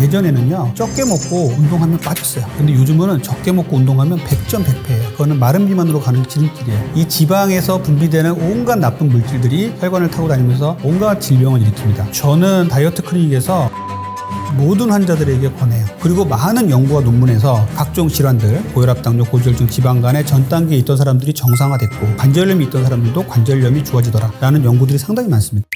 예전에는요 적게 먹고 운동하면 빠졌어요. 근데 요즘은 적게 먹고 운동하면 100점 100패예요. 그거는 마른 비만으로 가는 지름길이에요. 이 지방에서 분비되는 온갖 나쁜 물질들이 혈관을 타고 다니면서 온갖 질병을 일으킵니다. 저는 다이어트 클리닉에서 모든 환자들에게 권해요. 그리고 많은 연구와 논문에서 각종 질환들, 고혈압, 당뇨, 고지혈증, 지방간에 전 단계에 있던 사람들이 정상화됐고 관절염이 있던 사람들도 관절염이 좋아지더라 라는 연구들이 상당히 많습니다.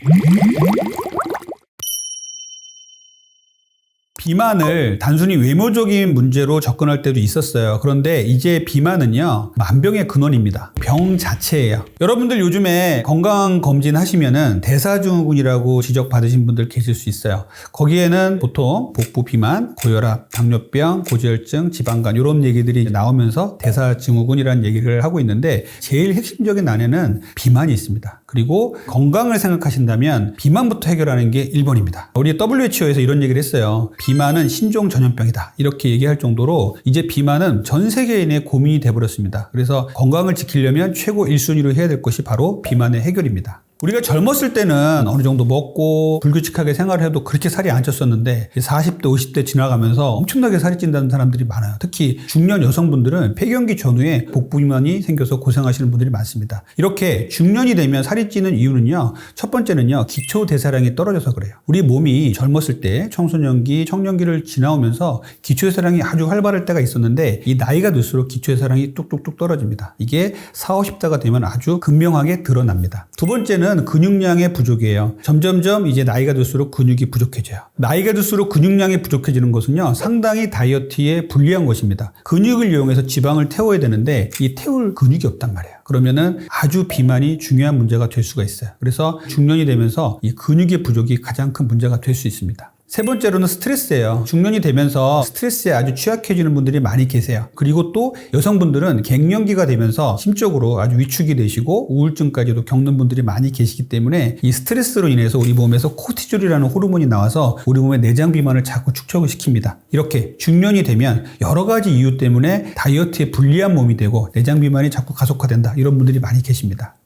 비만을 단순히 외모적인 문제로 접근할 때도 있었어요. 그런데 이제 비만은요 만병의 근원입니다. 병 자체예요. 여러분들 요즘에 건강검진 하시면은 대사증후군이라고 지적받으신 분들 계실 수 있어요. 거기에는 보통 복부 비만, 고혈압, 당뇨병, 고지혈증, 지방간 이런 얘기들이 나오면서 대사증후군이라는 얘기를 하고 있는데 제일 핵심적인 안에는 비만이 있습니다. 그리고 건강을 생각하신다면 비만부터 해결하는 게 1번입니다. 우리 WHO에서 이런 얘기를 했어요. 비만은 신종 전염병이다. 이렇게 얘기할 정도로 이제 비만은 전 세계인의 고민이 돼버렸습니다. 그래서 건강을 지키려면 최고 1순위로 해야 될 것이 바로 비만의 해결입니다. 우리가 젊었을 때는 어느 정도 먹고 불규칙하게 생활을 해도 그렇게 살이 안 쪘었는데 40대, 50대 지나가면서 엄청나게 살이 찐다는 사람들이 많아요. 특히 중년 여성분들은 폐경기 전후에 복부 비만이 생겨서 고생하시는 분들이 많습니다. 이렇게 중년이 되면 살이 찌는 이유는요. 첫 번째는요. 기초대사량이 떨어져서 그래요. 우리 몸이 젊었을 때 청소년기, 청년기를 지나오면서 기초대사량이 아주 활발할 때가 있었는데 이 나이가 들수록 기초대사량이 뚝뚝뚝 떨어집니다. 이게 40, 50대가 되면 아주 극명하게 드러납니다. 두 번째는 근육량의 부족이에요. 점점점 이제 나이가 들수록 근육이 부족해져요. 나이가 들수록 근육량이 부족해지는 것은요. 상당히 다이어트에 불리한 것입니다. 근육을 이용해서 지방을 태워야 되는데 이 태울 근육이 없단 말이에요. 그러면은 아주 비만이 중요한 문제가 될 수가 있어요. 그래서 중년이 되면서 이 근육의 부족이 가장 큰 문제가 될 수 있습니다. 세 번째로는 스트레스예요. 중년이 되면서 스트레스에 아주 취약해지는 분들이 많이 계세요. 그리고 또 여성분들은 갱년기가 되면서 심적으로 아주 위축이 되시고 우울증까지도 겪는 분들이 많이 계시기 때문에 이 스트레스로 인해서 우리 몸에서 코티졸이라는 호르몬이 나와서 우리 몸의 내장 비만을 자꾸 축적을 시킵니다. 이렇게 중년이 되면 여러 가지 이유 때문에 다이어트에 불리한 몸이 되고 내장 비만이 자꾸 가속화된다. 이런 분들이 많이 계십니다.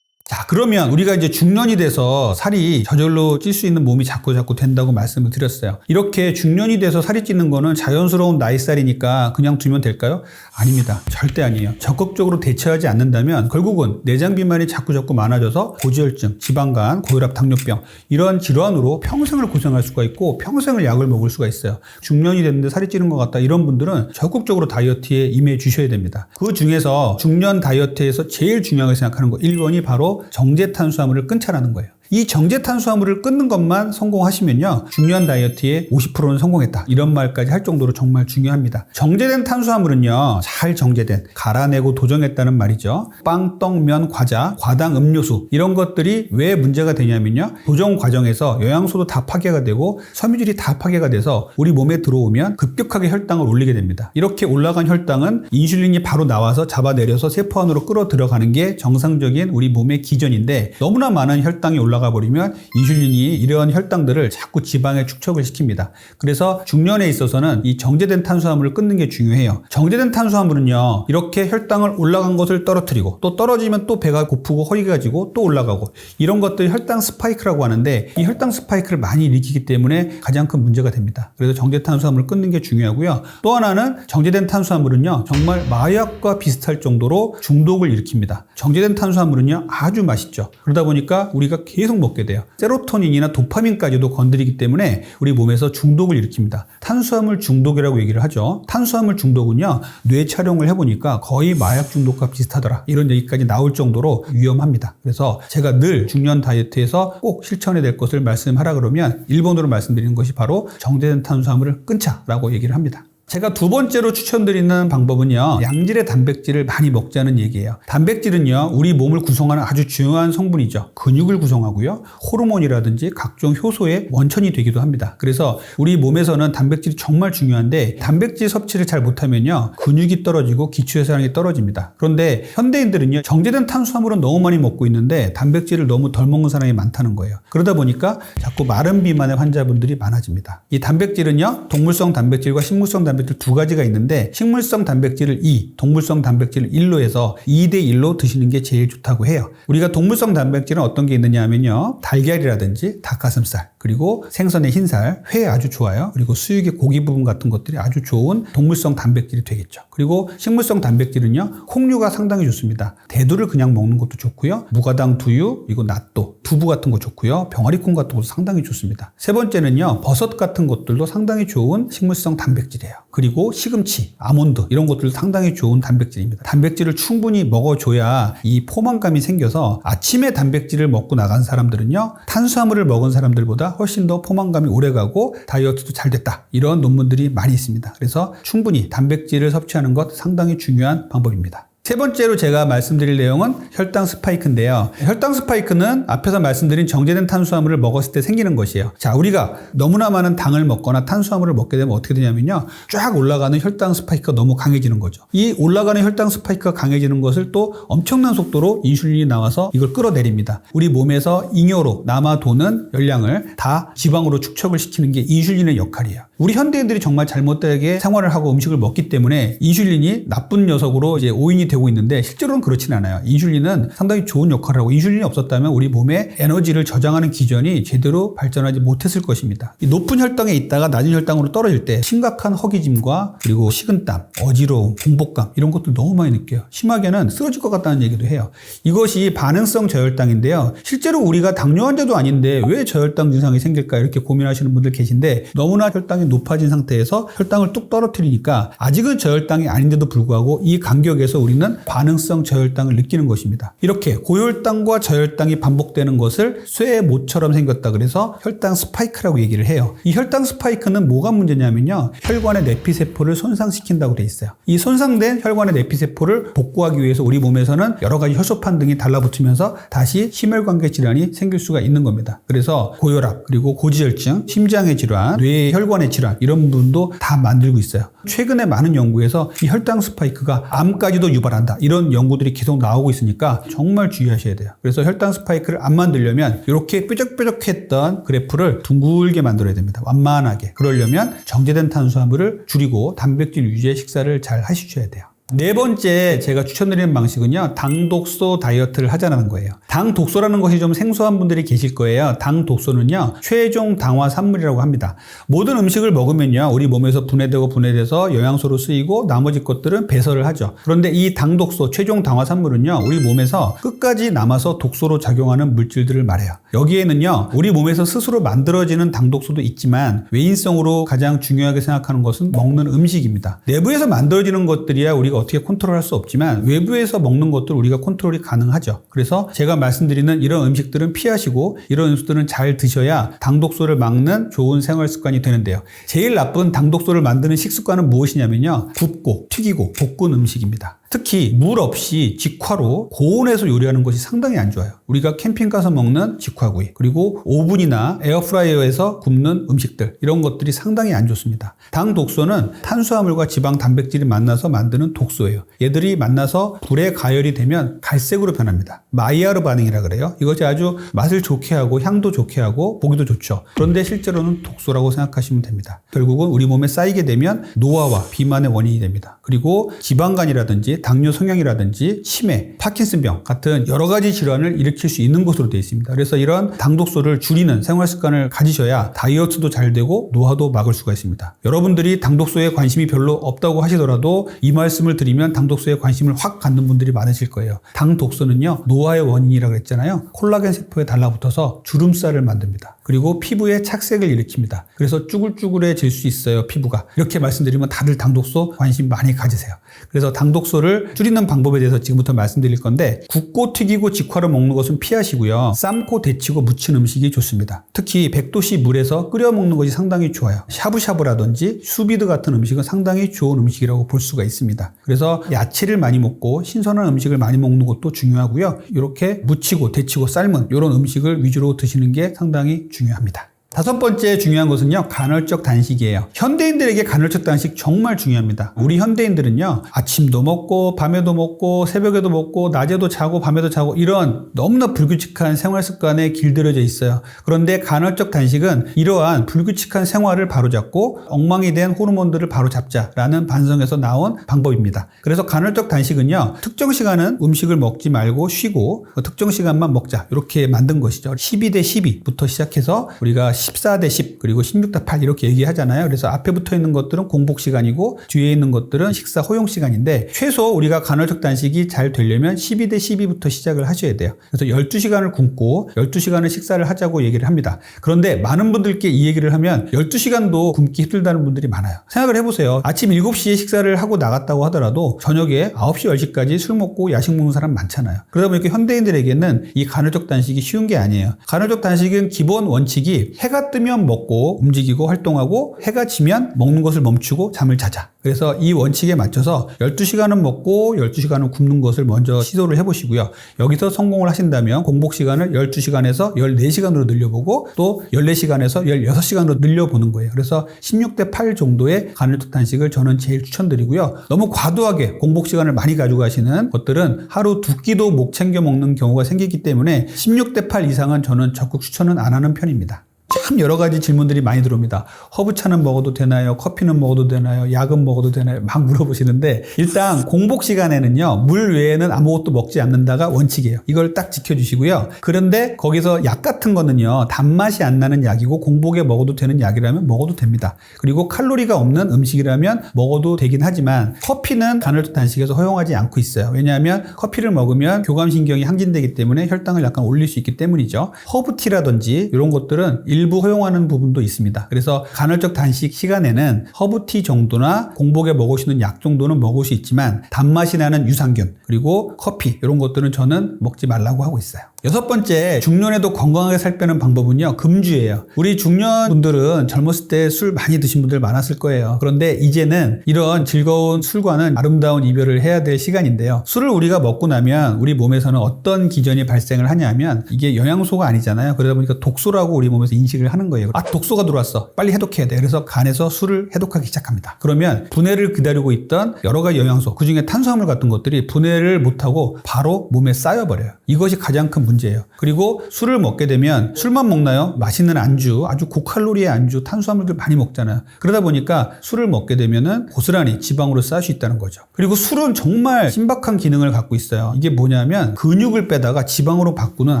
자, 그러면 우리가 이제 중년이 돼서 살이 저절로 찔 수 있는 몸이 자꾸 된다고 말씀을 드렸어요. 이렇게 중년이 돼서 살이 찌는 거는 자연스러운 나이살이니까 그냥 두면 될까요? 아닙니다. 절대 아니에요. 적극적으로 대처하지 않는다면 결국은 내장 비만이 자꾸 많아져서 고지혈증, 지방간, 고혈압, 당뇨병 이런 질환으로 평생을 고생할 수가 있고 평생을 약을 먹을 수가 있어요. 중년이 됐는데 살이 찌는 것 같다 이런 분들은 적극적으로 다이어트에 임해 주셔야 됩니다. 그 중에서 중년 다이어트에서 제일 중요하게 생각하는 거 1번이 바로 정제 탄수화물을 끊자라는 거예요. 이 정제 탄수화물을 끊는 것만 성공하시면요. 중년 다이어트에 50%는 성공했다. 이런 말까지 할 정도로 정말 중요합니다. 정제된 탄수화물은요. 잘 정제된, 갈아내고 도정했다는 말이죠. 빵, 떡, 면, 과자, 과당, 음료수 이런 것들이 왜 문제가 되냐면요. 도정 과정에서 영양소도 다 파괴가 되고 섬유질이 다 파괴가 돼서 우리 몸에 들어오면 급격하게 혈당을 올리게 됩니다. 이렇게 올라간 혈당은 인슐린이 바로 나와서 잡아내려서 세포 안으로 끌어 들어가는 게 정상적인 우리 몸의 기전인데 너무나 많은 혈당이 올라가 버리면 인슐린이 이러한 혈당들을 자꾸 지방에 축적을 시킵니다. 그래서 중년에 있어서는 이 정제된 탄수화물을 끊는 게 중요해요. 정제된 탄수화물은요. 이렇게 혈당을 올라간 것을 떨어뜨리고 또 떨어지면 또 배가 고프고 허리가 지고 또 올라가고 이런 것들이 혈당 스파이크라고 하는데 이 혈당 스파이크를 많이 일으키기 때문에 가장 큰 문제가 됩니다. 그래서 정제 탄수화물을 끊는 게 중요하고요. 또 하나는 정제된 탄수화물은요. 정말 마약과 비슷할 정도로 중독을 일으킵니다. 정제된 탄수화물은요. 아주 맛있죠. 그러다 보니까 우리가 계속 먹게 돼요. 세로토닌이나 도파민까지도 건드리기 때문에 우리 몸에서 중독을 일으킵니다. 탄수화물 중독이라고 얘기를 하죠. 탄수화물 중독은요. 뇌 촬영을 해보니까 거의 마약 중독과 비슷하더라. 이런 얘기까지 나올 정도로 위험합니다. 그래서 제가 늘 중년 다이어트에서 꼭 실천해야 될 것을 말씀하라 그러면 1번으로 말씀드리는 것이 바로 정제된 탄수화물을 끊자라고 얘기를 합니다. 제가 두 번째로 추천드리는 방법은요. 양질의 단백질을 많이 먹자는 얘기예요. 단백질은요. 우리 몸을 구성하는 아주 중요한 성분이죠. 근육을 구성하고요. 호르몬이라든지 각종 효소의 원천이 되기도 합니다. 그래서 우리 몸에서는 단백질이 정말 중요한데 단백질 섭취를 잘 못하면요. 근육이 떨어지고 기초대사량이 떨어집니다. 그런데 현대인들은요. 정제된 탄수화물은 너무 많이 먹고 있는데 단백질을 너무 덜 먹는 사람이 많다는 거예요. 그러다 보니까 자꾸 마른 비만의 환자분들이 많아집니다. 이 단백질은요. 동물성 단백질과 식물성 단백질 두 가지가 있는데 식물성 단백질을 2, 동물성 단백질을 1로 해서 2대 1로 드시는 게 제일 좋다고 해요. 우리가 동물성 단백질은 어떤 게 있느냐 하면요. 달걀이라든지 닭가슴살, 그리고 생선의 흰살, 회 아주 좋아요. 그리고 수육의 고기 부분 같은 것들이 아주 좋은 동물성 단백질이 되겠죠. 그리고 식물성 단백질은요, 콩류가 상당히 좋습니다. 대두를 그냥 먹는 것도 좋고요. 무가당 두유, 그리고 낫또, 두부 같은 거 좋고요. 병아리콩 같은 것도 상당히 좋습니다. 세 번째는요, 버섯 같은 것들도 상당히 좋은 식물성 단백질이에요. 그리고 시금치, 아몬드 이런 것들도 상당히 좋은 단백질입니다. 단백질을 충분히 먹어줘야 이 포만감이 생겨서 아침에 단백질을 먹고 나간 사람들은요, 탄수화물을 먹은 사람들보다 훨씬 더 포만감이 오래가고 다이어트도 잘 됐다. 이런 논문들이 많이 있습니다. 그래서 충분히 단백질을 섭취하는 것 상당히 중요한 방법입니다. 세 번째로 제가 말씀드릴 내용은 혈당 스파이크인데요. 혈당 스파이크는 앞에서 말씀드린 정제된 탄수화물을 먹었을 때 생기는 것이에요. 자, 우리가 너무나 많은 당을 먹거나 탄수화물을 먹게 되면 어떻게 되냐면요, 쫙 올라가는 혈당 스파이크가 너무 강해지는 거죠. 이 올라가는 혈당 스파이크가 강해지는 것을 또 엄청난 속도로 인슐린이 나와서 이걸 끌어내립니다. 우리 몸에서 잉여로 남아 도는 열량을 다 지방으로 축적을 시키는 게 인슐린의 역할이에요. 우리 현대인들이 정말 잘못되게 생활을 하고 음식을 먹기 때문에 인슐린이 나쁜 녀석으로 이제 오인이 되고 있는데, 실제로는 그렇진 않아요. 인슐린은 상당히 좋은 역할을 하고, 인슐린이 없었다면 우리 몸의 에너지를 저장하는 기전이 제대로 발전하지 못했을 것입니다. 이 높은 혈당에 있다가 낮은 혈당으로 떨어질 때 심각한 허기짐과 그리고 식은땀, 어지러움, 공복감 이런 것들 너무 많이 느껴요. 심하게는 쓰러질 것 같다는 얘기도 해요. 이것이 반응성 저혈당인데요. 실제로 우리가 당뇨 환자도 아닌데 왜 저혈당 증상이 생길까 이렇게 고민하시는 분들 계신데, 너무나 혈당이 높아진 상태에서 혈당을 뚝 떨어뜨리니까 아직은 저혈당이 아닌데도 불구하고 이 간격에서 우리는 반응성 저혈당을 느끼는 것입니다. 이렇게 고혈당과 저혈당이 반복되는 것을 쇠의 못처럼 생겼다 그래서 혈당 스파이크라고 얘기를 해요. 이 혈당 스파이크는 뭐가 문제냐면요, 혈관의 내피세포를 손상시킨다고 돼 있어요. 이 손상된 혈관의 내피세포를 복구하기 위해서 우리 몸에서는 여러 가지 혈소판 등이 달라붙으면서 다시 심혈관계 질환이 생길 수가 있는 겁니다. 그래서 고혈압, 그리고 고지혈증, 심장의 질환, 뇌의 혈관의 질환 이런 부분도 다 만들고 있어요. 최근에 많은 연구에서 이 혈당 스파이크가 암까지도 유발한다, 이런 연구들이 계속 나오고 있으니까 정말 주의하셔야 돼요. 그래서 혈당 스파이크를 안 만들려면 이렇게 뾰족뾰족했던 그래프를 둥글게 만들어야 됩니다. 완만하게. 그러려면 정제된 탄수화물을 줄이고 단백질 위주의 식사를 잘 하셔야 돼요. 네 번째 제가 추천드리는 방식은요, 당독소 다이어트를 하자는 거예요. 당독소라는 것이 좀 생소한 분들이 계실 거예요. 당독소는요, 최종 당화 산물이라고 합니다. 모든 음식을 먹으면요, 우리 몸에서 분해돼서 영양소로 쓰이고 나머지 것들은 배설을 하죠. 그런데 이 당독소, 최종 당화 산물은요, 우리 몸에서 끝까지 남아서 독소로 작용하는 물질들을 말해요. 여기에는요, 우리 몸에서 스스로 만들어지는 당독소도 있지만 외인성으로 가장 중요하게 생각하는 것은 먹는 음식입니다. 내부에서 만들어지는 것들이야 우리가 어떻게 컨트롤할 수 없지만 외부에서 먹는 것들 우리가 컨트롤이 가능하죠. 그래서 제가 말씀드리는 이런 음식들은 피하시고 이런 음식들은 잘 드셔야 당독소를 막는 좋은 생활 습관이 되는데요. 제일 나쁜 당독소를 만드는 식습관은 무엇이냐면요, 굽고 튀기고 볶은 음식입니다. 특히 물 없이 직화로 고온에서 요리하는 것이 상당히 안 좋아요. 우리가 캠핑 가서 먹는 직화구이, 그리고 오븐이나 에어프라이어에서 굽는 음식들, 이런 것들이 상당히 안 좋습니다. 당독소는 탄수화물과 지방, 단백질이 만나서 만드는 독소예요. 얘들이 만나서 불에 가열이 되면 갈색으로 변합니다. 마이야르 반응이라 그래요. 이것이 아주 맛을 좋게 하고 향도 좋게 하고 보기도 좋죠. 그런데 실제로는 독소라고 생각하시면 됩니다. 결국은 우리 몸에 쌓이게 되면 노화와 비만의 원인이 됩니다. 그리고 지방간이라든지 당뇨 성향이라든지 치매, 파킨슨병 같은 여러 가지 질환을 일으킬 수 있는 것으로 되어 있습니다. 그래서 이런 당독소를 줄이는 생활 습관을 가지셔야 다이어트도 잘 되고 노화도 막을 수가 있습니다. 여러분들이 당독소에 관심이 별로 없다고 하시더라도 이 말씀을 드리면 당독소에 관심을 확 갖는 분들이 많으실 거예요. 당독소는요, 노화의 원인이라고 했잖아요. 콜라겐 세포에 달라붙어서 주름살을 만듭니다. 그리고 피부에 착색을 일으킵니다. 그래서 쭈글쭈글해질 수 있어요, 피부가. 이렇게 말씀드리면 다들 당독소 관심 많이 가지세요. 그래서 당독소를 줄이는 방법에 대해서 지금부터 말씀드릴 건데, 굽고 튀기고 직화로 먹는 것은 피하시고요, 삶고 데치고 무친 음식이 좋습니다. 특히 100도씨 물에서 끓여 먹는 것이 상당히 좋아요. 샤브샤브라든지 수비드 같은 음식은 상당히 좋은 음식이라고 볼 수가 있습니다. 그래서 야채를 많이 먹고 신선한 음식을 많이 먹는 것도 중요하고요, 이렇게 무치고 데치고 삶은 이런 음식을 위주로 드시는 게 상당히 중요합니다. 다섯 번째 중요한 것은요, 간헐적 단식이에요. 현대인들에게 간헐적 단식 정말 중요합니다. 우리 현대인들은요, 아침도 먹고 밤에도 먹고 새벽에도 먹고 낮에도 자고 밤에도 자고 이런 너무나 불규칙한 생활 습관에 길들여져 있어요. 그런데 간헐적 단식은 이러한 불규칙한 생활을 바로잡고 엉망이 된 호르몬들을 바로잡자라는 반성에서 나온 방법입니다. 그래서 간헐적 단식은요, 특정 시간은 음식을 먹지 말고 쉬고 특정 시간만 먹자, 이렇게 만든 것이죠. 12대 12부터 시작해서 우리가 14대 10 그리고 16대 8 이렇게 얘기하잖아요. 그래서 앞에 붙어 있는 것들은 공복 시간이고 뒤에 있는 것들은 식사 허용 시간인데 최소 우리가 간헐적 단식이 잘 되려면 12대 12부터 시작을 하셔야 돼요. 그래서 12시간을 굶고 12시간을 식사를 하자고 얘기를 합니다. 그런데 많은 분들께 이 얘기를 하면 12시간도 굶기 힘들다는 분들이 많아요. 생각을 해보세요. 아침 7시에 식사를 하고 나갔다고 하더라도 저녁에 9시, 10시까지 술 먹고 야식 먹는 사람 많잖아요. 그러다 보니까 현대인들에게는 이 간헐적 단식이 쉬운 게 아니에요. 간헐적 단식은 기본 원칙이 해가 뜨면 먹고 움직이고 활동하고 해가 지면 먹는 것을 멈추고 잠을 자자. 그래서 이 원칙에 맞춰서 12시간은 먹고 12시간은 굶는 것을 먼저 시도를 해보시고요. 여기서 성공을 하신다면 공복 시간을 12시간에서 14시간으로 늘려보고 또 14시간에서 16시간으로 늘려보는 거예요. 그래서 16대 8 정도의 간헐적 단식을 저는 제일 추천드리고요. 너무 과도하게 공복 시간을 많이 가지고 가시는 것들은 하루 2끼도 못 챙겨 먹는 경우가 생기기 때문에 16대 8 이상은 저는 적극 추천은 안 하는 편입니다. 참 여러 가지 질문들이 많이 들어옵니다. 허브차는 먹어도 되나요? 커피는 먹어도 되나요? 약은 먹어도 되나요? 막 물어보시는데 일단 공복 시간에는요. 물 외에는 아무것도 먹지 않는다가 원칙이에요. 이걸 딱 지켜주시고요. 그런데 거기서 약 같은 거는요. 단맛이 안 나는 약이고 공복에 먹어도 되는 약이라면 먹어도 됩니다. 그리고 칼로리가 없는 음식이라면 먹어도 되긴 하지만 커피는 간헐적 단식에서 허용하지 않고 있어요. 왜냐하면 커피를 먹으면 교감신경이 항진되기 때문에 혈당을 약간 올릴 수 있기 때문이죠. 허브티라든지 이런 것들은 일부 허용하는 부분도 있습니다. 그래서 간헐적 단식 시간에는 허브티 정도나 공복에 먹을 수 있는 약 정도는 먹을 수 있지만 단맛이 나는 유산균 그리고 커피 이런 것들은 저는 먹지 말라고 하고 있어요. 6번째, 중년에도 건강하게 살 빼는 방법은요. 금주예요. 우리 중년 분들은 젊었을 때 술 많이 드신 분들 많았을 거예요. 그런데 이제는 이런 즐거운 술과는 아름다운 이별을 해야 될 시간인데요. 술을 우리가 먹고 나면 우리 몸에서는 어떤 기전이 발생을 하냐면 이게 영양소가 아니잖아요. 그러다 보니까 독소라고 우리 몸에서 인식을 하는 거예요. 아, 독소가 들어왔어. 빨리 해독해야 돼. 그래서 간에서 술을 해독하기 시작합니다. 그러면 분해를 기다리고 있던 여러 가지 영양소, 그중에 탄수화물 같은 것들이 분해를 못하고 바로 몸에 쌓여버려요. 이것이 가장 큰 문제예요. 그리고 술을 먹게 되면 술만 먹나요? 맛있는 안주, 아주 고칼로리의 안주, 탄수화물들 많이 먹잖아요. 그러다 보니까 술을 먹게 되면은 고스란히 지방으로 쌓일 수 있다는 거죠. 그리고 술은 정말 신박한 기능을 갖고 있어요. 이게 뭐냐면 근육을 빼다가 지방으로 바꾸는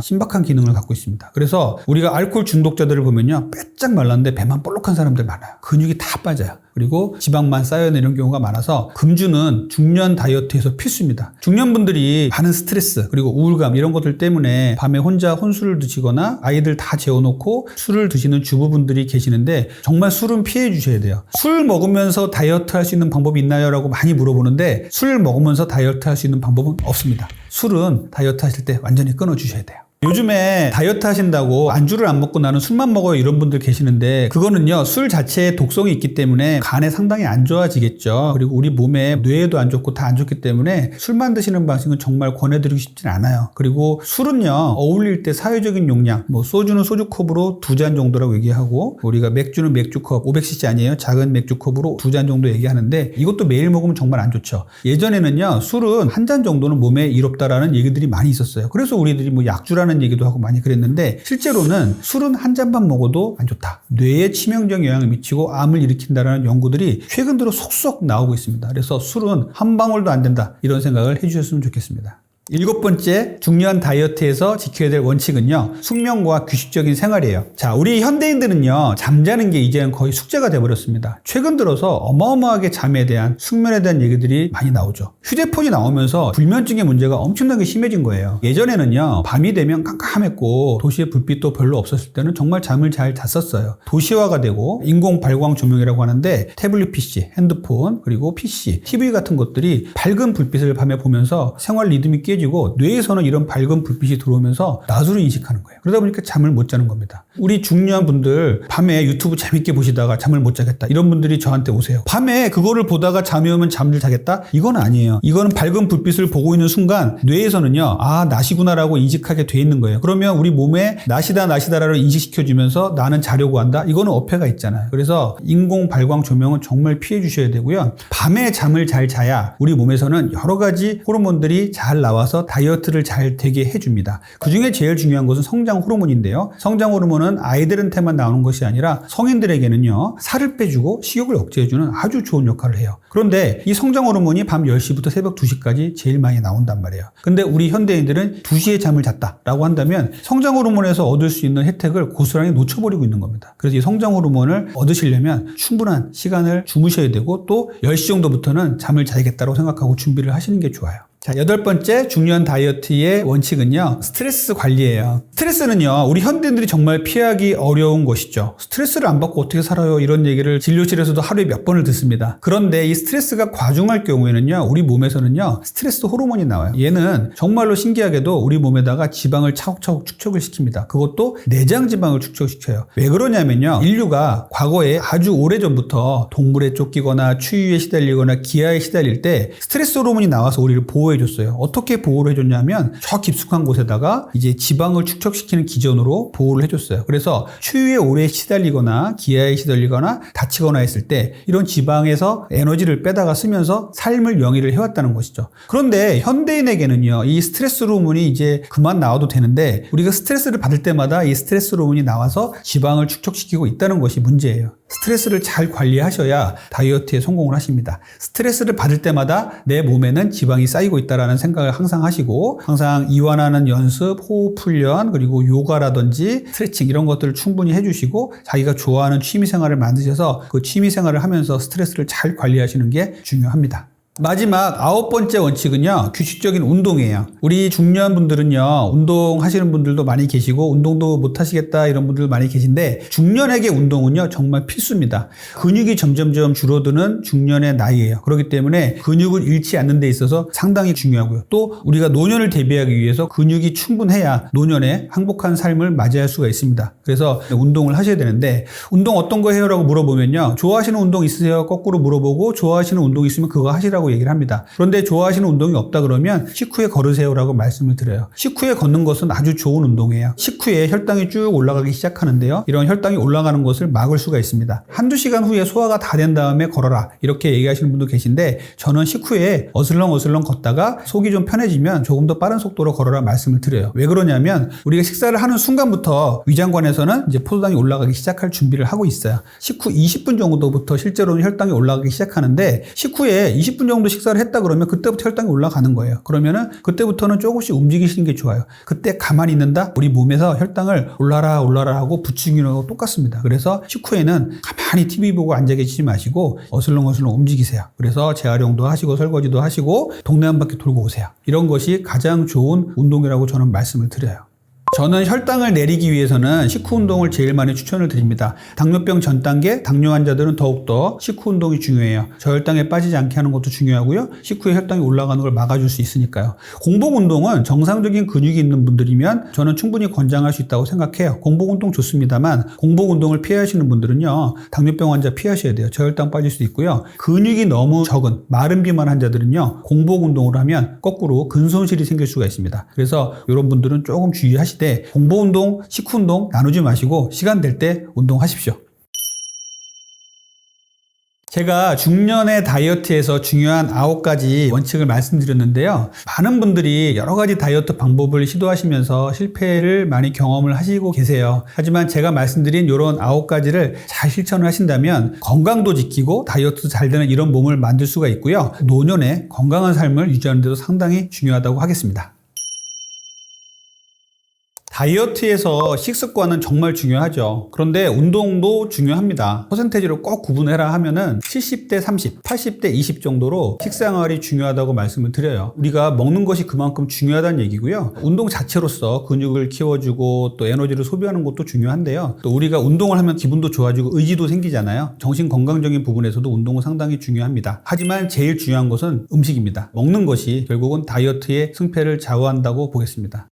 신박한 기능을 갖고 있습니다. 그래서 우리가 알코올 중독자들을 보면요. 빼짝 말랐는데 배만 볼록한 사람들 많아요. 근육이 다 빠져요. 그리고 지방만 쌓여내는 경우가 많아서 금주는 중년 다이어트에서 필수입니다. 중년분들이 많은 스트레스 그리고 우울감 이런 것들 때문에 밤에 혼자 혼술을 드시거나 아이들 다 재워놓고 술을 드시는 주부분들이 계시는데 정말 술은 피해 주셔야 돼요. 술 먹으면서 다이어트 할 수 있는 방법이 있나요? 라고 많이 물어보는데 술 먹으면서 다이어트 할 수 있는 방법은 없습니다. 술은 다이어트 하실 때 완전히 끊어 주셔야 돼요. 요즘에 다이어트 하신다고 안주를 안 먹고 나는 술만 먹어요 이런 분들 계시는데 그거는요 술 자체에 독성이 있기 때문에 간에 상당히 안 좋아지겠죠. 그리고 우리 몸에 뇌에도 안 좋고 다 안 좋기 때문에 술만 드시는 방식은 정말 권해드리고 싶진 않아요. 그리고 술은요 어울릴 때 사회적인 용량 뭐 소주는 소주컵으로 2잔 정도라고 얘기하고 우리가 맥주는 맥주컵 500cc 아니에요. 작은 맥주컵으로 2잔 정도 얘기하는데 이것도 매일 먹으면 정말 안 좋죠. 예전에는요 술은 1잔 정도는 몸에 이롭다라는 얘기들이 많이 있었어요. 그래서 우리들이 뭐 약주라는 얘기도 하고 많이 그랬는데 실제로는 술은 한 잔만 먹어도 안 좋다. 뇌에 치명적 영향을 미치고 암을 일으킨다라는 연구들이 최근 들어 속속 나오고 있습니다. 그래서 술은 한 방울도 안 된다. 이런 생각을 해주셨으면 좋겠습니다. 7번째 중년 다이어트에서 지켜야 될 원칙은요 숙면과 규칙적인 생활이에요. 자, 우리 현대인들은요 잠자는 게 이제는 거의 숙제가 돼버렸습니다. 최근 들어서 어마어마하게 잠에 대한 숙면에 대한 얘기들이 많이 나오죠. 휴대폰이 나오면서 불면증의 문제가 엄청나게 심해진 거예요. 예전에는요 밤이 되면 깜깜했고 도시의 불빛도 별로 없었을 때는 정말 잠을 잘 잤었어요. 도시화가 되고 인공 발광 조명이라고 하는데 태블릿 PC, 핸드폰 그리고 PC, TV 같은 것들이 밝은 불빛을 밤에 보면서 생활 리듬이 깨지고 뇌에서는 이런 밝은 불빛이 들어오면서 낮으로 인식하는 거예요. 그러다 보니까 잠을 못 자는 겁니다. 우리 중년 분들 밤에 유튜브 재밌게 보시다가 잠을 못 자겠다. 이런 분들이 저한테 오세요. 밤에 그거를 보다가 잠이 오면 잠을 자겠다? 이건 아니에요. 이거는 밝은 불빛을 보고 있는 순간 뇌에서는요. 아, 낮이구나라고 인식하게 돼 있는 거예요. 그러면 우리 몸에 낮이다라고 인식시켜주면서 나는 자려고 한다? 이거는 어폐가 있잖아요. 그래서 인공 발광 조명은 정말 피해 주셔야 되고요. 밤에 잠을 잘 자야 우리 몸에서는 여러 가지 호르몬들이 잘 나와서 다이어트를 잘 되게 해줍니다. 그중에 제일 중요한 것은 성장 호르몬인데요. 성장 호르몬은 호르몬은 아이들한테만 나오는 것이 아니라 성인들에게는요, 살을 빼주고 식욕을 억제해주는 아주 좋은 역할을 해요. 그런데 이 성장 호르몬이 밤 10시부터 새벽 2시까지 제일 많이 나온단 말이에요. 근데 우리 현대인들은 2시에 잠을 잤다라고 한다면 성장 호르몬에서 얻을 수 있는 혜택을 고스란히 놓쳐버리고 있는 겁니다. 그래서 이 성장 호르몬을 얻으시려면 충분한 시간을 주무셔야 되고 또 10시 정도부터는 잠을 자야겠다고 생각하고 준비를 하시는 게 좋아요. 자, 8번째 중요한 다이어트의 원칙은요, 스트레스 관리예요. 스트레스는요, 우리 현대인들이 정말 피하기 어려운 것이죠. 스트레스를 안 받고 어떻게 살아요? 이런 얘기를 진료실에서도 하루에 몇 번을 듣습니다. 그런데 이 스트레스가 과중할 경우에는요, 우리 몸에서는요, 스트레스 호르몬이 나와요. 얘는 정말로 신기하게도 우리 몸에다가 지방을 차곡차곡 축적을 시킵니다. 그것도 내장 지방을 축적시켜요. 왜 그러냐면요, 인류가 과거에 아주 오래전부터 동물에 쫓기거나 추위에 시달리거나 기아에 시달릴 때 스트레스 호르몬이 나와서 우리를 보호해줬어요. 어떻게 보호를 해줬냐면 저 깊숙한 곳에다가 이제 지방을 축적시키는 기전으로 보호를 해줬어요. 그래서 추위에 오래 시달리거나 기아에 시달리거나 다치거나 했을 때 이런 지방에서 에너지를 빼다가 쓰면서 삶을 영위를 해왔다는 것이죠. 그런데 현대인에게는요, 이 스트레스 호르몬이 이제 그만 나와도 되는데 우리가 스트레스를 받을 때마다 이 스트레스 호르몬이 나와서 지방을 축적시키고 있다는 것이 문제예요. 스트레스를 잘 관리하셔야 다이어트에 성공을 하십니다. 스트레스를 받을 때마다 내 몸에는 지방이 쌓이고 있다는 생각을 항상 하시고 항상 이완하는 연습, 호흡 훈련, 그리고 요가라든지 스트레칭 이런 것들을 충분히 해주시고 자기가 좋아하는 취미생활을 만드셔서 그 취미생활을 하면서 스트레스를 잘 관리하시는 게 중요합니다. 마지막 9번째 원칙은요, 규칙적인 운동이에요. 우리 중년 분들은요, 운동하시는 분들도 많이 계시고 운동도 못 하시겠다 이런 분들 많이 계신데 중년에게 운동은요 정말 필수입니다. 근육이 점점점 줄어드는 중년의 나이예요. 그렇기 때문에 근육을 잃지 않는 데 있어서 상당히 중요하고요. 또 우리가 노년을 대비하기 위해서 근육이 충분해야 노년에 행복한 삶을 맞이할 수가 있습니다. 그래서 운동을 하셔야 되는데 운동 어떤 거 해요? 라고 물어보면요, 좋아하시는 운동 있으세요? 거꾸로 물어보고 좋아하시는 운동 있으면 그거 하시라고 얘기를 합니다. 그런데 좋아하시는 운동이 없다 그러면 식후에 걸으세요라고 말씀을 드려요. 식후에 걷는 것은 아주 좋은 운동이에요. 식후에 혈당이 쭉 올라가기 시작하는데요, 이런 혈당이 올라가는 것을 막을 수가 있습니다. 한두 시간 후에 소화가 다 된 다음에 걸어라 이렇게 얘기하시는 분도 계신데 저는 식후에 어슬렁어슬렁 걷다가 속이 좀 편해지면 조금 더 빠른 속도로 걸어라 말씀을 드려요. 왜 그러냐면 우리가 식사를 하는 순간부터 위장관에서는 이제 포도당이 올라가기 시작할 준비를 하고 있어요. 식후 20분 정도부터 실제로는 혈당이 올라가기 시작하는데 식후에 20분 정도 식사를 했다 그러면 그때부터 혈당이 올라가는 거예요. 그러면은 그때부터는 조금씩 움직이시는 게 좋아요. 그때 가만히 있는다? 우리 몸에서 혈당을 올라라 하고 부추기는 거하고 똑같습니다. 그래서 식후에는 가만히 TV 보고 앉아 계시지 마시고 어슬렁어슬렁 움직이세요. 그래서 재활용도 하시고 설거지도 하시고 동네 한 바퀴 돌고 오세요. 이런 것이 가장 좋은 운동이라고 저는 말씀을 드려요. 저는 혈당을 내리기 위해서는 식후 운동을 제일 많이 추천을 드립니다. 당뇨병 전 단계, 당뇨 환자들은 더욱더 식후 운동이 중요해요. 저혈당에 빠지지 않게 하는 것도 중요하고요. 식후에 혈당이 올라가는 걸 막아줄 수 있으니까요. 공복 운동은 정상적인 근육이 있는 분들이면 저는 충분히 권장할 수 있다고 생각해요. 공복 운동 좋습니다만 공복 운동을 피하시는 분들은요, 당뇨병 환자 피하셔야 돼요. 저혈당 빠질 수 있고요. 근육이 너무 적은 마른 비만 환자들은요, 공복 운동을 하면 거꾸로 근손실이 생길 수가 있습니다. 그래서 이런 분들은 조금 주의하시되 공복운동, 식후운동 나누지 마시고 시간 될 때 운동하십시오. 제가 중년의 다이어트에서 중요한 9가지 원칙을 말씀드렸는데요. 많은 분들이 여러 가지 다이어트 방법을 시도하시면서 실패를 많이 경험을 하시고 계세요. 하지만 제가 말씀드린 이런 9가지를 잘 실천을 하신다면 건강도 지키고 다이어트도 잘 되는 이런 몸을 만들 수가 있고요. 노년에 건강한 삶을 유지하는 데도 상당히 중요하다고 하겠습니다. 다이어트에서 식습관은 정말 중요하죠. 그런데 운동도 중요합니다. 퍼센테이지로 꼭 구분해라 하면은 70대 30, 80대 20 정도로 식생활이 중요하다고 말씀을 드려요. 우리가 먹는 것이 그만큼 중요하다는 얘기고요. 운동 자체로서 근육을 키워주고 또 에너지를 소비하는 것도 중요한데요. 또 우리가 운동을 하면 기분도 좋아지고 의지도 생기잖아요. 정신 건강적인 부분에서도 운동은 상당히 중요합니다. 하지만 제일 중요한 것은 음식입니다. 먹는 것이 결국은 다이어트의 승패를 좌우한다고 보겠습니다.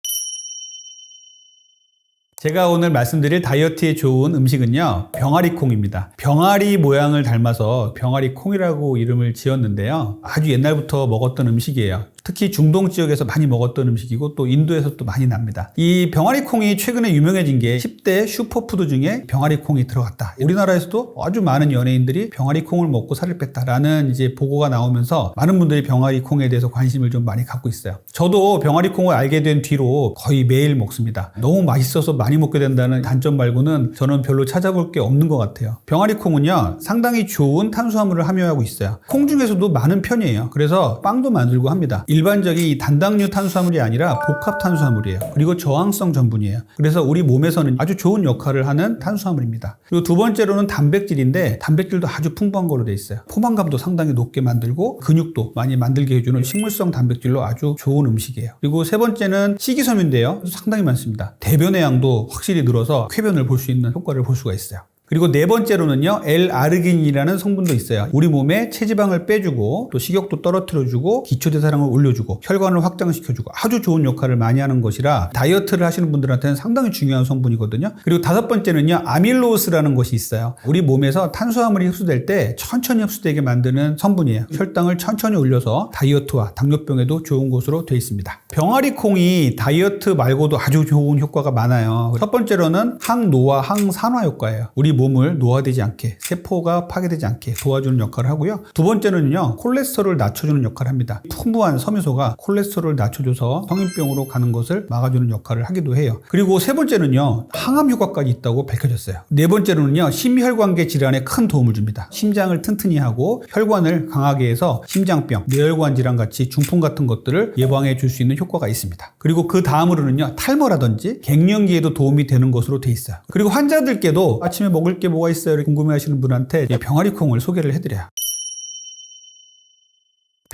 제가 오늘 말씀드릴 다이어트에 좋은 음식은요, 병아리콩입니다. 병아리 모양을 닮아서 병아리콩이라고 이름을 지었는데요, 아주 옛날부터 먹었던 음식이에요. 특히 중동 지역에서 많이 먹었던 음식이고 또 인도에서 또 많이 납니다. 이 병아리콩이 최근에 유명해진 게 10대 슈퍼푸드 중에 병아리콩이 들어갔다. 우리나라에서도 아주 많은 연예인들이 병아리콩을 먹고 살을 뺐다라는 이제 보고가 나오면서 많은 분들이 병아리콩에 대해서 관심을 좀 많이 갖고 있어요. 저도 병아리콩을 알게 된 뒤로 거의 매일 먹습니다. 너무 맛있어서 많이 먹게 된다는 단점 말고는 저는 별로 찾아볼 게 없는 것 같아요. 병아리콩은요, 상당히 좋은 탄수화물을 함유하고 있어요. 콩 중에서도 많은 편이에요. 그래서 빵도 만들고 합니다. 일반적인 단당류 탄수화물이 아니라 복합 탄수화물이에요. 그리고 저항성 전분이에요. 그래서 우리 몸에서는 아주 좋은 역할을 하는 탄수화물입니다. 그리고 두 번째로는 단백질인데 단백질도 아주 풍부한 걸로 돼 있어요. 포만감도 상당히 높게 만들고 근육도 많이 만들게 해주는 식물성 단백질로 아주 좋은 음식이에요. 그리고 세 번째는 식이섬유인데요. 상당히 많습니다. 대변의 양도 확실히 늘어서 쾌변을 볼 수 있는 효과를 볼 수가 있어요. 그리고 네 번째로는요, L-아르기닌이라는 성분도 있어요. 우리 몸에 체지방을 빼주고 또 식욕도 떨어뜨려주고 기초대사량을 올려주고 혈관을 확장시켜주고 아주 좋은 역할을 많이 하는 것이라 다이어트를 하시는 분들한테는 상당히 중요한 성분이거든요. 그리고 다섯 번째는요, 아밀로스라는 것이 있어요. 우리 몸에서 탄수화물이 흡수될 때 천천히 흡수되게 만드는 성분이에요. 혈당을 천천히 올려서 다이어트와 당뇨병에도 좋은 것으로 되어 있습니다. 병아리콩이 다이어트 말고도 아주 좋은 효과가 많아요. 첫 번째로는 항노화, 항산화 효과예요. 우리 몸을 노화되지 않게, 세포가 파괴되지 않게 도와주는 역할을 하고요. 두 번째는요, 콜레스테롤을 낮춰주는 역할을 합니다. 풍부한 섬유소가 콜레스테롤을 낮춰줘서 성인병으로 가는 것을 막아주는 역할을 하기도 해요. 그리고 세 번째는요, 항암 효과까지 있다고 밝혀졌어요. 네 번째로는요, 심혈관계 질환에 큰 도움을 줍니다. 심장을 튼튼히 하고 혈관을 강하게 해서 심장병, 뇌혈관 질환 같이 중풍 같은 것들을 예방해 줄 수 있는 효과가 있습니다. 그리고 그 다음으로는요, 탈모라든지 갱년기에도 도움이 되는 것으로 돼 있어요. 그리고 환자들께도 아침에 먹을 게 뭐가 있어요? 궁금해하시는 분한테 병아리콩을 소개를 해드려요.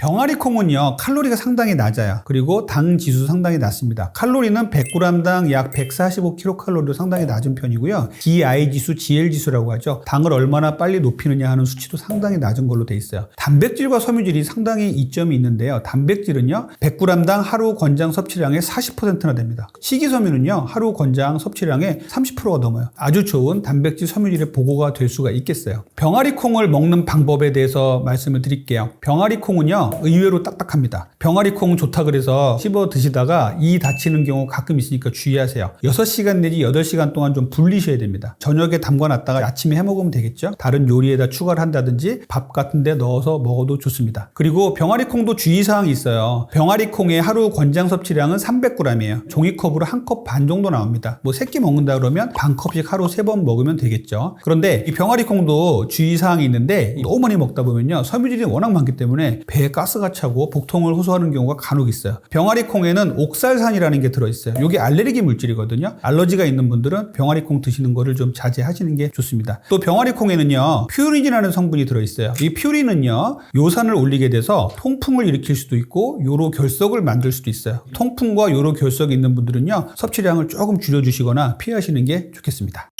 병아리콩은요, 칼로리가 상당히 낮아요. 그리고 당 지수 상당히 낮습니다. 칼로리는 100g당 약 145kcal로 상당히 낮은 편이고요. GI 지수, GL 지수라고 하죠. 당을 얼마나 빨리 높이느냐 하는 수치도 상당히 낮은 걸로 돼 있어요. 단백질과 섬유질이 상당히 이점이 있는데요. 단백질은요, 100g당 하루 권장 섭취량의 40%나 됩니다. 식이섬유는요, 하루 권장 섭취량의 30%가 넘어요. 아주 좋은 단백질 섬유질의 보고가 될 수가 있겠어요. 병아리콩을 먹는 방법에 대해서 말씀을 드릴게요. 병아리콩은요, 의외로 딱딱합니다. 병아리콩 좋다 그래서 씹어 드시다가 이 다치는 경우 가끔 있으니까 주의하세요. 6시간 내지 8시간 동안 좀 불리셔야 됩니다. 저녁에 담가놨다가 아침에 해먹으면 되겠죠. 다른 요리에다 추가를 한다든지 밥 같은 데 넣어서 먹어도 좋습니다. 그리고 병아리콩도 주의사항이 있어요. 병아리콩의 하루 권장 섭취량은 300g이에요. 종이컵으로 한 컵 반 정도 나옵니다. 뭐 3끼 먹는다 그러면 반 컵씩 하루 3번 먹으면 되겠죠. 그런데 이 병아리콩도 주의사항이 있는데 너무 많이 먹다 보면요, 섬유질이 워낙 많기 때문에 배에 가스가 차고 복통을 호소하는 경우가 간혹 있어요. 병아리콩에는 옥살산이라는 게 들어있어요. 이게 알레르기 물질이거든요. 알러지가 있는 분들은 병아리콩 드시는 거를 좀 자제하시는 게 좋습니다. 또 병아리콩에는요, 퓨린이라는 성분이 들어있어요. 이 퓨린은요, 요산을 올리게 돼서 통풍을 일으킬 수도 있고 요로 결석을 만들 수도 있어요. 통풍과 요로 결석이 있는 분들은요, 섭취량을 조금 줄여주시거나 피하시는 게 좋겠습니다.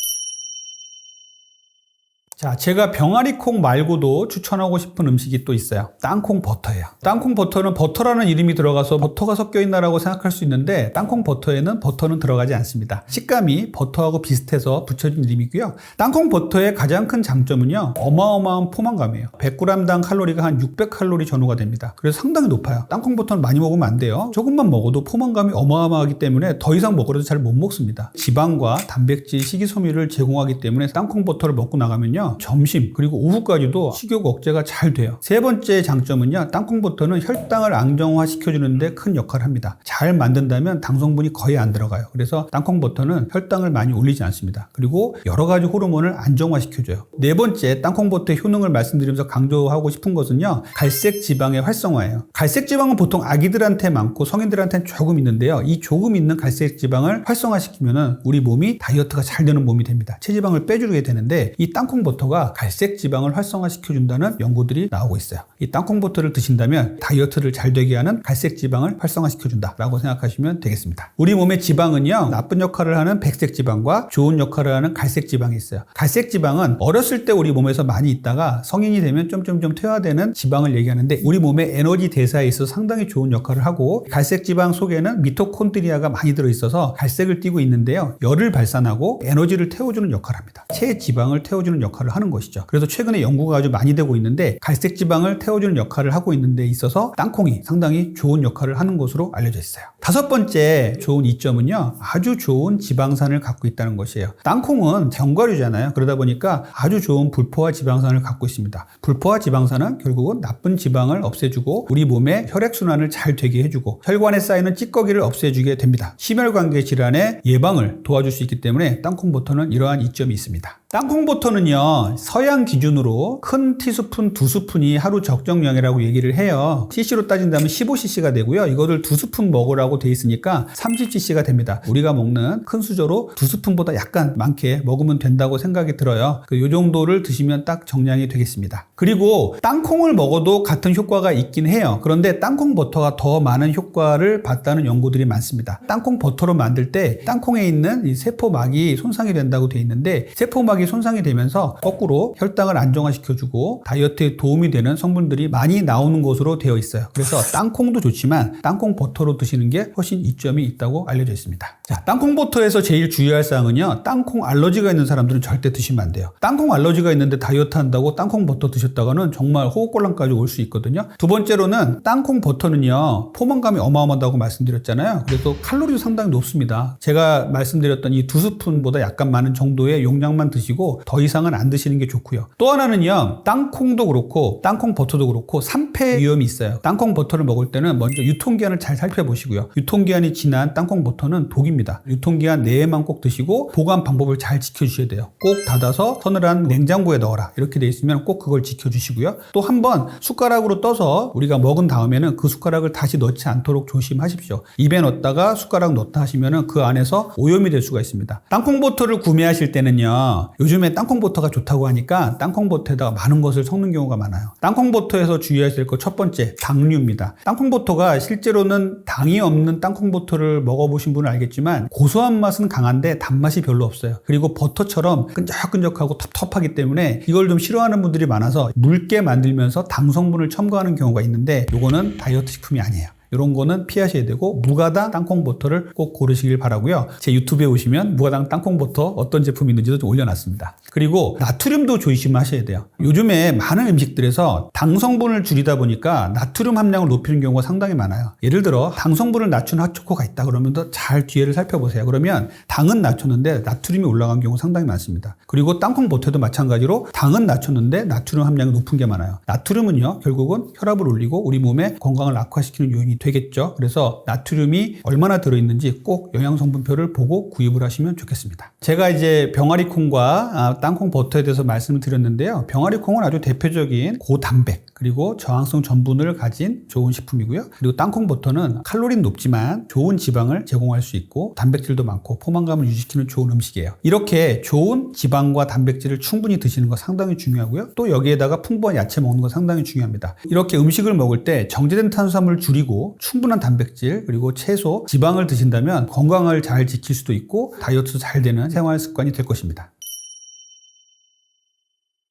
자, 제가 병아리콩 말고도 추천하고 싶은 음식이 또 있어요. 땅콩 버터예요. 땅콩 버터는 버터라는 이름이 들어가서 버터가 섞여 있나라고 생각할 수 있는데 땅콩 버터에는 버터는 들어가지 않습니다. 식감이 버터하고 비슷해서 붙여진 이름이고요. 땅콩 버터의 가장 큰 장점은요, 어마어마한 포만감이에요. 100g당 칼로리가 한 600칼로리 전후가 됩니다. 그래서 상당히 높아요. 땅콩 버터는 많이 먹으면 안 돼요. 조금만 먹어도 포만감이 어마어마하기 때문에 더 이상 먹으려도 잘 못 먹습니다. 지방과 단백질, 식이섬유를 제공하기 때문에 땅콩 버터를 먹고 나가면요, 점심 그리고 오후까지도 식욕 억제가 잘 돼요. 세 번째 장점은요, 땅콩버터는 혈당을 안정화시켜주는데 큰 역할을 합니다. 잘 만든다면 당 성분이 거의 안 들어가요. 그래서 땅콩버터는 혈당을 많이 올리지 않습니다. 그리고 여러 가지 호르몬을 안정화시켜줘요. 네 번째, 땅콩버터의 효능을 말씀드리면서 강조하고 싶은 것은요, 갈색 지방의 활성화예요. 갈색 지방은 보통 아기들한테 많고 성인들한테는 조금 있는데요, 이 조금 있는 갈색 지방을 활성화시키면은 우리 몸이 다이어트가 잘 되는 몸이 됩니다. 체지방을 빼주게 되는데 이 땅콩버터가 갈색 지방을 활성화시켜준다는 연구들이 나오고 있어요. 이 땅콩버터를 드신다면 다이어트를 잘 되게 하는 갈색 지방을 활성화시켜준다라고 생각하시면 되겠습니다. 우리 몸의 지방은요, 나쁜 역할을 하는 백색 지방과 좋은 역할을 하는 갈색 지방이 있어요. 갈색 지방은 어렸을 때 우리 몸에서 많이 있다가 성인이 되면 좀 퇴화되는 지방을 얘기하는데 우리 몸의 에너지 대사에 있어서 상당히 좋은 역할을 하고, 갈색 지방 속에는 미토콘드리아가 많이 들어있어서 갈색을 띠고 있는데요, 열을 발산하고 에너지를 태워주는 역할을 합니다. 체지방을 태워주는 역할을 역할을 하는 것이죠. 그래서 최근에 연구가 아주 많이 되고 있는데 갈색 지방을 태워주는 역할을 하고 있는 데 있어서 땅콩이 상당히 좋은 역할을 하는 것으로 알려져 있어요. 다섯 번째 좋은 이점은요, 아주 좋은 지방산을 갖고 있다는 것이에요. 땅콩은 견과류잖아요. 그러다 보니까 아주 좋은 불포화 지방산을 갖고 있습니다. 불포화 지방산은 결국은 나쁜 지방을 없애주고 우리 몸의 혈액순환을 잘 되게 해주고 혈관에 쌓이는 찌꺼기를 없애주게 됩니다. 심혈관계 질환의 예방을 도와줄 수 있기 때문에 땅콩버터는 이러한 이점이 있습니다. 땅콩버터는요, 서양 기준으로 큰 티스푼 2스푼이 하루 적정량이라고 얘기를 해요. cc로 따진다면 15cc가 되고요. 이거를 2스푼 먹으라고 돼 있으니까 30cc가 됩니다. 우리가 먹는 큰 수저로 2스푼보다 약간 많게 먹으면 된다고 생각이 들어요. 이 정도를 드시면 딱 정량이 되겠습니다. 그리고 땅콩을 먹어도 같은 효과가 있긴 해요. 그런데 땅콩버터가 더 많은 효과를 봤다는 연구들이 많습니다. 땅콩버터로 만들 때 땅콩에 있는 이 세포막이 손상이 된다고 돼 있는데, 세포막이 손상이 되면서 거꾸로 혈당을 안정화시켜주고 다이어트에 도움이 되는 성분들이 많이 나오는 것으로 되어 있어요. 그래서 땅콩도 좋지만 땅콩버터로 드시는 게 훨씬 이점이 있다고 알려져 있습니다. 자, 땅콩버터에서 제일 주의할 사항은요, 땅콩 알러지가 있는 사람들은 절대 드시면 안 돼요. 땅콩 알러지가 있는데 다이어트 한다고 땅콩버터 드셨다가는 정말 호흡곤란까지 올 수 있거든요. 두 번째로는 땅콩버터는요, 포만감이 어마어마하다고 말씀드렸잖아요. 그래서 칼로리도 상당히 높습니다. 제가 말씀드렸던 이 2스푼보다 약간 많은 정도의 용량만 드시고 더 이상은 안 드시는 게 좋고요. 또 하나는요, 땅콩도 그렇고 땅콩버터도 그렇고 산패 위험이 있어요. 땅콩버터를 먹을 때는 먼저 유통기한을 잘 살펴보시고요. 유통기한이 지난 땅콩버터는 독입니다. 유통기한 내에만 꼭 드시고 보관 방법을 잘 지켜주셔야 돼요. 꼭 닫아서 서늘한 냉장고에 넣어라, 이렇게 돼 있으면 꼭 그걸 지켜주시고요. 또 한번 숟가락으로 떠서 우리가 먹은 다음에는 그 숟가락을 다시 넣지 않도록 조심하십시오. 입에 넣었다가 숟가락 넣다 하시면 그 안에서 오염이 될 수가 있습니다. 땅콩버터를 구매하실 때는요, 요즘에 땅콩버터가 좋다고 하니까 땅콩버터에다가 많은 것을 섞는 경우가 많아요. 땅콩버터에서 주의하실 것 첫 번째, 당류입니다. 땅콩버터가 실제로는 당이 없는 땅콩버터를 먹어보신 분은 알겠지만 고소한 맛은 강한데 단맛이 별로 없어요. 그리고 버터처럼 끈적끈적하고 텁텁하기 때문에 이걸 좀 싫어하는 분들이 많아서 묽게 만들면서 당 성분을 첨가하는 경우가 있는데, 이거는 다이어트 식품이 아니에요. 이런 거는 피하셔야 되고 무가당 땅콩버터를 꼭 고르시길 바라고요. 제 유튜브에 오시면 무가당 땅콩버터 어떤 제품이 있는지도 좀 올려놨습니다. 그리고 나트륨도 조심하셔야 돼요. 요즘에 많은 음식들에서 당 성분을 줄이다 보니까 나트륨 함량을 높이는 경우가 상당히 많아요. 예를 들어 당 성분을 낮춘 핫초코가 있다 그러면 더 잘 뒤에를 살펴보세요. 그러면 당은 낮췄는데 나트륨이 올라간 경우 상당히 많습니다. 그리고 땅콩버터도 마찬가지로 당은 낮췄는데 나트륨 함량이 높은 게 많아요. 나트륨은요, 결국은 혈압을 올리고 우리 몸의 건강을 악화시키는 요인이 되겠죠. 그래서 나트륨이 얼마나 들어있는지 꼭 영양성분표를 보고 구입을 하시면 좋겠습니다. 제가 이제 병아리콩과 땅콩버터에 대해서 말씀을 드렸는데요. 병아리콩은 아주 대표적인 고단백 그리고 저항성 전분을 가진 좋은 식품이고요. 그리고 땅콩버터는 칼로리는 높지만 좋은 지방을 제공할 수 있고 단백질도 많고 포만감을 유지시키는 좋은 음식이에요. 이렇게 좋은 지방과 단백질을 충분히 드시는 거 상당히 중요하고요. 또 여기에다가 풍부한 야채 먹는 거 상당히 중요합니다. 이렇게 음식을 먹을 때 정제된 탄수화물을 줄이고 충분한 단백질 그리고 채소, 지방을 드신다면 건강을 잘 지킬 수도 있고 다이어트도 잘 되는 생활 습관이 될 것입니다.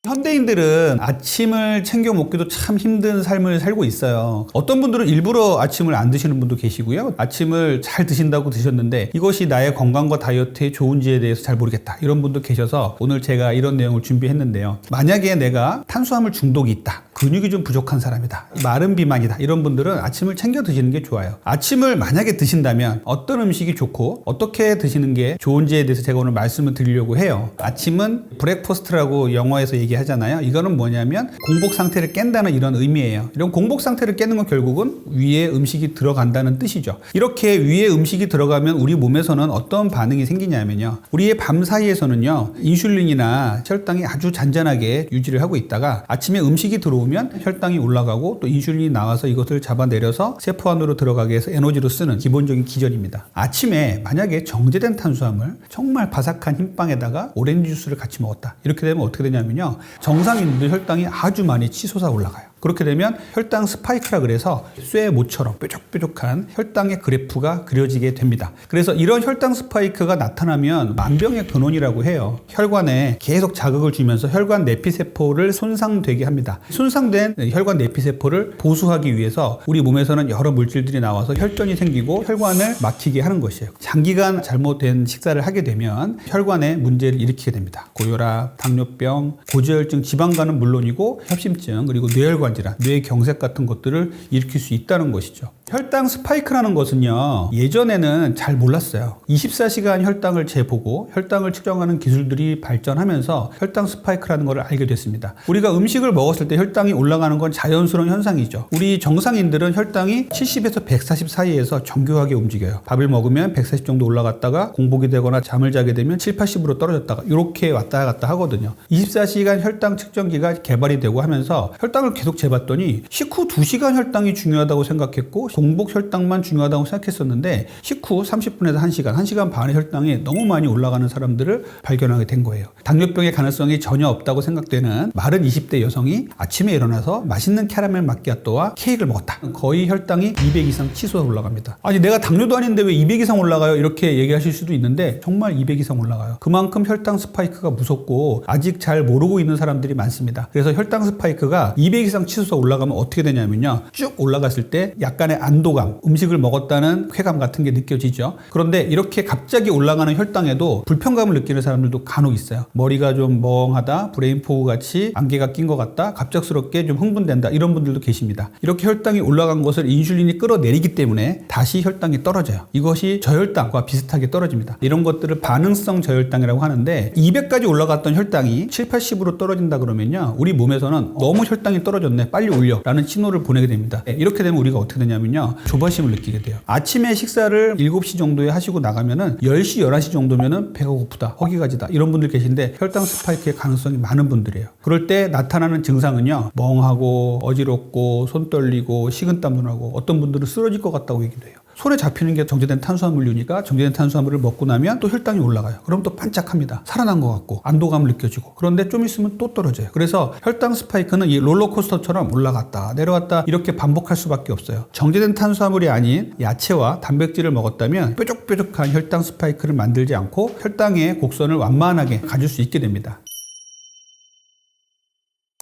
현대인들은 아침을 챙겨 먹기도 참 힘든 삶을 살고 있어요. 어떤 분들은 일부러 아침을 안 드시는 분도 계시고요. 아침을 잘 드신다고 드셨는데 이것이 나의 건강과 다이어트에 좋은지에 대해서 잘 모르겠다, 이런 분도 계셔서 오늘 제가 이런 내용을 준비했는데요. 만약에 내가 탄수화물 중독이 있다, 근육이 좀 부족한 사람이다, 마른 비만이다, 이런 분들은 아침을 챙겨 드시는 게 좋아요. 아침을 만약에 드신다면 어떤 음식이 좋고 어떻게 드시는 게 좋은지에 대해서 제가 오늘 말씀을 드리려고 해요. 아침은 브렉퍼스트라고 영어에서 얘기하잖아요. 이거는 뭐냐면 공복 상태를 깬다는 이런 의미예요. 이런 공복 상태를 깨는 건 결국은 위에 음식이 들어간다는 뜻이죠. 이렇게 위에 음식이 들어가면 우리 몸에서는 어떤 반응이 생기냐면요, 우리의 밤 사이에서는요, 인슐린이나 혈당이 아주 잔잔하게 유지를 하고 있다가 아침에 음식이 들어오면 혈당이 올라가고 또 인슐린이 나와서 이것을 잡아내려서 세포 안으로 들어가게 해서 에너지로 쓰는 기본적인 기전입니다. 아침에 만약에 정제된 탄수화물, 정말 바삭한 흰빵에다가 오렌지 주스를 같이 먹었다, 이렇게 되면 어떻게 되냐면요, 정상인들 혈당이 아주 많이 치솟아 올라가요. 그렇게 되면 혈당 스파이크라 그래서 쇠 모처럼 뾰족뾰족한 혈당의 그래프가 그려지게 됩니다. 그래서 이런 혈당 스파이크가 나타나면 만병의 근원이라고 해요. 혈관에 계속 자극을 주면서 혈관 내피세포를 손상되게 합니다. 손상된 혈관 내피세포를 보수하기 위해서 우리 몸에서는 여러 물질들이 나와서 혈전이 생기고 혈관을 막히게 하는 것이에요. 장기간 잘못된 식사를 하게 되면 혈관에 문제를 일으키게 됩니다. 고혈압, 당뇨병, 고지혈증, 지방간은 물론이고 협심증, 그리고 뇌혈관 질환, 뇌경색 같은 것들을 일으킬 수 있다는 것이죠. 혈당 스파이크라는 것은요, 예전에는 잘 몰랐어요. 24시간 혈당을 재보고 혈당을 측정하는 기술들이 발전하면서 혈당 스파이크라는 것을 알게 됐습니다. 우리가 음식을 먹었을 때 혈당이 올라가는 건 자연스러운 현상이죠. 우리 정상인들은 혈당이 70에서 140 사이에서 정교하게 움직여요. 밥을 먹으면 140 정도 올라갔다가 공복이 되거나 잠을 자게 되면 7, 80으로 떨어졌다가 이렇게 왔다 갔다 하거든요. 24시간 혈당 측정기가 개발이 되고 하면서 혈당을 계속 재봤더니 식후 2시간 혈당이 중요하다고 생각했고 공복 혈당만 중요하다고 생각했었는데 식후 30분에서 1시간, 1시간 반의 혈당이 너무 많이 올라가는 사람들을 발견하게 된 거예요. 당뇨병의 가능성이 전혀 없다고 생각되는 마른 20대 여성이 아침에 일어나서 맛있는 캐러멜 마키아토와 케이크를 먹었다. 거의 혈당이 200 이상 치솟아 올라갑니다. 아니 내가 당뇨도 아닌데 왜 200 이상 올라가요? 이렇게 얘기하실 수도 있는데 정말 200 이상 올라가요. 그만큼 혈당 스파이크가 무섭고 아직 잘 모르고 있는 사람들이 많습니다. 그래서 혈당 스파이크가 200 이상 치솟아 올라가면 어떻게 되냐면요. 쭉 올라갔을 때 약간의 안도감, 음식을 먹었다는 쾌감 같은 게 느껴지죠. 그런데 이렇게 갑자기 올라가는 혈당에도 불편감을 느끼는 사람들도 간혹 있어요. 머리가 좀 멍하다, 브레인 포그 같이 안개가 낀 것 같다, 갑작스럽게 좀 흥분된다, 이런 분들도 계십니다. 이렇게 혈당이 올라간 것을 인슐린이 끌어내리기 때문에 다시 혈당이 떨어져요. 이것이 저혈당과 비슷하게 떨어집니다. 이런 것들을 반응성 저혈당이라고 하는데 200까지 올라갔던 혈당이 7, 80으로 떨어진다 그러면요, 우리 몸에서는 너무 혈당이 떨어졌네, 빨리 올려 라는 신호를 보내게 됩니다. 이렇게 되면 우리가 어떻게 되냐면요, 조바심을 느끼게 돼요. 아침에 식사를 7시 정도에 하시고 나가면은 10시, 11시 정도면은 배가 고프다, 허기가 지다, 이런 분들 계신데 혈당 스파이크의 가능성이 많은 분들이에요. 그럴 때 나타나는 증상은요, 멍하고 어지럽고 손 떨리고 식은땀도 나고 어떤 분들은 쓰러질 것 같다고 얘기도 해요. 손에 잡히는 게 정제된 탄수화물류니까 정제된 탄수화물을 먹고 나면 또 혈당이 올라가요. 그럼 또 반짝합니다. 살아난 것 같고 안도감을 느껴지고. 그런데 좀 있으면 또 떨어져요. 그래서 혈당 스파이크는 이 롤러코스터처럼 올라갔다 내려갔다 이렇게 반복할 수밖에 없어요. 정제된 탄수화물이 아닌 야채와 단백질을 먹었다면 뾰족뾰족한 혈당 스파이크를 만들지 않고 혈당의 곡선을 완만하게 가질 수 있게 됩니다.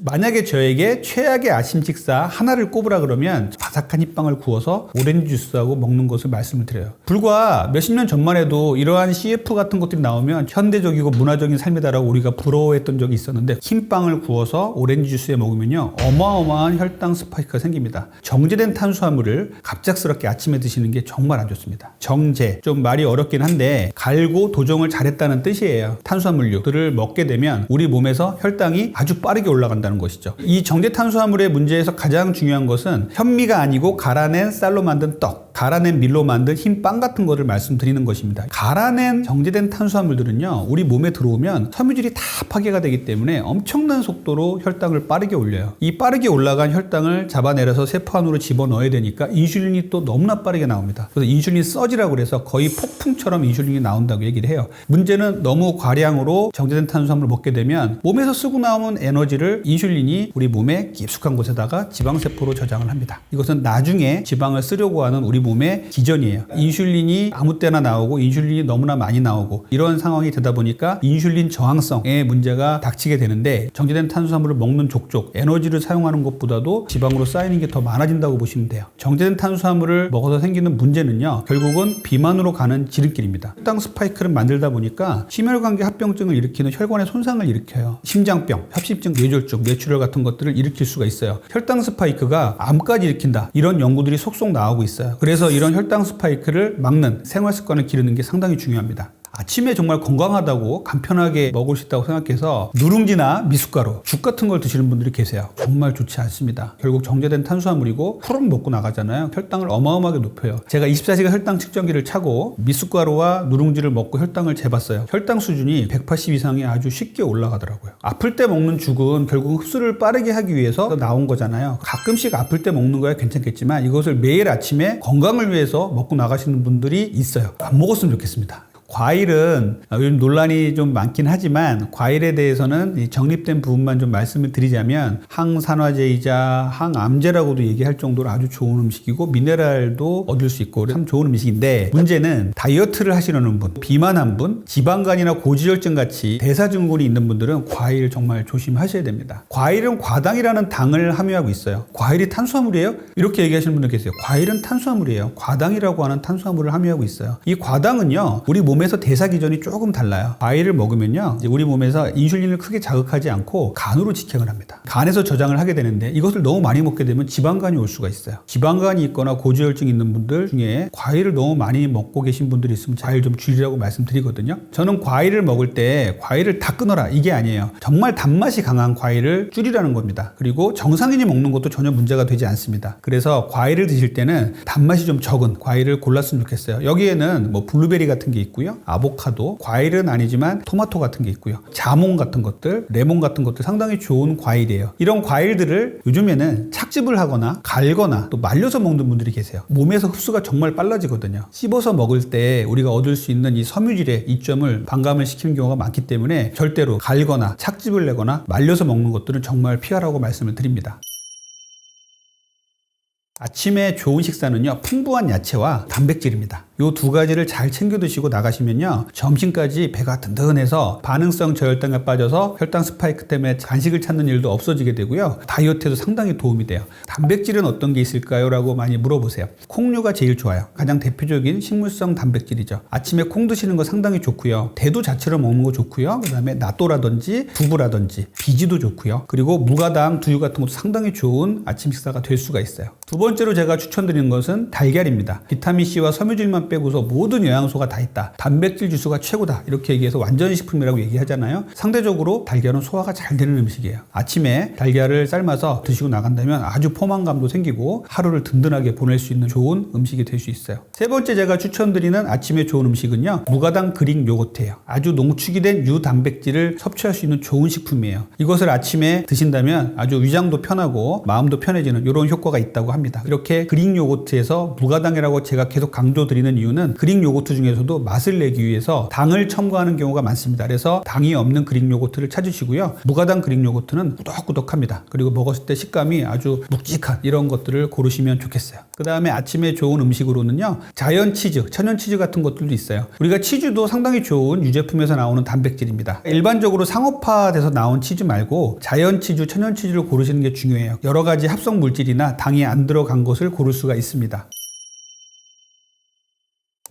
만약에 저에게 최악의 아침 식사 하나를 꼽으라 그러면 바삭한 흰빵을 구워서 오렌지 주스하고 먹는 것을 말씀을 드려요. 불과 몇십 년 전만 해도 이러한 CF 같은 것들이 나오면 현대적이고 문화적인 삶이다라고 우리가 부러워했던 적이 있었는데, 흰빵을 구워서 오렌지 주스에 먹으면요, 어마어마한 혈당 스파이크가 생깁니다. 정제된 탄수화물을 갑작스럽게 아침에 드시는 게 정말 안 좋습니다. 정제, 좀 말이 어렵긴 한데 갈고 도정을 잘했다는 뜻이에요. 탄수화물류들을 먹게 되면 우리 몸에서 혈당이 아주 빠르게 올라간다는 것이죠. 이 정제 탄수화물의 문제에서 가장 중요한 것은 현미가 아니고 갈아낸 쌀로 만든 떡, 갈아낸 밀로 만든 흰 빵 같은 거를 말씀드리는 것입니다. 갈아낸 정제된 탄수화물들은요, 우리 몸에 들어오면 섬유질이 다 파괴가 되기 때문에 엄청난 속도로 혈당을 빠르게 올려요. 이 빠르게 올라간 혈당을 잡아내려서 세포 안으로 집어넣어야 되니까 인슐린이 또 너무나 빠르게 나옵니다. 그래서 인슐린 서지라고 그래서 거의 폭풍처럼 인슐린이 나온다고 얘기를 해요. 문제는 너무 과량으로 정제된 탄수화물을 먹게 되면 몸에서 쓰고 나오는 에너지를 인슐린이 우리 몸의 깊숙한 곳에다가 지방세포로 저장을 합니다. 이것은 나중에 지방을 쓰려고 하는 우리 몸의 기전이에요. 인슐린이 아무 때나 나오고 인슐린이 너무나 많이 나오고 이런 상황이 되다 보니까 인슐린 저항성에 문제가 닥치게 되는데, 정제된 탄수화물을 먹는 족족 에너지를 사용하는 것보다도 지방으로 쌓이는 게 더 많아진다고 보시면 돼요. 정제된 탄수화물을 먹어서 생기는 문제는요, 결국은 비만으로 가는 지름길입니다. 혈당 스파이크를 만들다 보니까 심혈관계 합병증을 일으키는 혈관의 손상을 일으켜요. 심장병, 협심증, 뇌졸중, 뇌출혈 같은 것들을 일으킬 수가 있어요. 혈당 스파이크가 암까지 일으킨다, 이런 연구들이 속속 나오고 있어요. 그래서 이런 혈당 스파이크를 막는 생활 습관을 기르는 게 상당히 중요합니다. 아침에 정말 건강하다고 간편하게 먹을 수 있다고 생각해서 누룽지나 미숫가루, 죽 같은 걸 드시는 분들이 계세요. 정말 좋지 않습니다. 결국 정제된 탄수화물이고 후루룩 먹고 나가잖아요. 혈당을 어마어마하게 높여요. 제가 24시간 혈당 측정기를 차고 미숫가루와 누룽지를 먹고 혈당을 재봤어요. 혈당 수준이 180 이상이 아주 쉽게 올라가더라고요. 아플 때 먹는 죽은 결국 흡수를 빠르게 하기 위해서 나온 거잖아요. 가끔씩 아플 때 먹는 거야 괜찮겠지만 이것을 매일 아침에 건강을 위해서 먹고 나가시는 분들이 있어요. 안 먹었으면 좋겠습니다. 과일은 요즘 논란이 좀 많긴 하지만 과일에 대해서는 정립된 부분만 좀 말씀을 드리자면 항산화제이자 항암제라고도 얘기할 정도로 아주 좋은 음식이고 미네랄도 얻을 수 있고 참 좋은 음식인데, 문제는 다이어트를 하시려는 분, 비만한 분, 지방간이나 고지혈증 같이 대사증후군이 있는 분들은 과일 정말 조심하셔야 됩니다. 과일은 과당이라는 당을 함유하고 있어요. 과일이 탄수화물이에요? 이렇게 얘기하시는 분들 계세요. 과일은 탄수화물이에요. 과당이라고 하는 탄수화물을 함유하고 있어요. 이 과당은요, 우리 몸에서 대사 기전이 조금 달라요. 과일을 먹으면요, 이제 우리 몸에서 인슐린을 크게 자극하지 않고 간으로 직행을 합니다. 간에서 저장을 하게 되는데, 이것을 너무 많이 먹게 되면 지방간이 올 수가 있어요. 지방간이 있거나 고지혈증 있는 분들 중에 과일을 너무 많이 먹고 계신 분들이 있으면 과일 좀 줄이라고 말씀드리거든요. 저는 과일을 먹을 때 과일을 다 끊어라 이게 아니에요. 정말 단맛이 강한 과일을 줄이라는 겁니다. 그리고 정상인이 먹는 것도 전혀 문제가 되지 않습니다. 그래서 과일을 드실 때는 단맛이 좀 적은 과일을 골랐으면 좋겠어요. 여기에는 뭐 블루베리 같은 게 있고요, 아보카도, 과일은 아니지만 토마토 같은 게 있고요, 자몽 같은 것들, 레몬 같은 것들 상당히 좋은 과일이에요. 이런 과일들을 요즘에는 착즙을 하거나 갈거나 또 말려서 먹는 분들이 계세요. 몸에서 흡수가 정말 빨라지거든요. 씹어서 먹을 때 우리가 얻을 수 있는 이 섬유질의 이점을 반감을 시키는 경우가 많기 때문에 절대로 갈거나 착즙을 내거나 말려서 먹는 것들은 정말 피하라고 말씀을 드립니다. 아침에 좋은 식사는요, 풍부한 야채와 단백질입니다. 이 두 가지를 잘 챙겨 드시고 나가시면요, 점심까지 배가 든든해서 반응성 저혈당에 빠져서 혈당 스파이크 때문에 간식을 찾는 일도 없어지게 되고요, 다이어트에도 상당히 도움이 돼요. 단백질은 어떤 게 있을까요? 라고 많이 물어보세요. 콩류가 제일 좋아요. 가장 대표적인 식물성 단백질이죠. 아침에 콩 드시는 거 상당히 좋고요, 대두 자체로 먹는 거 좋고요, 그 다음에 나또라든지 두부라든지 비지도 좋고요, 그리고 무가당 두유 같은 것도 상당히 좋은 아침 식사가 될 수가 있어요. 두 번째로 제가 추천드리는 것은 달걀입니다. 비타민C와 섬유질만 빼고서 모든 영양소가 다 있다, 단백질 지수가 최고다, 이렇게 얘기해서 완전식품이라고 얘기하잖아요. 상대적으로 달걀은 소화가 잘 되는 음식이에요. 아침에 달걀을 삶아서 드시고 나간다면 아주 포만감도 생기고 하루를 든든하게 보낼 수 있는 좋은 음식이 될 수 있어요. 세 번째 제가 추천드리는 아침에 좋은 음식은요, 무가당 그릭 요거트예요. 아주 농축이 된 유단백질을 섭취할 수 있는 좋은 식품이에요. 이것을 아침에 드신다면 아주 위장도 편하고 마음도 편해지는 이런 효과가 있다고 합니다. 이렇게 그릭 요거트에서 무가당이라고 제가 계속 강조드리는 이유는 그릭 요거트 중에서도 맛을 내기 위해서 당을 첨가하는 경우가 많습니다. 그래서 당이 없는 그릭 요거트를 찾으시고요, 무가당 그릭 요거트는 꾸덕꾸덕합니다. 그리고 먹었을 때 식감이 아주 묵직한 이런 것들을 고르시면 좋겠어요. 그 다음에 아침에 좋은 음식으로는요, 자연 치즈, 천연 치즈 같은 것들도 있어요. 우리가 치즈도 상당히 좋은 유제품에서 나오는 단백질입니다. 일반적으로 상업화돼서 나온 치즈 말고 자연 치즈, 천연 치즈를 고르시는 게 중요해요. 여러 가지 합성 물질이나 당이 안 들어간 것을 고를 수가 있습니다.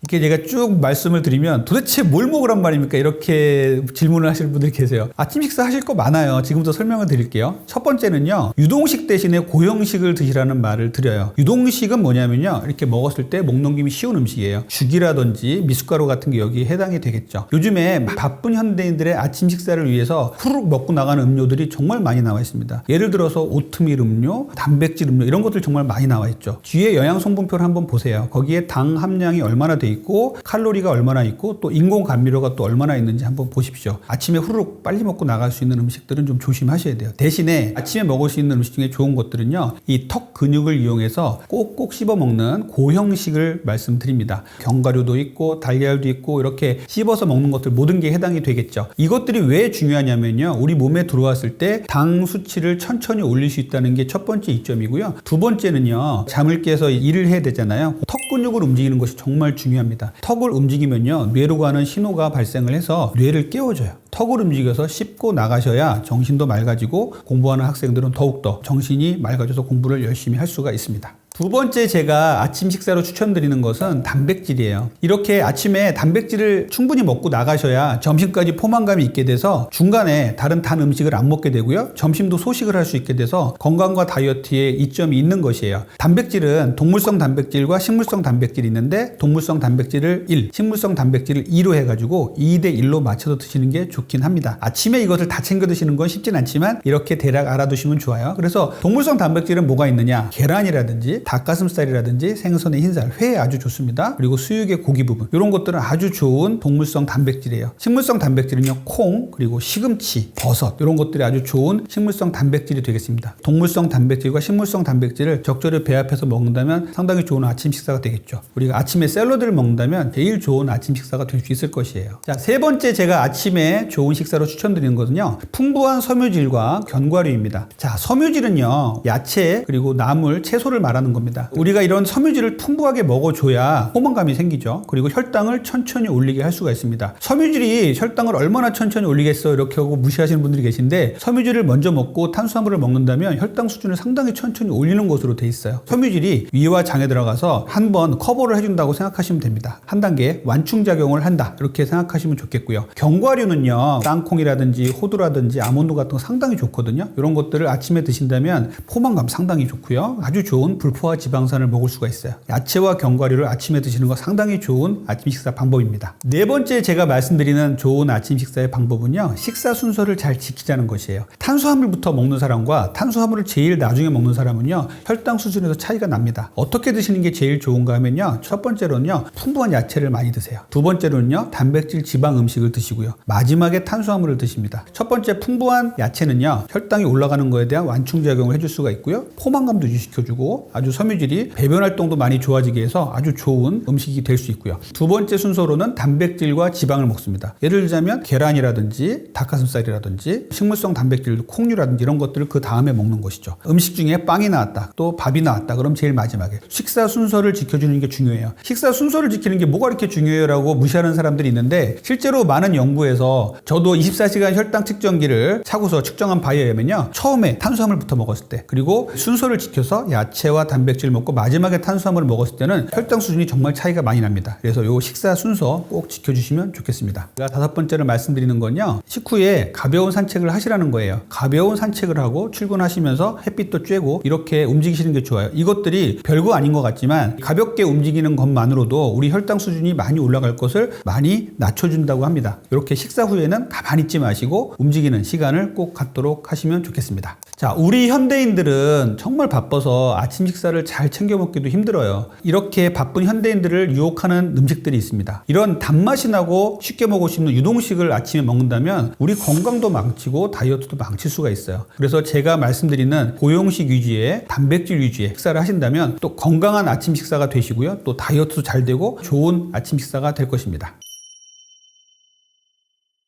이렇게 제가 쭉 말씀을 드리면 도대체 뭘 먹으란 말입니까? 이렇게 질문을 하시는 분들이 계세요. 아침 식사 하실 거 많아요. 지금부터 설명을 드릴게요. 첫 번째는요, 유동식 대신에 고형식을 드시라는 말을 드려요. 유동식은 뭐냐면요, 이렇게 먹었을 때 목 넘김이 쉬운 음식이에요. 죽이라든지 미숫가루 같은 게 여기에 해당이 되겠죠. 요즘에 바쁜 현대인들의 아침 식사를 위해서 후루룩 먹고 나가는 음료들이 정말 많이 나와 있습니다. 예를 들어서 오트밀 음료, 단백질 음료, 이런 것들 정말 많이 나와 있죠. 뒤에 영양 성분표를 한번 보세요. 거기에 당 함량이 얼마나 돼 있고 칼로리가 얼마나 있고 또 인공 감미료가 또 얼마나 있는지 한번 보십시오. 아침에 후루룩 빨리 먹고 나갈 수 있는 음식들은 좀 조심하셔야 돼요. 대신에 아침에 먹을 수 있는 음식 중에 좋은 것들은요, 이 턱 근육을 이용해서 꼭꼭 씹어 먹는 고형식을 말씀드립니다. 견과류도 있고 달걀도 있고 이렇게 씹어서 먹는 것들 모든 게 해당이 되겠죠. 이것들이 왜 중요하냐면요, 우리 몸에 들어왔을 때 당 수치를 천천히 올릴 수 있다는 게 첫 번째 이점이고요. 두 번째는요, 잠을 깨서 일을 해야 되잖아요. 턱 근육을 움직이는 것이 정말 중요합니다. 턱을 움직이면요, 뇌로 가는 신호가 발생을 해서 뇌를 깨워줘요. 턱을 움직여서 씹고 나가셔야 정신도 맑아지고 공부하는 학생들은 더욱더 정신이 맑아져서 공부를 열심히 할 수가 있습니다. 두 번째 제가 아침 식사로 추천드리는 것은 단백질이에요. 이렇게 아침에 단백질을 충분히 먹고 나가셔야 점심까지 포만감이 있게 돼서 중간에 다른 단 음식을 안 먹게 되고요, 점심도 소식을 할 수 있게 돼서 건강과 다이어트에 이점이 있는 것이에요. 단백질은 동물성 단백질과 식물성 단백질이 있는데 동물성 단백질을 1, 식물성 단백질을 2로 해가지고 2대 1로 맞춰서 드시는 게 좋긴 합니다. 아침에 이것을 다 챙겨 드시는 건 쉽진 않지만 이렇게 대략 알아두시면 좋아요. 그래서 동물성 단백질은 뭐가 있느냐, 계란이라든지 닭가슴살이라든지 생선의 흰살, 회 아주 좋습니다. 그리고 수육의 고기 부분, 이런 것들은 아주 좋은 동물성 단백질이에요. 식물성 단백질은요, 콩, 그리고 시금치, 버섯, 이런 것들이 아주 좋은 식물성 단백질이 되겠습니다. 동물성 단백질과 식물성 단백질을 적절히 배합해서 먹는다면 상당히 좋은 아침 식사가 되겠죠. 우리가 아침에 샐러드를 먹는다면 제일 좋은 아침 식사가 될 수 있을 것이에요. 자, 세 번째 제가 아침에 좋은 식사로 추천드리는 것은요, 풍부한 섬유질과 견과류입니다. 자, 섬유질은요, 야채 그리고 나물, 채소를 말하는 겁니다. 우리가 이런 섬유질을 풍부하게 먹어줘야 포만감이 생기죠. 그리고 혈당을 천천히 올리게 할 수가 있습니다. 섬유질이 혈당을 얼마나 천천히 올리겠어 이렇게 하고 무시하시는 분들이 계신데, 섬유질을 먼저 먹고 탄수화물을 먹는다면 혈당 수준을 상당히 천천히 올리는 것으로 돼 있어요. 섬유질이 위와 장에 들어가서 한번 커버를 해준다고 생각하시면 됩니다. 한 단계 완충작용을 한다, 이렇게 생각하시면 좋겠고요. 견과류는요, 땅콩이라든지 호두라든지 아몬드 같은 거 상당히 좋거든요. 이런 것들을 아침에 드신다면 포만감 상당히 좋고요, 아주 좋은 불포화 지방산을 먹을 수가 있어요. 야채와 견과류를 아침에 드시는 거 상당히 좋은 아침 식사 방법입니다. 네 번째 제가 말씀드리는 좋은 아침 식사의 방법은요, 식사 순서를 잘 지키자는 것이에요. 탄수화물부터 먹는 사람과 탄수화물을 제일 나중에 먹는 사람은요, 혈당 수준에서 차이가 납니다. 어떻게 드시는 게 제일 좋은가 하면요, 첫 번째로는요, 풍부한 야채를 많이 드세요. 두 번째로는요, 단백질 지방 음식을 드시고요, 마지막에 탄수화물을 드십니다. 첫 번째 풍부한 야채는요, 혈당이 올라가는 거에 대한 완충작용을 해줄 수가 있고요, 포만감도 유지시켜주고 아주 섬유질이 배변 활동도 많이 좋아지게 해서 아주 좋은 음식이 될 수 있고요. 두 번째 순서로는 단백질과 지방을 먹습니다. 예를 들자면 계란이라든지 닭가슴살이라든지 식물성 단백질, 콩류라든지 이런 것들을 그 다음에 먹는 것이죠. 음식 중에 빵이 나왔다, 또 밥이 나왔다, 그럼 제일 마지막에. 식사 순서를 지켜주는 게 중요해요. 식사 순서를 지키는 게 뭐가 이렇게 중요해요 라고 무시하는 사람들이 있는데, 실제로 많은 연구에서 저도 24시간 혈당 측정기를 차고서 측정한 바에 의하면요, 처음에 탄수화물부터 먹었을 때, 그리고 순서를 지켜서 야채와 단백질을 먹고 마지막에 탄수화물을 먹었을 때는 혈당 수준이 정말 차이가 많이 납니다. 그래서 요 식사 순서 꼭 지켜주시면 좋겠습니다. 제가 다섯 번째로 말씀드리는 건요, 식후에 가벼운 산책을 하시라는 거예요. 가벼운 산책을 하고 출근하시면서 햇빛도 쬐고 이렇게 움직이시는 게 좋아요. 이것들이 별거 아닌 것 같지만 가볍게 움직이는 것만으로도 우리 혈당 수준이 많이 올라갈 것을 많이 낮춰준다고 합니다. 이렇게 식사 후에는 가만히 있지 마시고 움직이는 시간을 꼭 갖도록 하시면 좋겠습니다. 자, 우리 현대인들은 정말 바빠서 아침 식사를 잘 챙겨 먹기도 힘들어요. 이렇게 바쁜 현대인들을 유혹하는 음식들이 있습니다. 이런 단맛이 나고 쉽게 먹을 수 있는 유동식을 아침에 먹는다면 우리 건강도 망치고 다이어트도 망칠 수가 있어요. 그래서 제가 말씀드리는 고용식 위주의 단백질 위주의 식사를 하신다면 또 건강한 아침 식사가 되시고요, 또 다이어트도 잘 되고 좋은 아침 식사가 될 것입니다.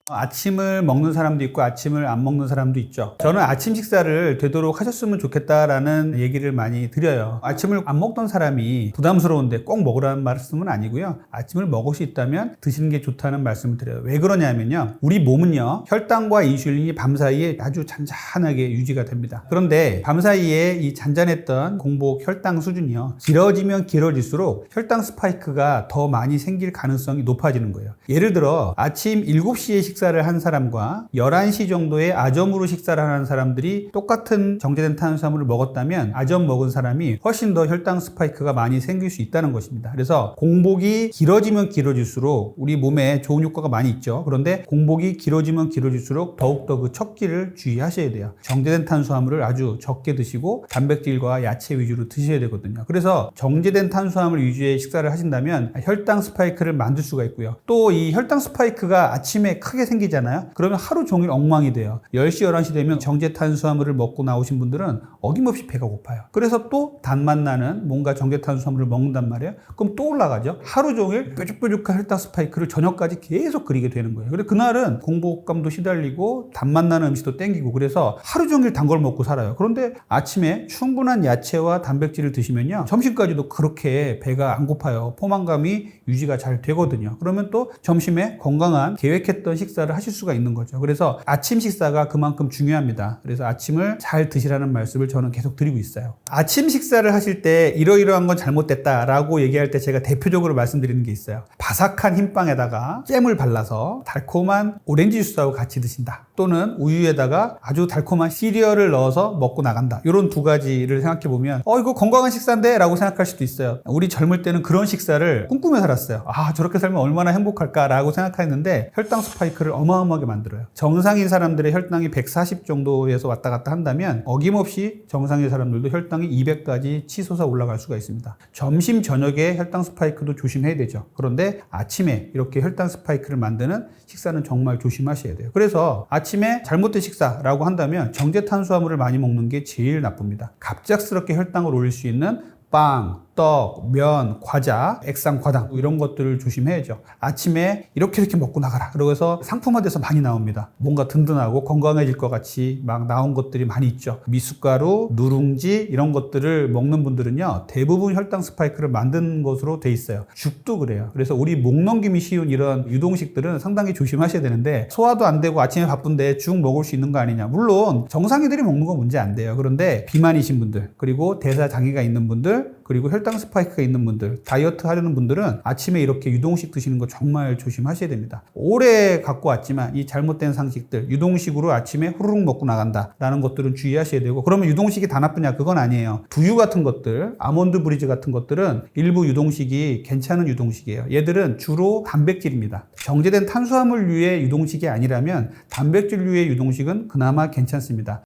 아침을 먹는 사람도 있고 아침을 안 먹는 사람도 있죠. 저는 아침 식사를 되도록 하셨으면 좋겠다라는 얘기를 많이 드려요. 아침을 안 먹던 사람이 부담스러운데 꼭 먹으라는 말씀은 아니고요, 아침을 먹을 수 있다면 드시는 게 좋다는 말씀을 드려요. 왜 그러냐면요, 우리 몸은요, 혈당과 인슐린이 밤사이에 아주 잔잔하게 유지가 됩니다. 그런데 밤사이에 이 잔잔했던 공복 혈당 수준이요, 길어지면 길어질수록 혈당 스파이크가 더 많이 생길 가능성이 높아지는 거예요. 예를 들어 아침 7시에 식사를 한 사람과 11시 정도에 아점으로 식사를 하는 사람들이 똑같은 정제된 탄수화물을 먹었다면 아점 먹은 사람이 훨씬 더 혈당 스파이크가 많이 생길 수 있다는 것입니다. 그래서 공복이 길어지면 길어질수록 우리 몸에 좋은 효과가 많이 있죠. 그런데 공복이 길어지면 길어질수록 더욱더 그 척기를 주의하셔야 돼요. 정제된 탄수화물을 아주 적게 드시고 단백질과 야채 위주로 드셔야 되거든요. 그래서 정제된 탄수화물 위주의 식사를 하신다면 혈당 스파이크를 만들 수가 있고요. 또 이 혈당 스파이크가 아침에 크게 생기잖아요. 그러면 하루 종일 엉망이 돼요. 10시, 11시 되면 정제 탄수화물을 먹고 나오신 분들은 어김없이 배가 고파요. 그래서 또 단맛 나는 뭔가 정제 탄수화물을 먹는단 말이에요. 그럼 또 올라가죠. 하루 종일 뾰족뾰족한 혈당 스파이크를 저녁까지 계속 그리게 되는 거예요. 그래서 그날은 공복감도 시달리고 단맛 나는 음식도 땡기고, 그래서 하루 종일 단 걸 먹고 살아요. 그런데 아침에 충분한 야채와 단백질을 드시면요, 점심까지도 그렇게 배가 안 고파요. 포만감이 유지가 잘 되거든요. 그러면 또 점심에 건강한 계획했던 식사를 하실 수가 있는 거죠. 그래서 아침 식사가 그만큼 중요합니다. 그래서 아침을 잘 드시라는 말씀을 저는 계속 드리고 있어요. 아침 식사를 하실 때 이러이러한 건 잘못됐다라고 얘기할 때 제가 대표적으로 말씀드리는 게 있어요. 바삭한 흰빵에다가 잼을 발라서 달콤한 오렌지 주스하고 같이 드신다. 또는 우유에다가 아주 달콤한 시리얼을 넣어서 먹고 나간다. 이런 두 가지를 생각해보면 이거 건강한 식사인데? 라고 생각할 수도 있어요. 우리 젊을 때는 그런 식사를 꿈꾸며 살았어요. 저렇게 살면 얼마나 행복할까? 라고 생각했는데 혈당 스파이크를 어마어마하게 만들어요. 정상인 사람들의 혈당이 140 정도에서 왔다 갔다 한다면 어김없이 정상인 사람들도 혈당이 200까지 치솟아 올라갈 수가 있습니다. 점심, 저녁에 혈당 스파이크도 조심해야 되죠. 그런데 아침에 이렇게 혈당 스파이크를 만드는 식사는 정말 조심하셔야 돼요. 그래서 아침에 잘못된 식사라고 한다면 정제 탄수화물을 많이 먹는 게 제일 나쁩니다. 갑작스럽게 혈당을 올릴 수 있는 빵, 떡, 면, 과자, 액상과당 이런 것들을 조심해야죠. 아침에 이렇게 먹고 나가라. 그래서 상품화돼서 많이 나옵니다. 뭔가 든든하고 건강해질 것 같이 막 나온 것들이 많이 있죠. 미숫가루, 누룽지 이런 것들을 먹는 분들은요. 대부분 혈당 스파이크를 만든 것으로 돼 있어요. 죽도 그래요. 그래서 우리 목 넘김이 쉬운 이런 유동식들은 상당히 조심하셔야 되는데 소화도 안 되고 아침에 바쁜데 죽 먹을 수 있는 거 아니냐. 물론 정상인들이 먹는 건 문제 안 돼요. 그런데 비만이신 분들 그리고 대사장애가 있는 분들 그리고 혈당 스파이크가 있는 분들, 다이어트 하려는 분들은 아침에 이렇게 유동식 드시는 거 정말 조심하셔야 됩니다. 오래 갖고 왔지만 이 잘못된 상식들, 유동식으로 아침에 후루룩 먹고 나간다라는 것들은 주의하셔야 되고 그러면 유동식이 다 나쁘냐? 그건 아니에요. 두유 같은 것들, 아몬드 브리즈 같은 것들은 일부 유동식이 괜찮은 유동식이에요. 얘들은 주로 단백질입니다. 정제된 탄수화물류의 유동식이 아니라면 단백질류의 유동식은 그나마 괜찮습니다.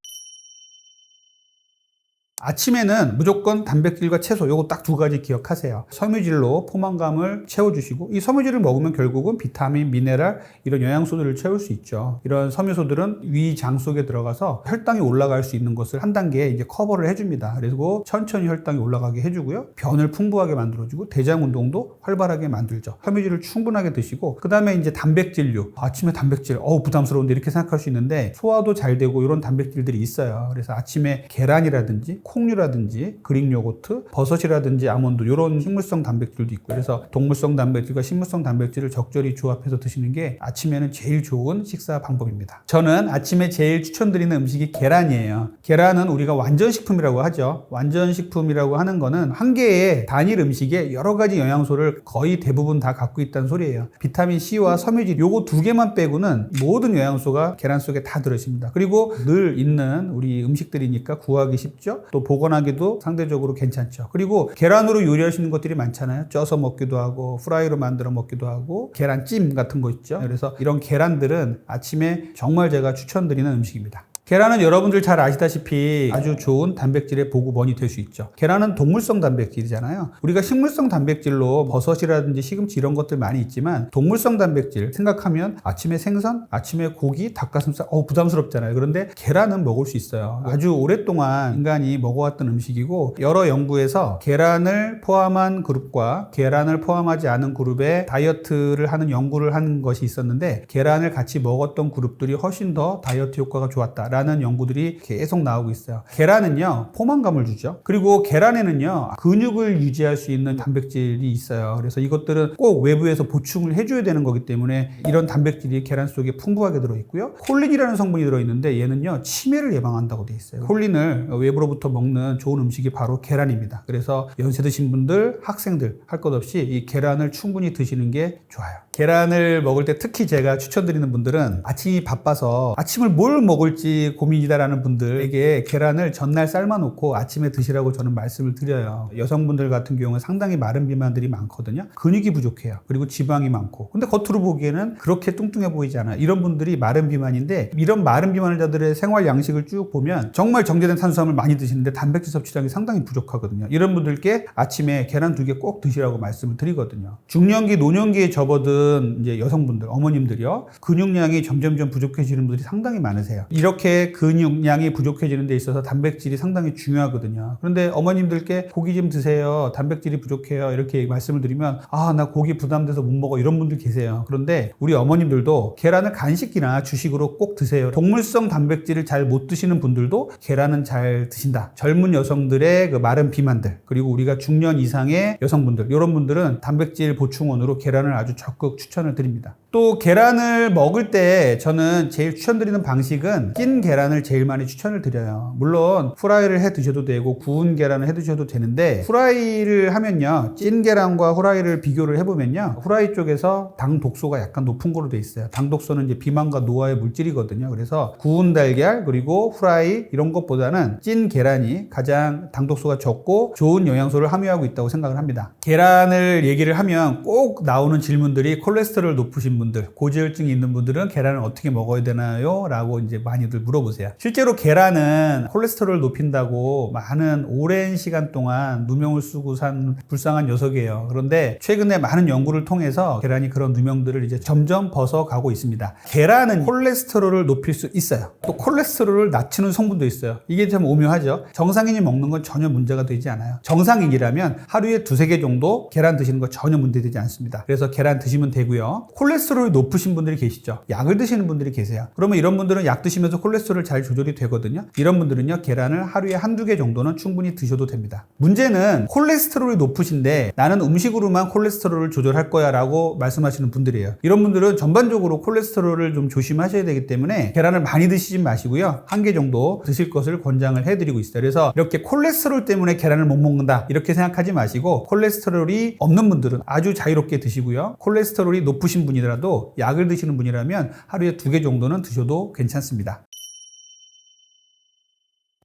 아침에는 무조건 단백질과 채소 요거 딱 두 가지 기억하세요. 섬유질로 포만감을 채워주시고 이 섬유질을 먹으면 결국은 비타민, 미네랄 이런 영양소들을 채울 수 있죠. 이런 섬유소들은 위장 속에 들어가서 혈당이 올라갈 수 있는 것을 한 단계 이제 커버를 해줍니다. 그리고 천천히 혈당이 올라가게 해주고요. 변을 풍부하게 만들어주고 대장 운동도 활발하게 만들죠. 섬유질을 충분하게 드시고 그 다음에 이제 단백질류. 아침에 단백질 부담스러운데 이렇게 생각할 수 있는데 소화도 잘 되고 이런 단백질들이 있어요. 그래서 아침에 계란이라든지 콩류라든지 그릭 요거트, 버섯이라든지 아몬드 이런 식물성 단백질도 있고 그래서 동물성 단백질과 식물성 단백질을 적절히 조합해서 드시는 게 아침에는 제일 좋은 식사 방법입니다. 저는 아침에 제일 추천드리는 음식이 계란이에요. 계란은 우리가 완전식품이라고 하죠. 완전식품이라고 하는 거는 한 개의 단일 음식에 여러 가지 영양소를 거의 대부분 다 갖고 있다는 소리예요. 비타민 C와 섬유질 요거 두 개만 빼고는 모든 영양소가 계란 속에 다 들어있습니다. 그리고 늘 있는 우리 음식들이니까 구하기 쉽죠. 또 보관하기도 상대적으로 괜찮죠. 그리고 계란으로 요리하시는 것들이 많잖아요. 쪄서 먹기도 하고 프라이로 만들어 먹기도 하고 계란찜 같은 거 있죠. 그래서 이런 계란들은 아침에 정말 제가 추천드리는 음식입니다. 계란은 여러분들 잘 아시다시피 아주 좋은 단백질의 보급원이 될 수 있죠. 계란은 동물성 단백질이잖아요. 우리가 식물성 단백질로 버섯이라든지 시금치 이런 것들 많이 있지만 동물성 단백질 생각하면 아침에 생선, 아침에 고기, 닭가슴살 부담스럽잖아요. 그런데 계란은 먹을 수 있어요. 아주 오랫동안 인간이 먹어왔던 음식이고 여러 연구에서 계란을 포함한 그룹과 계란을 포함하지 않은 그룹에 다이어트를 하는 연구를 한 것이 있었는데 계란을 같이 먹었던 그룹들이 훨씬 더 다이어트 효과가 좋았다. 라는 연구들이 계속 나오고 있어요. 계란은요 포만감을 주죠. 그리고 계란에는요 근육을 유지할 수 있는 단백질이 있어요. 그래서 이것들은 꼭 외부에서 보충을 해줘야 되는 거기 때문에 이런 단백질이 계란 속에 풍부하게 들어있고요. 콜린이라는 성분이 들어있는데 얘는요 치매를 예방한다고 돼 있어요. 콜린을 외부로부터 먹는 좋은 음식이 바로 계란입니다. 그래서 연세 드신 분들, 학생들 할 것 없이 이 계란을 충분히 드시는 게 좋아요. 계란을 먹을 때 특히 제가 추천드리는 분들은 아침이 바빠서 아침을 뭘 먹을지 고민이다라는 분들에게 계란을 전날 삶아놓고 아침에 드시라고 저는 말씀을 드려요. 여성분들 같은 경우는 상당히 마른 비만들이 많거든요. 근육이 부족해요. 그리고 지방이 많고. 근데 겉으로 보기에는 그렇게 뚱뚱해 보이지 않아요. 이런 분들이 마른 비만인데 이런 마른 비만자들의 생활 양식을 쭉 보면 정말 정제된 탄수화물 많이 드시는데 단백질 섭취량이 상당히 부족하거든요. 이런 분들께 아침에 계란 2개 꼭 드시라고 말씀을 드리거든요. 중년기, 노년기에 접어든 이제 여성분들, 어머님들이요. 근육량이 점점점 부족해지는 분들이 상당히 많으세요. 이렇게 근육량이 부족해지는 데 있어서 단백질이 상당히 중요하거든요. 그런데 어머님들께 고기 좀 드세요. 단백질이 부족해요. 이렇게 말씀을 드리면 나 고기 부담돼서 못 먹어. 이런 분들 계세요. 그런데 우리 어머님들도 계란을 간식이나 주식으로 꼭 드세요. 동물성 단백질을 잘 못 드시는 분들도 계란은 잘 드신다. 젊은 여성들의 그 마른 비만들 그리고 우리가 중년 이상의 여성분들 이런 분들은 단백질 보충원으로 계란을 아주 적극 추천을 드립니다. 또 계란을 먹을 때 저는 제일 추천드리는 방식은 낀 찐 계란을 제일 많이 추천을 드려요. 물론 후라이를 해 드셔도 되고 구운 계란을 해 드셔도 되는데, 후라이를 하면요, 찐 계란과 후라이를 비교를 해보면요, 후라이 쪽에서 당 독소가 약간 높은 거로 돼 있어요. 당 독소는 이제 비만과 노화의 물질이거든요. 그래서 구운 달걀 그리고 후라이 이런 것보다는 찐 계란이 가장 당 독소가 적고 좋은 영양소를 함유하고 있다고 생각을 합니다. 계란을 얘기를 하면 꼭 나오는 질문들이, 콜레스테롤 높으신 분들, 고지혈증이 있는 분들은 계란을 어떻게 먹어야 되나요? 라고 이제 많이들 물어보세요. 실제로 계란은 콜레스테롤을 높인다고 많은 오랜 시간 동안 누명을 쓰고 산 불쌍한 녀석이에요. 그런데 최근에 많은 연구를 통해서 계란이 그런 누명들을 이제 점점 벗어가고 있습니다. 계란은 콜레스테롤을 높일 수 있어요. 또 콜레스테롤을 낮추는 성분도 있어요. 이게 참 오묘하죠. 정상인이 먹는 건 전혀 문제가 되지 않아요. 정상인이라면 하루에 2-3개 정도 계란 드시는 거 전혀 문제되지 않습니다. 그래서 계란 드시면 되고요. 콜레스테롤이 높으신 분들이 계시죠. 약을 드시는 분들이 계세요. 그러면 이런 분들은 약 드시면서 콜레스테롤 잘 조절이 되거든요. 이런 분들은요, 계란을 하루에 1-2개 정도는 충분히 드셔도 됩니다. 문제는 콜레스테롤이 높으신데 나는 음식으로만 콜레스테롤을 조절할 거야 라고 말씀하시는 분들이에요. 이런 분들은 전반적으로 콜레스테롤을 좀 조심하셔야 되기 때문에 계란을 많이 드시지 마시고요, 1개 정도 드실 것을 권장을 해드리고 있어요. 그래서 이렇게 콜레스테롤 때문에 계란을 못 먹는다 이렇게 생각하지 마시고, 콜레스테롤이 없는 분들은 아주 자유롭게 드시고요, 콜레스테롤이 높으신 분이라도 약을 드시는 분이라면 하루에 2개 정도는 드셔도 괜찮습니다.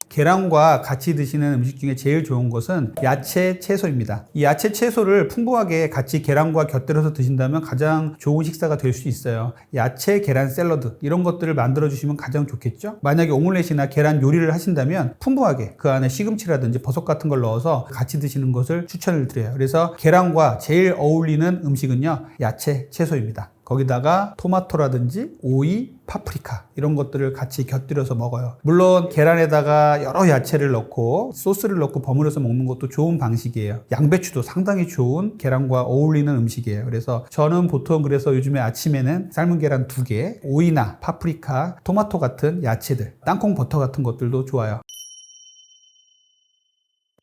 계란과 같이 드시는 음식 중에 제일 좋은 것은 야채, 채소입니다. 이 야채, 채소를 풍부하게 같이 계란과 곁들여서 드신다면 가장 좋은 식사가 될 수 있어요. 야채, 계란 샐러드 이런 것들을 만들어 주시면 가장 좋겠죠. 만약에 오믈렛이나 계란 요리를 하신다면 풍부하게 그 안에 시금치라든지 버섯 같은 걸 넣어서 같이 드시는 것을 추천을 드려요. 그래서 계란과 제일 어울리는 음식은요, 야채, 채소입니다. 거기다가 토마토라든지 오이, 파프리카 이런 것들을 같이 곁들여서 먹어요. 물론 계란에다가 여러 야채를 넣고 소스를 넣고 버무려서 먹는 것도 좋은 방식이에요. 양배추도 상당히 좋은 계란과 어울리는 음식이에요. 그래서 저는 보통 그래서 요즘에 아침에는 삶은 계란 2개, 오이나 파프리카, 토마토 같은 야채들, 땅콩 버터 같은 것들도 좋아요.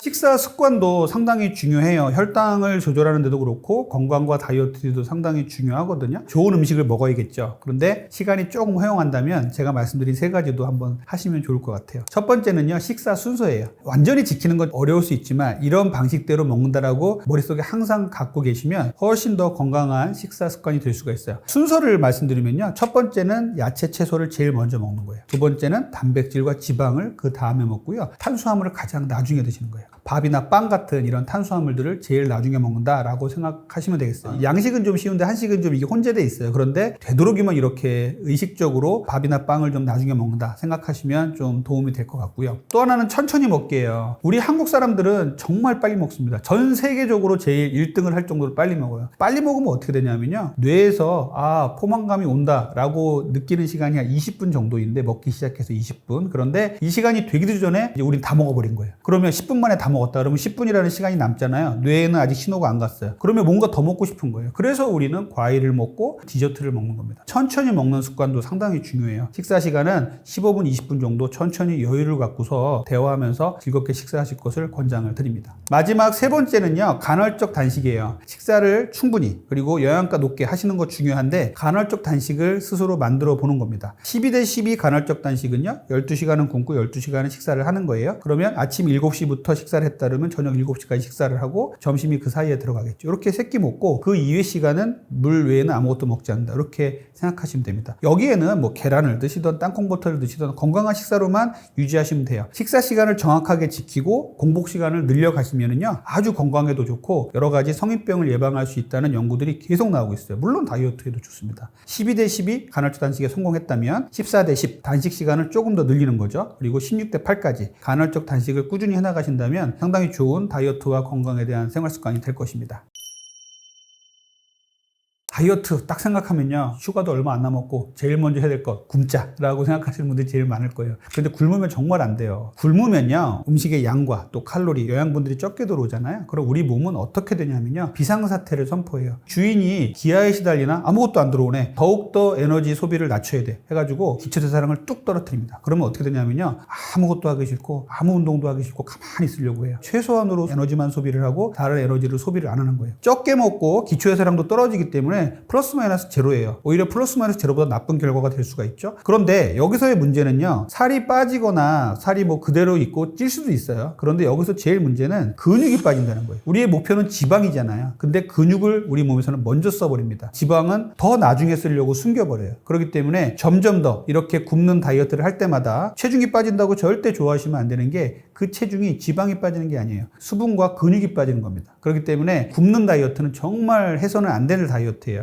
식사 습관도 상당히 중요해요. 혈당을 조절하는 데도 그렇고 건강과 다이어트도 상당히 중요하거든요. 좋은 음식을 먹어야겠죠. 그런데 시간이 조금 허용한다면 제가 말씀드린 3가지도 한번 하시면 좋을 것 같아요. 첫 번째는요, 식사 순서예요. 완전히 지키는 건 어려울 수 있지만 이런 방식대로 먹는다라고 머릿속에 항상 갖고 계시면 훨씬 더 건강한 식사 습관이 될 수가 있어요. 순서를 말씀드리면요, 첫 번째는 야채, 채소를 제일 먼저 먹는 거예요. 두 번째는 단백질과 지방을 그 다음에 먹고요, 탄수화물을 가장 나중에 드시는 거예요. 밥이나 빵 같은 이런 탄수화물들을 제일 나중에 먹는다라고 생각하시면 되겠어요. 양식은 좀 쉬운데 한식은 좀 이게 혼재돼 있어요. 그런데 되도록이면 이렇게 의식적으로 밥이나 빵을 좀 나중에 먹는다 생각하시면 좀 도움이 될 것 같고요. 또 하나는 천천히 먹기예요. 우리 한국 사람들은 정말 빨리 먹습니다. 전 세계적으로 제일 1등을 할 정도로 빨리 먹어요. 빨리 먹으면 어떻게 되냐면요, 뇌에서 포만감이 온다라고 느끼는 시간이 한 20분 정도인데, 먹기 시작해서 20분. 그런데 이 시간이 되기도 전에 이제 우린 다 먹어버린 거예요. 그러면 10분 만에 다 먹었다 그러면 10분이라는 시간이 남잖아요. 뇌에는 아직 신호가 안 갔어요. 그러면 뭔가 더 먹고 싶은 거예요. 그래서 우리는 과일을 먹고 디저트를 먹는 겁니다. 천천히 먹는 습관도 상당히 중요해요. 식사 시간은 15분, 20분 정도 천천히 여유를 갖고서 대화하면서 즐겁게 식사하실 것을 권장을 드립니다. 마지막 3번째는요, 간헐적 단식이에요. 식사를 충분히 그리고 영양가 높게 하시는 거 중요한데, 간헐적 단식을 스스로 만들어 보는 겁니다. 12대12 간헐적 단식은요, 12시간은 굶고 12시간은 식사를 하는 거예요. 그러면 아침 7시부터 식사를 했다 그러면 저녁 7시까지 식사를 하고 점심이 그 사이에 들어가겠죠. 이렇게 3끼 먹고 그 이외 시간은 물 외에는 아무것도 먹지 않는다, 이렇게 생각하시면 됩니다. 여기에는 뭐 계란을 드시던 땅콩버터를 드시던 건강한 식사로만 유지하시면 돼요. 식사 시간을 정확하게 지키고 공복 시간을 늘려가시면은요, 아주 건강에도 좋고 여러 가지 성인병을 예방할 수 있다는 연구들이 계속 나오고 있어요. 물론 다이어트에도 좋습니다. 12대12 간헐적 단식에 성공했다면 14대10 단식 시간을 조금 더 늘리는 거죠. 그리고 16대8까지 간헐적 단식을 꾸준히 해나가신다면 상당히 좋은 다이어트와 건강에 대한 생활 습관이 될 것입니다. 다이어트 딱 생각하면요, 휴가도 얼마 안 남았고 제일 먼저 해야 될 것 굶자라고 생각하시는 분들이 제일 많을 거예요. 그런데 굶으면 정말 안 돼요. 굶으면요, 음식의 양과 또 칼로리, 영양분들이 적게 들어오잖아요. 그럼 우리 몸은 어떻게 되냐면요, 비상사태를 선포해요. 주인이 기아에 시달리나 아무것도 안 들어오네, 더욱더 에너지 소비를 낮춰야 돼 해가지고 기초대사량을 뚝 떨어뜨립니다. 그러면 어떻게 되냐면요, 아무것도 하기 싫고 아무 운동도 하기 싫고 가만히 있으려고 해요. 최소한으로 에너지만 소비를 하고 다른 에너지를 소비를 안 하는 거예요. 적게 먹고 기초대사량도 떨어지기 때문에 때문에 플러스 마이너스 제로예요. 오히려 플러스 마이너스 제로보다 나쁜 결과가 될 수가 있죠. 그런데 여기서의 문제는요, 살이 빠지거나 살이 뭐 그대로 있고 찔 수도 있어요. 그런데 여기서 제일 문제는 근육이 빠진다는 거예요. 우리의 목표는 지방이잖아요. 근데 근육을 우리 몸에서는 먼저 써버립니다. 지방은 더 나중에 쓰려고 숨겨버려요. 그렇기 때문에 점점 더 이렇게 굶는 다이어트를 할 때마다 체중이 빠진다고 절대 좋아하시면 안 되는 게, 그 체중이 지방이 빠지는 게 아니에요. 수분과 근육이 빠지는 겁니다. 그렇기 때문에 굶는 다이어트는 정말 해서는 안 되는 다이어트예요.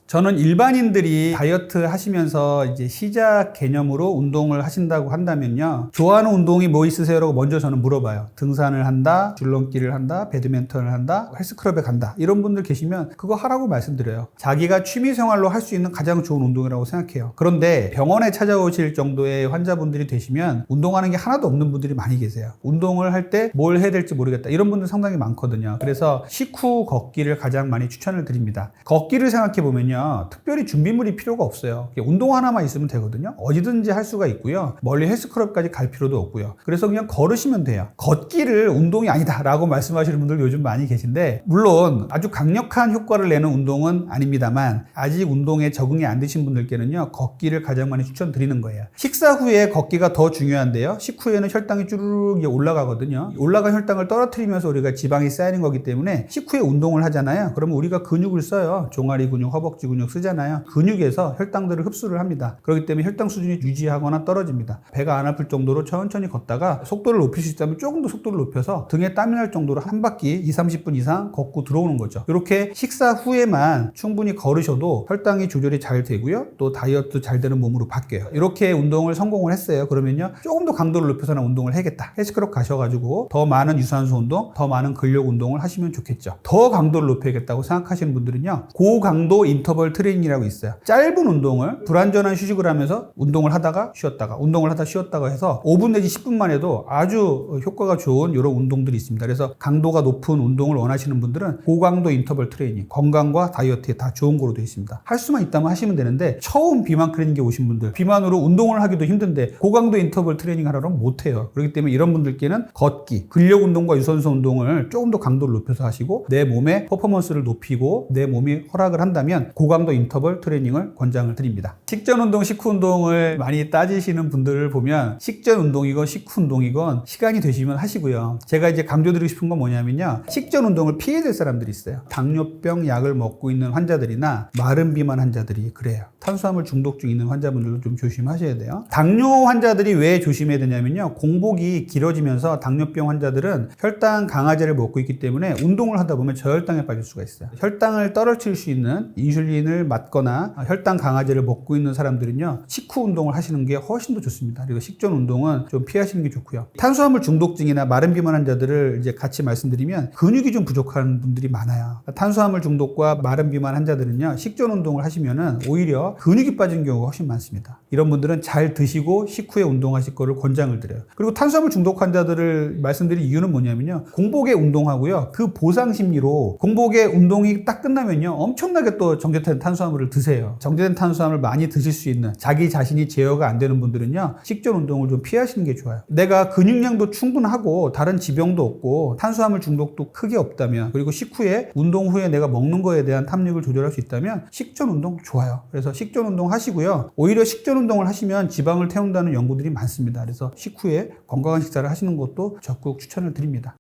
저는 일반인들이 다이어트 하시면서 이제 시작 개념으로 운동을 하신다고 한다면요, 좋아하는 운동이 뭐 있으세요? 라고 먼저 저는 물어봐요. 등산을 한다, 줄넘기를 한다, 배드민턴을 한다, 헬스클럽에 간다, 이런 분들 계시면 그거 하라고 말씀드려요. 자기가 취미생활로 할 수 있는 가장 좋은 운동이라고 생각해요. 그런데 병원에 찾아오실 정도의 환자분들이 되시면 운동하는 게 하나도 없는 분들이 많이 계세요. 운동을 할 때 뭘 해야 될지 모르겠다, 이런 분들 상당히 많거든요. 그래서 식후 걷기를 가장 많이 추천을 드립니다. 걷기를 생각해 보면요, 특별히 준비물이 필요가 없어요. 운동 하나만 있으면 되거든요. 어디든지 할 수가 있고요. 멀리 헬스클럽까지 갈 필요도 없고요. 그래서 그냥 걸으시면 돼요. 걷기를 운동이 아니다 라고 말씀하시는 분들 요즘 많이 계신데, 물론 아주 강력한 효과를 내는 운동은 아닙니다만, 아직 운동에 적응이 안 되신 분들께는요, 걷기를 가장 많이 추천드리는 거예요. 식사 후에 걷기가 더 중요한데요, 식후에는 혈당이 쭈르륵 올라가거든요. 올라간 혈당을 떨어뜨리면서 우리가 지방이 쌓이는 거기 때문에 식후에 운동을 하잖아요. 그러면 우리가 근육을 써요. 종아리 근육, 허벅지 근육 쓰잖아요. 근육에서 혈당들을 흡수를 합니다. 그렇기 때문에 혈당 수준이 유지하거나 떨어집니다. 배가 안 아플 정도로 천천히 걷다가 속도를 높일 수 있다면 조금 더 속도를 높여서 등에 땀이 날 정도로 한 바퀴 20-30분 이상 걷고 들어오는 거죠. 이렇게 식사 후에만 충분히 걸으셔도 혈당이 조절이 잘 되고요, 또 다이어트 잘 되는 몸으로 바뀌어요. 이렇게 운동을 성공을 했어요. 그러면요, 조금 더 강도를 높여서 운동을 해야겠다, 헬스클럽 가셔가지고 더 많은 유산소 운동, 더 많은 근력 운동을 하시면 좋겠죠. 더 강도를 높여야겠다고 생각하시는 분들은요, 고강도 인터벌 트레이닝이라고 있어요. 짧은 운동을 불완전한 휴식을 하면서 운동을 하다가 쉬었다가, 운동을 하다 쉬었다가 해서 5분 내지 10분만 해도 아주 효과가 좋은 이런 운동들이 있습니다. 그래서 강도가 높은 운동을 원하시는 분들은 고강도 인터벌 트레이닝, 건강과 다이어트에 다 좋은 거로 되어 있습니다. 할 수만 있다면 하시면 되는데, 처음 비만 클리닉에 오신 분들, 비만으로 운동을 하기도 힘든데 고강도 인터벌 트레이닝 하라면 못해요. 그렇기 때문에 이런 분들께는 걷기, 근력 운동과 유산소 운동을 조금 더 강도를 높여서 하시고, 내 몸의 퍼포먼스를 높이고 내 몸이 허락을 한다면 고강도 인터벌 트레이닝을 권장을 드립니다. 식전 운동, 식후 운동을 많이 따지시는 분들을 보면 식전 운동이건 식후 운동이건 시간이 되시면 하시고요. 제가 이제 강조드리고 싶은 건 뭐냐면요, 식전 운동을 피해야 될 사람들이 있어요. 당뇨병 약을 먹고 있는 환자들이나 마른 비만 환자들이 그래요. 탄수화물 중독증 있는 환자분들도 좀 조심하셔야 돼요. 당뇨 환자들이 왜 조심해야 되냐면요, 공복이 길어지면서 당뇨병 환자들은 혈당 강화제를 먹고 있기 때문에 운동을 하다 보면 저혈당에 빠질 수가 있어요. 혈당을 떨어뜨릴 수 있는 인슐린을 맞거나 혈당 강화제를 먹고 있는 사람들은요, 식후 운동을 하시는 게 훨씬 더 좋습니다. 그리고 식전 운동은 좀 피하시는 게 좋고요. 탄수화물 중독증이나 마른 비만 환자들을 이제 같이 말씀드리면 근육이 좀 부족한 분들이 많아요. 탄수화물 중독과 마른 비만 환자들은요, 식전 운동을 하시면은 오히려 근육이 빠지는 경우가 훨씬 많습니다. 이런 분들은 잘 드시고 식후에 운동하실 거를 권장을 드려요. 그리고 탄수화물 중독 환자들을 말씀드린 이유는 뭐냐면요, 공복에 운동하고요, 그 보상 심리로 공복에 운동이 딱 끝나면요, 엄청나게 또 정제된 탄수화물을 드세요. 정제된 탄수화물 많이 드실 수 있는, 자기 자신이 제어가 안 되는 분들은요, 식전 운동을 좀 피하시는 게 좋아요. 내가 근육량도 충분하고 다른 지병도 없고 탄수화물 중독도 크게 없다면, 그리고 식후에 운동 후에 내가 먹는 거에 대한 탐닉을 조절할 수 있다면 식전 운동 좋아요. 그래서 식전 운동 하시고요, 오히려 식전 운동을 하시면 지방을 태운다는 연구들이 많습니다. 그래서 식후에 건강한 식사를 하시는 것도 적극 추천을 드립니다.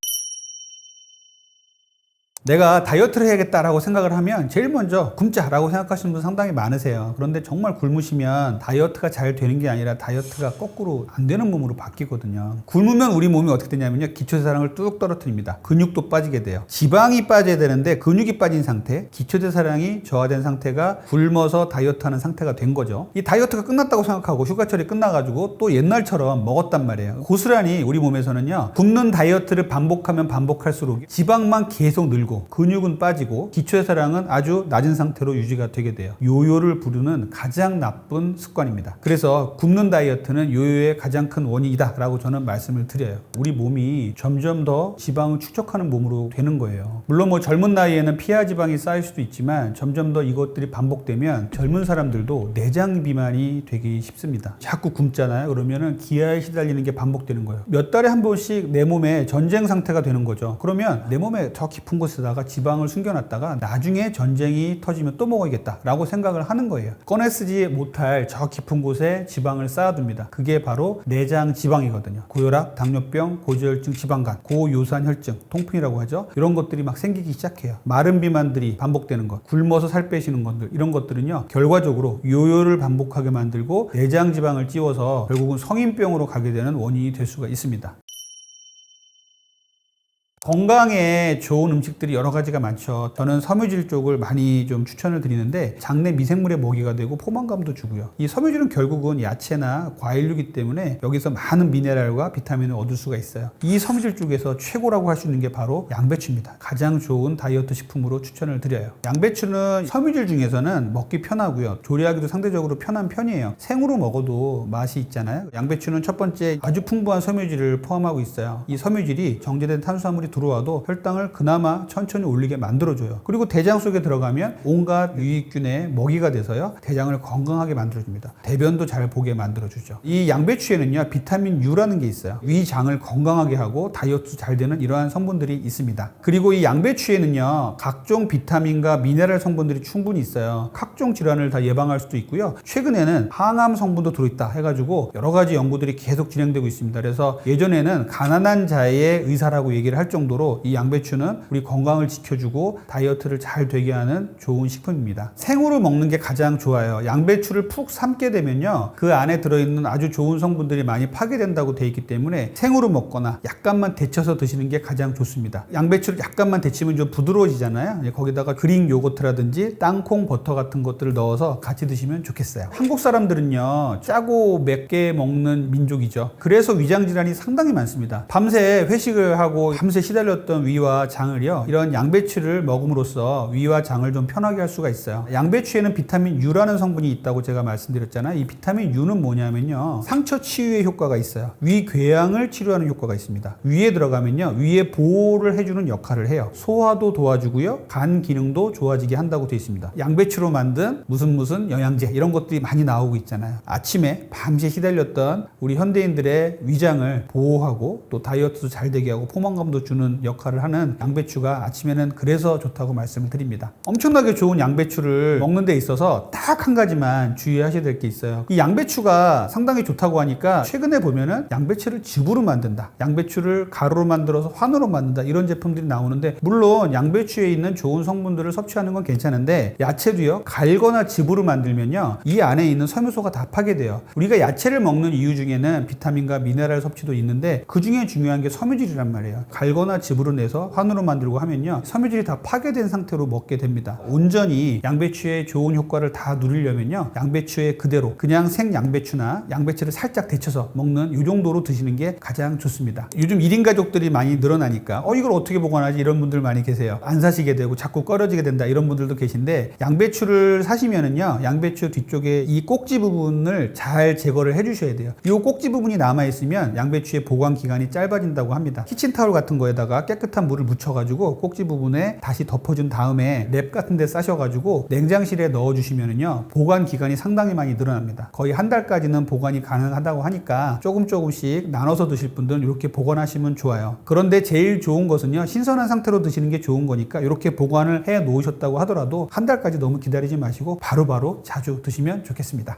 내가 다이어트를 해야겠다라고 생각을 하면 제일 먼저 굶자라고 생각하시는 분 상당히 많으세요. 그런데 정말 굶으시면 다이어트가 잘 되는 게 아니라 다이어트가 거꾸로 안 되는 몸으로 바뀌거든요. 굶으면 우리 몸이 어떻게 되냐면요, 기초대사량을 뚝 떨어뜨립니다. 근육도 빠지게 돼요. 지방이 빠져야 되는데 근육이 빠진 상태, 기초대사량이 저하된 상태가 굶어서 다이어트하는 상태가 된 거죠. 이 다이어트가 끝났다고 생각하고 휴가철이 끝나가지고 또 옛날처럼 먹었단 말이에요. 고스란히 우리 몸에서는요, 굶는 다이어트를 반복하면 반복할수록 지방만 계속 늘고 근육은 빠지고 기초대사량은 아주 낮은 상태로 유지가 되게 돼요. 요요를 부르는 가장 나쁜 습관입니다. 그래서 굶는 다이어트는 요요의 가장 큰 원인이다 라고 저는 말씀을 드려요. 우리 몸이 점점 더 지방을 축적하는 몸으로 되는 거예요. 물론 뭐 젊은 나이에는 피하 지방이 쌓일 수도 있지만 점점 더 이것들이 반복되면 젊은 사람들도 내장 비만이 되기 쉽습니다. 자꾸 굶잖아요. 그러면은 기아에 시달리는 게 반복되는 거예요. 몇 달에 한 번씩 내 몸에 전쟁 상태가 되는 거죠. 그러면 내 몸에 더 깊은 곳에서 쓰다가 지방을 숨겨놨다가 나중에 전쟁이 터지면 또 먹어야겠다라고 생각을 하는 거예요. 꺼내 쓰지 못할 저 깊은 곳에 지방을 쌓아둡니다. 그게 바로 내장 지방이거든요. 고혈압, 당뇨병, 고지혈증, 지방간, 고요산 혈증, 통풍이라고 하죠. 이런 것들이 막 생기기 시작해요. 마른 비만들이 반복되는 것, 굶어서 살 빼시는 것들, 이런 것들은요 결과적으로 요요를 반복하게 만들고 내장 지방을 찌워서 결국은 성인병으로 가게 되는 원인이 될 수가 있습니다. 건강에 좋은 음식들이 여러 가지가 많죠. 저는 섬유질 쪽을 많이 좀 추천을 드리는데 장내 미생물의 먹이가 되고 포만감도 주고요. 이 섬유질은 결국은 야채나 과일류이기 때문에 여기서 많은 미네랄과 비타민을 얻을 수가 있어요. 이 섬유질 쪽에서 최고라고 할 수 있는 게 바로 양배추입니다. 가장 좋은 다이어트 식품으로 추천을 드려요. 양배추는 섬유질 중에서는 먹기 편하고요. 조리하기도 상대적으로 편한 편이에요. 생으로 먹어도 맛이 있잖아요. 양배추는 첫 번째 아주 풍부한 섬유질을 포함하고 있어요. 이 섬유질이 정제된 탄수화물이 들어와도 혈당을 그나마 천천히 올리게 만들어줘요. 그리고 대장 속에 들어가면 온갖 유익균의 먹이가 돼서요 대장을 건강하게 만들어줍니다. 대변도 잘 보게 만들어주죠. 이 양배추에는요 비타민 U라는 게 있어요. 위장을 건강하게 하고 다이어트 잘 되는 이러한 성분들이 있습니다. 그리고 이 양배추에는요 각종 비타민과 미네랄 성분들이 충분히 있어요. 각종 질환을 다 예방할 수도 있고요. 최근에는 항암 성분도 들어있다 해가지고 여러 가지 연구들이 계속 진행되고 있습니다. 그래서 예전에는 가난한 자의 의사라고 얘기를 할 정도로 이 양배추는 우리 건강을 지켜주고 다이어트를 잘 되게 하는 좋은 식품입니다. 생으로 먹는 게 가장 좋아요. 양배추를 푹 삶게 되면요 그 안에 들어있는 아주 좋은 성분들이 많이 파괴된다고 돼 있기 때문에 생으로 먹거나 약간만 데쳐서 드시는 게 가장 좋습니다. 양배추를 약간만 데치면 좀 부드러워지잖아요. 거기다가 그릭 요거트라든지 땅콩 버터 같은 것들을 넣어서 같이 드시면 좋겠어요. 한국 사람들은요 짜고 맵게 먹는 민족이죠. 그래서 위장 질환이 상당히 많습니다. 밤새 회식을 하고 밤새 시달렸던 위와 장을요 이런 양배추를 먹음으로써 위와 장을 좀 편하게 할 수가 있어요. 양배추에는 비타민 U라는 성분이 있다고 제가 말씀드렸잖아요. 이 비타민 U는 뭐냐면요 상처 치유의 효과가 있어요. 위 궤양을 치료하는 효과가 있습니다. 위에 들어가면요 위에 보호를 해주는 역할을 해요. 소화도 도와주고요 간 기능도 좋아지게 한다고 되어 있습니다. 양배추로 만든 무슨 영양제 이런 것들이 많이 나오고 있잖아요. 아침에 밤새 시달렸던 우리 현대인들의 위장을 보호하고 또 다이어트도 잘 되게 하고 포만감도 주는 역할을 하는 양배추가 아침에는 그래서 좋다고 말씀을 드립니다. 엄청나게 좋은 양배추를 먹는 데 있어서 딱 한 가지만 주의하셔야 될 게 있어요. 이 양배추가 상당히 좋다고 하니까 최근에 보면은 양배추를 즙으로 만든다, 양배추를 가루로 만들어서 환으로 만든다 이런 제품들이 나오는데 물론 양배추에 있는 좋은 성분들을 섭취하는 건 괜찮은데 야채도요 갈거나 즙으로 만들면요 이 안에 있는 섬유소가 다 파괴돼요. 우리가 야채를 먹는 이유 중에는 비타민과 미네랄 섭취도 있는데 그 중에 중요한 게 섬유질이란 말이에요. 갈거나 즙으로 내서 환으로 만들고 하면요 섬유질이 다 파괴된 상태로 먹게 됩니다. 온전히 양배추의 좋은 효과를 다 누리려면요 양배추에 그대로 그냥 생 양배추나 양배추를 살짝 데쳐서 먹는 이 정도로 드시는 게 가장 좋습니다. 요즘 1인 가족들이 많이 늘어나니까 이걸 어떻게 보관하지 이런 분들 많이 계세요. 안 사시게 되고 자꾸 꺼려지게 된다 이런 분들도 계신데 양배추를 사시면은요 양배추 뒤쪽에 이 꼭지 부분을 잘 제거를 해주셔야 돼요. 이 꼭지 부분이 남아있으면 양배추의 보관 기간이 짧아진다고 합니다. 키친타올 같은 거에다가 깨끗한 물을 묻혀가지고 꼭지 부분에 다시 덮어준 다음에 랩 같은 데 싸셔가지고 냉장실에 넣어주시면은요 보관 기간이 상당히 많이 늘어납니다. 거의 한 달까지는 보관이 가능하다고 하니까 조금씩 나눠서 드실 분들은 이렇게 보관하시면 좋아요. 그런데 제일 좋은 것은요 신선한 상태로 드시는 게 좋은 거니까 이렇게 보관을 해 놓으셨다고 하더라도 한 달까지 너무 기다리지 마시고 바로바로 자주 드시면 좋겠습니다.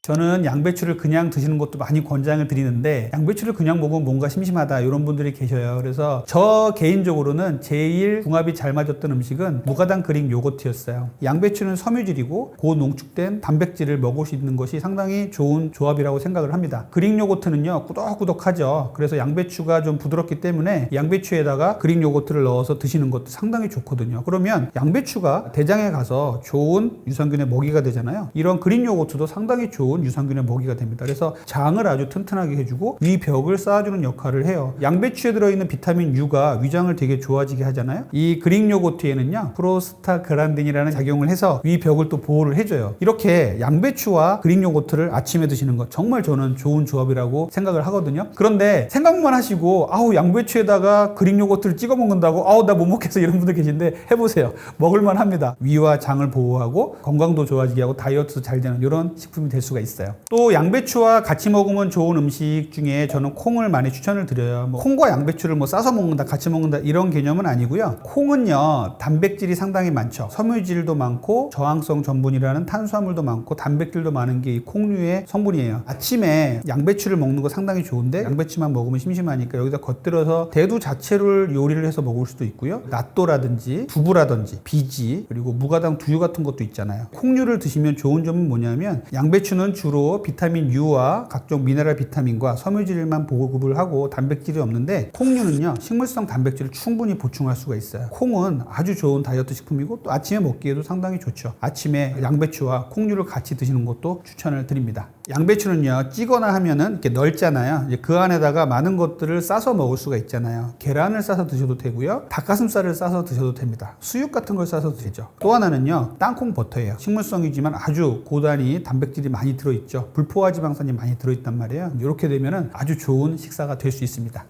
저는 양배추를 그냥 드시는 것도 많이 권장을 드리는데 양배추를 그냥 먹으면 뭔가 심심하다 이런 분들이 계셔요. 그래서 저 개인적으로는 제일 궁합이 잘 맞았던 음식은 무가당 그릭 요거트였어요. 양배추는 섬유질이고 고농축된 단백질을 먹을 수 있는 것이 상당히 좋은 조합이라고 생각을 합니다. 그릭 요거트는요 꾸덕꾸덕하죠. 그래서 양배추가 좀 부드럽기 때문에 양배추에다가 그릭 요거트를 넣어서 드시는 것도 상당히 좋거든요. 그러면 양배추가 대장에 가서 좋은 유산균의 먹이가 되잖아요. 이런 그릭 요거트도 상당히 좋은 유산균의 먹이가 됩니다. 그래서 장을 아주 튼튼하게 해주고 위벽을 쌓아주는 역할을 해요. 양배추에 들어있는 비타민 U가 위장을 되게 좋아지게 하잖아요. 이 그릭 요거트에는요 프로스타글란딘이라는 작용을 해서 위벽을 또 보호를 해줘요. 이렇게 양배추와 그릭 요거트를 아침에 드시는 것 정말 저는 좋은 조합이라고 생각을 하거든요. 그런데 생각만 하시고 양배추에다가 그릭 요거트를 찍어 먹는다고 나 못 먹겠어 이런 분들 계신데 해보세요. 먹을만 합니다. 위와 장을 보호하고 건강도 좋아지게 하고 다이어트도 잘 되는 이런 식품이 될 수가 있습니다. 있어요. 또 양배추와 같이 먹으면 좋은 음식 중에 저는 콩을 많이 추천을 드려요. 콩과 양배추를 싸서 먹는다, 같이 먹는다 이런 개념은 아니고요. 콩은요, 단백질이 상당히 많죠. 섬유질도 많고 저항성 전분이라는 탄수화물도 많고 단백질도 많은 게 이 콩류의 성분이에요. 아침에 양배추를 먹는 거 상당히 좋은데 양배추만 먹으면 심심하니까 여기다 겉들여서 대두 자체를 요리를 해서 먹을 수도 있고요. 낫또라든지 두부라든지 비지 그리고 무가당 두유 같은 것도 있잖아요. 콩류를 드시면 좋은 점은 뭐냐면 양배추는 주로 비타민 U와 각종 미네랄 비타민과 섬유질만 보급을 하고 단백질이 없는데 콩류는요, 식물성 단백질을 충분히 보충할 수가 있어요. 콩은 아주 좋은 다이어트 식품이고 또 아침에 먹기에도 상당히 좋죠. 아침에 양배추와 콩류를 같이 드시는 것도 추천을 드립니다. 양배추는요, 찌거나 하면은 이렇게 넓잖아요. 이제 그 안에다가 많은 것들을 싸서 먹을 수가 있잖아요. 계란을 싸서 드셔도 되고요. 닭가슴살을 싸서 드셔도 됩니다. 수육 같은 걸 싸서 되죠. 또 하나는요, 땅콩 버터예요. 식물성이지만 아주 고단위 단백질이 많이 들어있죠. 불포화 지방산이 많이 들어있단 말이에요. 이렇게 되면은 아주 좋은 식사가 될 수 있습니다.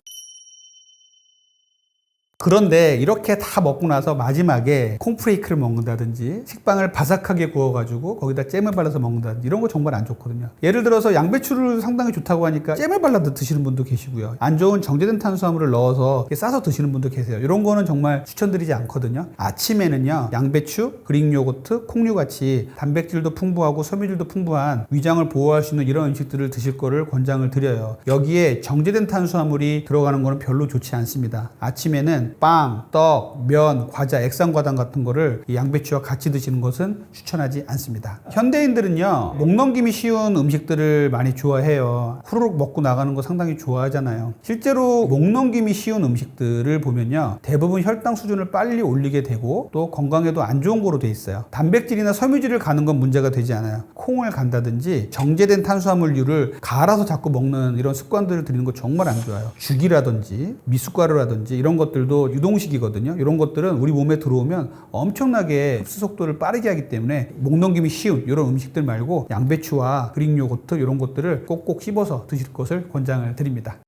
그런데 이렇게 다 먹고 나서 마지막에 콘프레이크를 먹는다든지 식빵을 바삭하게 구워가지고 거기다 잼을 발라서 먹는다든지 이런 거 정말 안 좋거든요. 예를 들어서 양배추를 상당히 좋다고 하니까 잼을 발라서 드시는 분도 계시고요. 안 좋은 정제된 탄수화물을 넣어서 싸서 드시는 분도 계세요. 이런 거는 정말 추천드리지 않거든요. 아침에는요, 양배추, 그릭 요거트, 콩류 같이 단백질도 풍부하고 섬유질도 풍부한 위장을 보호할 수 있는 이런 음식들을 드실 거를 권장을 드려요. 여기에 정제된 탄수화물이 들어가는 거는 별로 좋지 않습니다. 아침에는 빵, 떡, 면, 과자, 액상과당 같은 거를 양배추와 같이 드시는 것은 추천하지 않습니다. 현대인들은요, 목 넘김이 쉬운 음식들을 많이 좋아해요. 후루룩 먹고 나가는 거 상당히 좋아하잖아요. 실제로 목 넘김이 쉬운 음식들을 보면요, 대부분 혈당 수준을 빨리 올리게 되고 또 건강에도 안 좋은 거로 돼 있어요. 단백질이나 섬유질을 가는 건 문제가 되지 않아요. 콩을 간다든지 정제된 탄수화물류를 갈아서 자꾸 먹는 이런 습관들을 들이는 거 정말 안 좋아요. 죽이라든지 미숫가루라든지 이런 것들도 유동식이거든요. 이런 것들은 우리 몸에 들어오면 엄청나게 흡수 속도를 빠르게 하기 때문에 목 넘김이 쉬운 이런 음식들 말고 양배추와 그릭 요거트 이런 것들을 꼭꼭 씹어서 드실 것을 권장을 드립니다.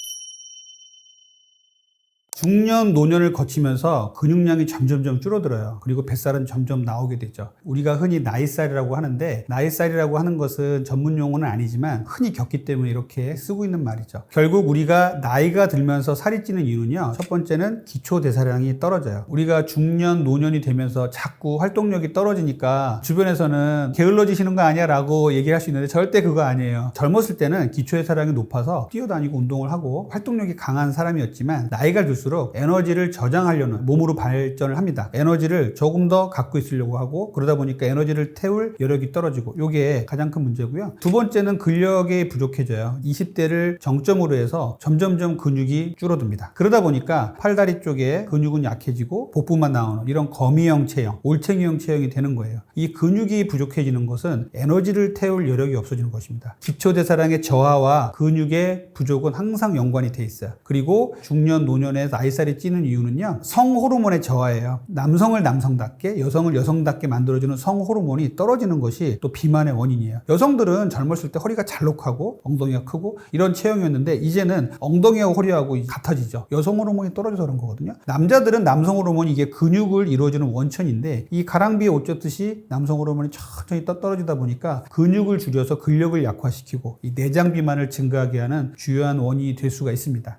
중년, 노년을 거치면서 근육량이 점점점 줄어들어요. 그리고 뱃살은 점점 나오게 되죠. 우리가 흔히 나이살이라고 하는데 나이살이라고 하는 것은 전문 용어는 아니지만 흔히 겪기 때문에 이렇게 쓰고 있는 말이죠. 결국 우리가 나이가 들면서 살이 찌는 이유는요, 첫 번째는 기초대사량이 떨어져요. 우리가 중년, 노년이 되면서 자꾸 활동력이 떨어지니까 주변에서는 게을러지시는 거 아니야 라고 얘기를 할 수 있는데 절대 그거 아니에요. 젊었을 때는 기초대사량이 높아서 뛰어다니고 운동을 하고 활동력이 강한 사람이었지만 나이가 들수록 에너지를 저장하려는 몸으로 발전을 합니다. 에너지를 조금 더 갖고 있으려고 하고 그러다 보니까 에너지를 태울 여력이 떨어지고 이게 가장 큰 문제고요. 두 번째는 근력이 부족해져요. 20대를 정점으로 해서 점점점 근육이 줄어듭니다. 그러다 보니까 팔다리 쪽에 근육은 약해지고 복부만 나오는 이런 거미형 체형, 올챙이형 체형이 되는 거예요. 이 근육이 부족해지는 것은 에너지를 태울 여력이 없어지는 것입니다. 기초대사량의 저하와 근육의 부족은 항상 연관이 돼 있어요. 그리고 중년, 노년에 나이살이 찌는 이유는요, 성호르몬의 저하예요. 남성을 남성답게, 여성을 여성답게 만들어주는 성호르몬이 떨어지는 것이 또 비만의 원인이에요. 여성들은 젊었을 때 허리가 잘록하고 엉덩이가 크고 이런 체형이었는데 이제는 엉덩이하고 허리하고 같아지죠. 여성 호르몬이 떨어져서 그런 거거든요. 남자들은 남성 호르몬이 이게 근육을 이루어주는 원천인데 이 가랑비에 옷 젖듯이 남성 호르몬이 천천히 떨어지다 보니까 근육을 줄여서 근력을 약화시키고 이 내장 비만을 증가하게 하는 주요한 원인이 될 수가 있습니다.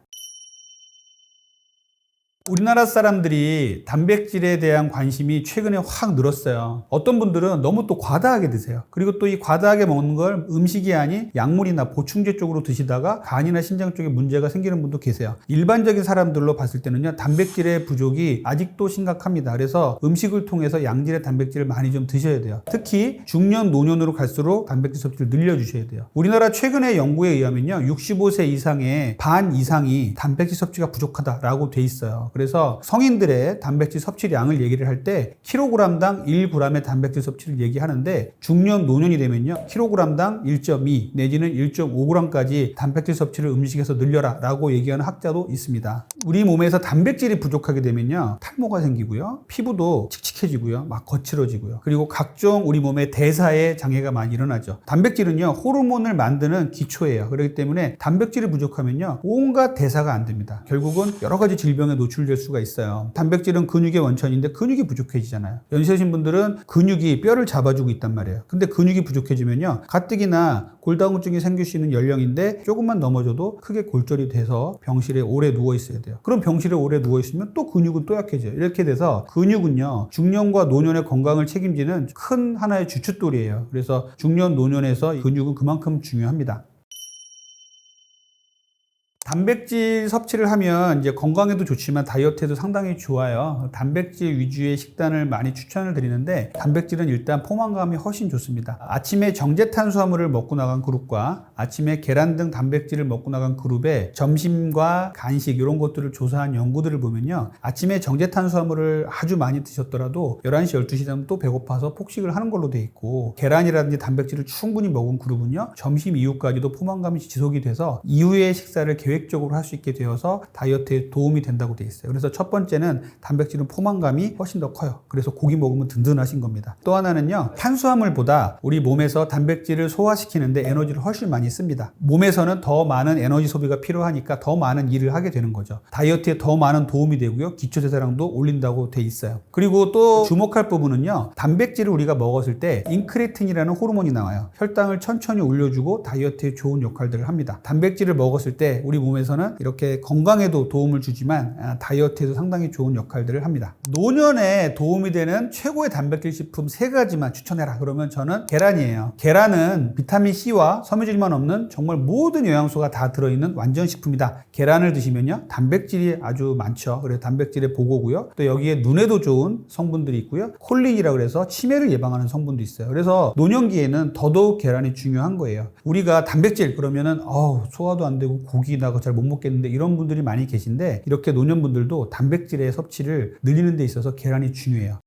우리나라 사람들이 단백질에 대한 관심이 최근에 확 늘었어요. 어떤 분들은 너무 또 과다하게 드세요. 그리고 또 이 과다하게 먹는 걸 음식이 아닌 약물이나 보충제 쪽으로 드시다가 간이나 신장 쪽에 문제가 생기는 분도 계세요. 일반적인 사람들로 봤을 때는요, 단백질의 부족이 아직도 심각합니다. 그래서 음식을 통해서 양질의 단백질을 많이 좀 드셔야 돼요. 특히 중년, 노년으로 갈수록 단백질 섭취를 늘려주셔야 돼요. 우리나라 최근의 연구에 의하면요, 65세 이상의 반 이상이 단백질 섭취가 부족하다라고 돼 있어요. 그래서 성인들의 단백질 섭취량을 얘기를 할 때 킬로그램당 1g의 단백질 섭취를 얘기하는데 중년, 노년이 되면요, 킬로그램당 1.2 내지는 1.5g까지 단백질 섭취를 음식에서 늘려라 라고 얘기하는 학자도 있습니다. 우리 몸에서 단백질이 부족하게 되면요, 탈모가 생기고요, 피부도 칙칙해지고요, 막 거칠어지고요, 그리고 각종 우리 몸의 대사에 장애가 많이 일어나죠. 단백질은요, 호르몬을 만드는 기초예요. 그렇기 때문에 단백질이 부족하면요, 온갖 대사가 안 됩니다. 결국은 여러 가지 질병에 노출 노출될 수가 있어요. 단백질은 근육의 원천인데 근육이 부족해지잖아요. 연세 드신 분들은 근육이 뼈를 잡아주고 있단 말이에요. 근데 근육이 부족해지면요, 가뜩이나 골다공증이 생길 수 있는 연령인데 조금만 넘어져도 크게 골절이 돼서 병실에 오래 누워 있어야 돼요. 그럼 병실에 오래 누워 있으면 또 근육은 또 약해져요. 이렇게 돼서 근육은요, 중년과 노년의 건강을 책임지는 큰 하나의 주춧돌이에요. 그래서 중년 노년에서 근육은 그만큼 중요합니다. 단백질 섭취를 하면 이제 건강에도 좋지만 다이어트에도 상당히 좋아요. 단백질 위주의 식단을 많이 추천을 드리는데, 단백질은 일단 포만감이 훨씬 좋습니다. 아침에 정제 탄수화물을 먹고 나간 그룹과 아침에 계란 등 단백질을 먹고 나간 그룹의 점심과 간식 이런 것들을 조사한 연구들을 보면요, 아침에 정제 탄수화물을 아주 많이 드셨더라도 11시, 12시 되면 또 배고파서 폭식을 하는 걸로 돼 있고, 계란이라든지 단백질을 충분히 먹은 그룹은요, 점심 이후까지도 포만감이 지속이 돼서 이후의 식사를 계획적으로 할 수 있게 되어서 다이어트에 도움이 된다고 돼 있어요. 그래서 첫 번째는 단백질은 포만감이 훨씬 더 커요. 그래서 고기 먹으면 든든하신 겁니다. 또 하나는요, 탄수화물보다 우리 몸에서 단백질을 소화시키는데 에너지를 훨씬 많이 씁니다. 몸에서는 더 많은 에너지 소비가 필요하니까 더 많은 일을 하게 되는 거죠. 다이어트에 더 많은 도움이 되고요, 기초대사량도 올린다고 돼 있어요. 그리고 또 주목할 부분은요, 단백질을 우리가 먹었을 때 인크레틴이라는 호르몬이 나와요. 혈당을 천천히 올려주고 다이어트에 좋은 역할들을 합니다. 단백질을 먹었을 때 우리 몸에서는 이렇게 건강에도 도움을 주지만 다이어트에도 상당히 좋은 역할들을 합니다. 노년에 도움이 되는 최고의 단백질 식품 3가지만 추천해라 그러면 저는 계란이에요. 계란은 비타민C와 섬유질만 없는 정말 모든 영양소가 다 들어있는 완전 식품이다. 계란을 드시면요, 단백질이 아주 많죠. 그래서 단백질의 보고고요. 또 여기에 눈에도 좋은 성분들이 있고요, 콜린이라고 해서 치매를 예방하는 성분도 있어요. 그래서 노년기에는 더더욱 계란이 중요한 거예요. 우리가 단백질 그러면은 소화도 안 되고 고기 나고 잘 못 먹겠는데 이런 분들이 많이 계신데, 이렇게 노년분들도 단백질의 섭취를 늘리는 데 있어서 계란이 중요해요.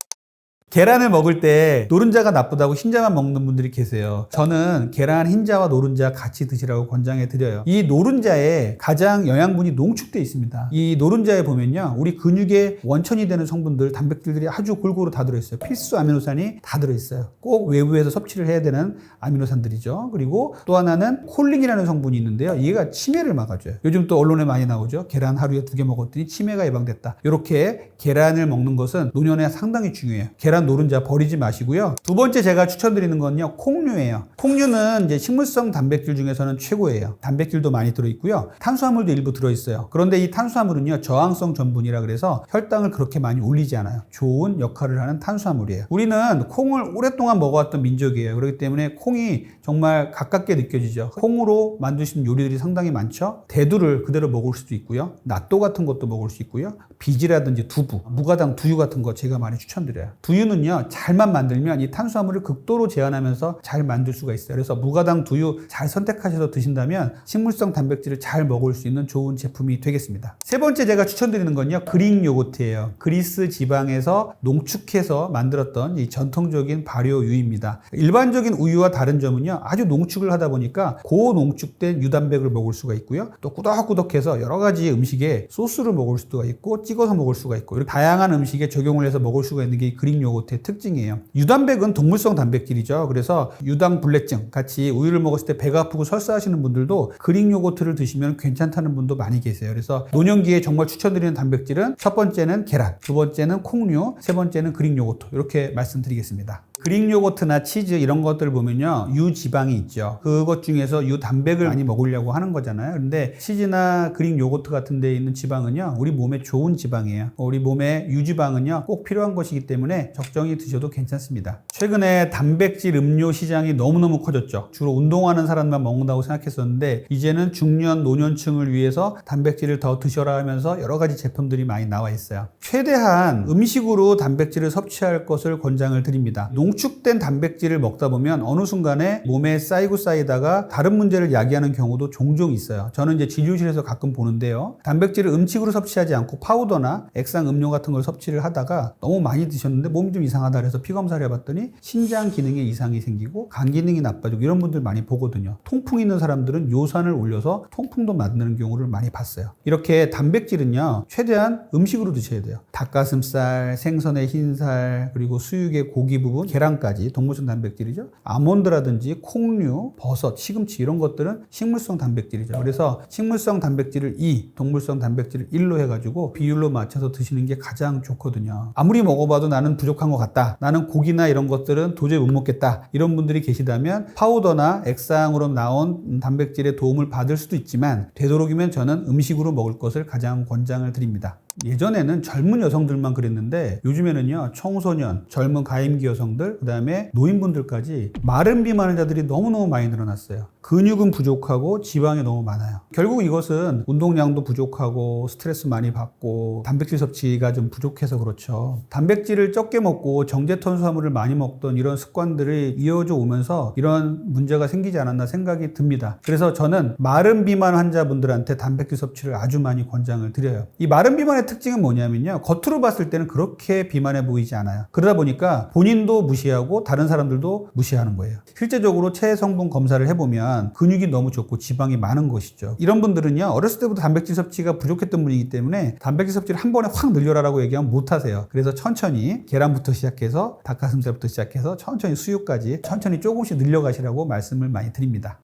계란을 먹을 때 노른자가 나쁘다고 흰자만 먹는 분들이 계세요. 저는 계란 흰자와 노른자 같이 드시라고 권장해 드려요. 이 노른자에 가장 영양분이 농축되어 있습니다. 이 노른자에 보면요, 우리 근육의 원천이 되는 성분들, 단백질들이 아주 골고루 다 들어있어요. 필수 아미노산이 다 들어있어요. 꼭 외부에서 섭취를 해야 되는 아미노산들이죠. 그리고 또 하나는 콜린이라는 성분이 있는데요, 얘가 치매를 막아줘요. 요즘 또 언론에 많이 나오죠. 계란 하루에 2개 먹었더니 치매가 예방됐다. 이렇게 계란을 먹는 것은 노년에 상당히 중요해요. 계란 노른자 버리지 마시고요. 두 번째 제가 추천드리는 건요, 콩류예요. 콩류는 이제 식물성 단백질 중에서는 최고예요. 단백질도 많이 들어있고요, 탄수화물도 일부 들어있어요. 그런데 이 탄수화물은요, 저항성 전분이라 그래서 혈당을 그렇게 많이 올리지 않아요. 좋은 역할을 하는 탄수화물이에요. 우리는 콩을 오랫동안 먹어왔던 민족이에요. 그렇기 때문에 콩이 정말 가깝게 느껴지죠. 콩으로 만드신 요리들이 상당히 많죠. 대두를 그대로 먹을 수도 있고요, 낫또 같은 것도 먹을 수 있고요, 비지라든지 두부, 무가당 두유 같은 거 제가 많이 추천드려요. 두유는요, 잘만 만들면 이 탄수화물을 극도로 제한하면서 잘 만들 수가 있어요. 그래서 무가당 두유 잘 선택하셔서 드신다면 식물성 단백질을 잘 먹을 수 있는 좋은 제품이 되겠습니다. 세 번째 제가 추천드리는 건요, 그릭 요거트예요. 그리스 지방에서 농축해서 만들었던 이 전통적인 발효유입니다. 일반적인 우유와 다른 점은요, 아주 농축을 하다 보니까 고농축된 유단백을 먹을 수가 있고요, 또 꾸덕꾸덕해서 여러 가지 음식에 소스를 먹을 수가 있고 찍어서 먹을 수가 있고, 이렇게 다양한 음식에 적용을 해서 먹을 수가 있는 게 이 그릭 요거트의 특징이에요. 유단백은 동물성 단백질이죠. 그래서 유당불내증 같이 우유를 먹었을 때 배가 아프고 설사하시는 분들도 그릭 요거트를 드시면 괜찮다는 분도 많이 계세요. 그래서 노년기에 정말 추천드리는 단백질은 첫 번째는 계란, 두 번째는 콩류, 세 번째는 그릭 요거트, 이렇게 말씀드리겠습니다. 그릭 요거트나 치즈 이런 것들을 보면요, 유지방이 있죠. 그것 중에서 유단백을 많이 먹으려고 하는 거잖아요. 근데 치즈나 그릭 요거트 같은 데 있는 지방은요, 우리 몸에 좋은 지방이에요. 우리 몸에 유지방은요, 꼭 필요한 것이기 때문에 적정히 드셔도 괜찮습니다. 최근에 단백질 음료 시장이 너무너무 커졌죠. 주로 운동하는 사람만 먹는다고 생각했었는데, 이제는 중년 노년층을 위해서 단백질을 더 드셔라 하면서 여러 가지 제품들이 많이 나와 있어요. 최대한 음식으로 단백질을 섭취할 것을 권장을 드립니다. 농축된 단백질을 먹다 보면 어느 순간에 몸에 쌓이다가 다른 문제를 야기하는 경우도 종종 있어요. 저는 이제 진료실에서 가끔 보는데요, 단백질을 음식으로 섭취하지 않고 파우더나 액상 음료 같은 걸 섭취를 하다가 너무 많이 드셨는데 몸이 좀 이상하다 그래서 피 검사를 해봤더니 신장 기능에 이상이 생기고 간 기능이 나빠지고 이런 분들 많이 보거든요. 통풍 있는 사람들은 요산을 올려서 통풍도 만드는 경우를 많이 봤어요. 이렇게 단백질은요, 최대한 음식으로 드셔야 돼요. 닭가슴살, 생선의 흰살, 그리고 수육의 고기 부분, 계란 계란까지 동물성 단백질이죠. 아몬드라든지 콩류, 버섯, 시금치 이런 것들은 식물성 단백질이죠. 그래서 식물성 단백질을 2, 동물성 단백질을 1로 해가지고 비율로 맞춰서 드시는 게 가장 좋거든요. 아무리 먹어봐도 나는 부족한 것 같다. 나는 고기나 이런 것들은 도저히 못 먹겠다. 이런 분들이 계시다면 파우더나 액상으로 나온 단백질의 도움을 받을 수도 있지만 되도록이면 저는 음식으로 먹을 것을 가장 권장을 드립니다. 예전에는 젊은 여성들만 그랬는데 요즘에는요 청소년, 젊은 가임기 여성들, 그 다음에 노인분들까지 마른 비만 환자들이 너무너무 많이 늘어났어요. 근육은 부족하고 지방이 너무 많아요. 결국 이것은 운동량도 부족하고 스트레스 많이 받고 단백질 섭취가 좀 부족해서 그렇죠. 단백질을 적게 먹고 정제탄수화물을 많이 먹던 이런 습관들이 이어져 오면서 이런 문제가 생기지 않았나 생각이 듭니다. 그래서 저는 마른 비만 환자분들한테 단백질 섭취를 아주 많이 권장을 드려요. 이 마른 비만의 특징은 뭐냐면요, 겉으로 봤을 때는 그렇게 비만해 보이지 않아요. 그러다 보니까 본인도 무시하고 다른 사람들도 무시하는 거예요. 실제적으로 체해 성분 검사를 해보면 근육이 너무 적고 지방이 많은 것이죠. 이런 분들은요 어렸을 때부터 단백질 섭취가 부족했던 분이기 때문에 단백질 섭취를 한 번에 확 늘려라라고 얘기하면 못하세요. 그래서 천천히 계란부터 시작해서 닭가슴살부터 시작해서 천천히 수육까지 천천히 조금씩 늘려가시라고 말씀을 많이 드립니다.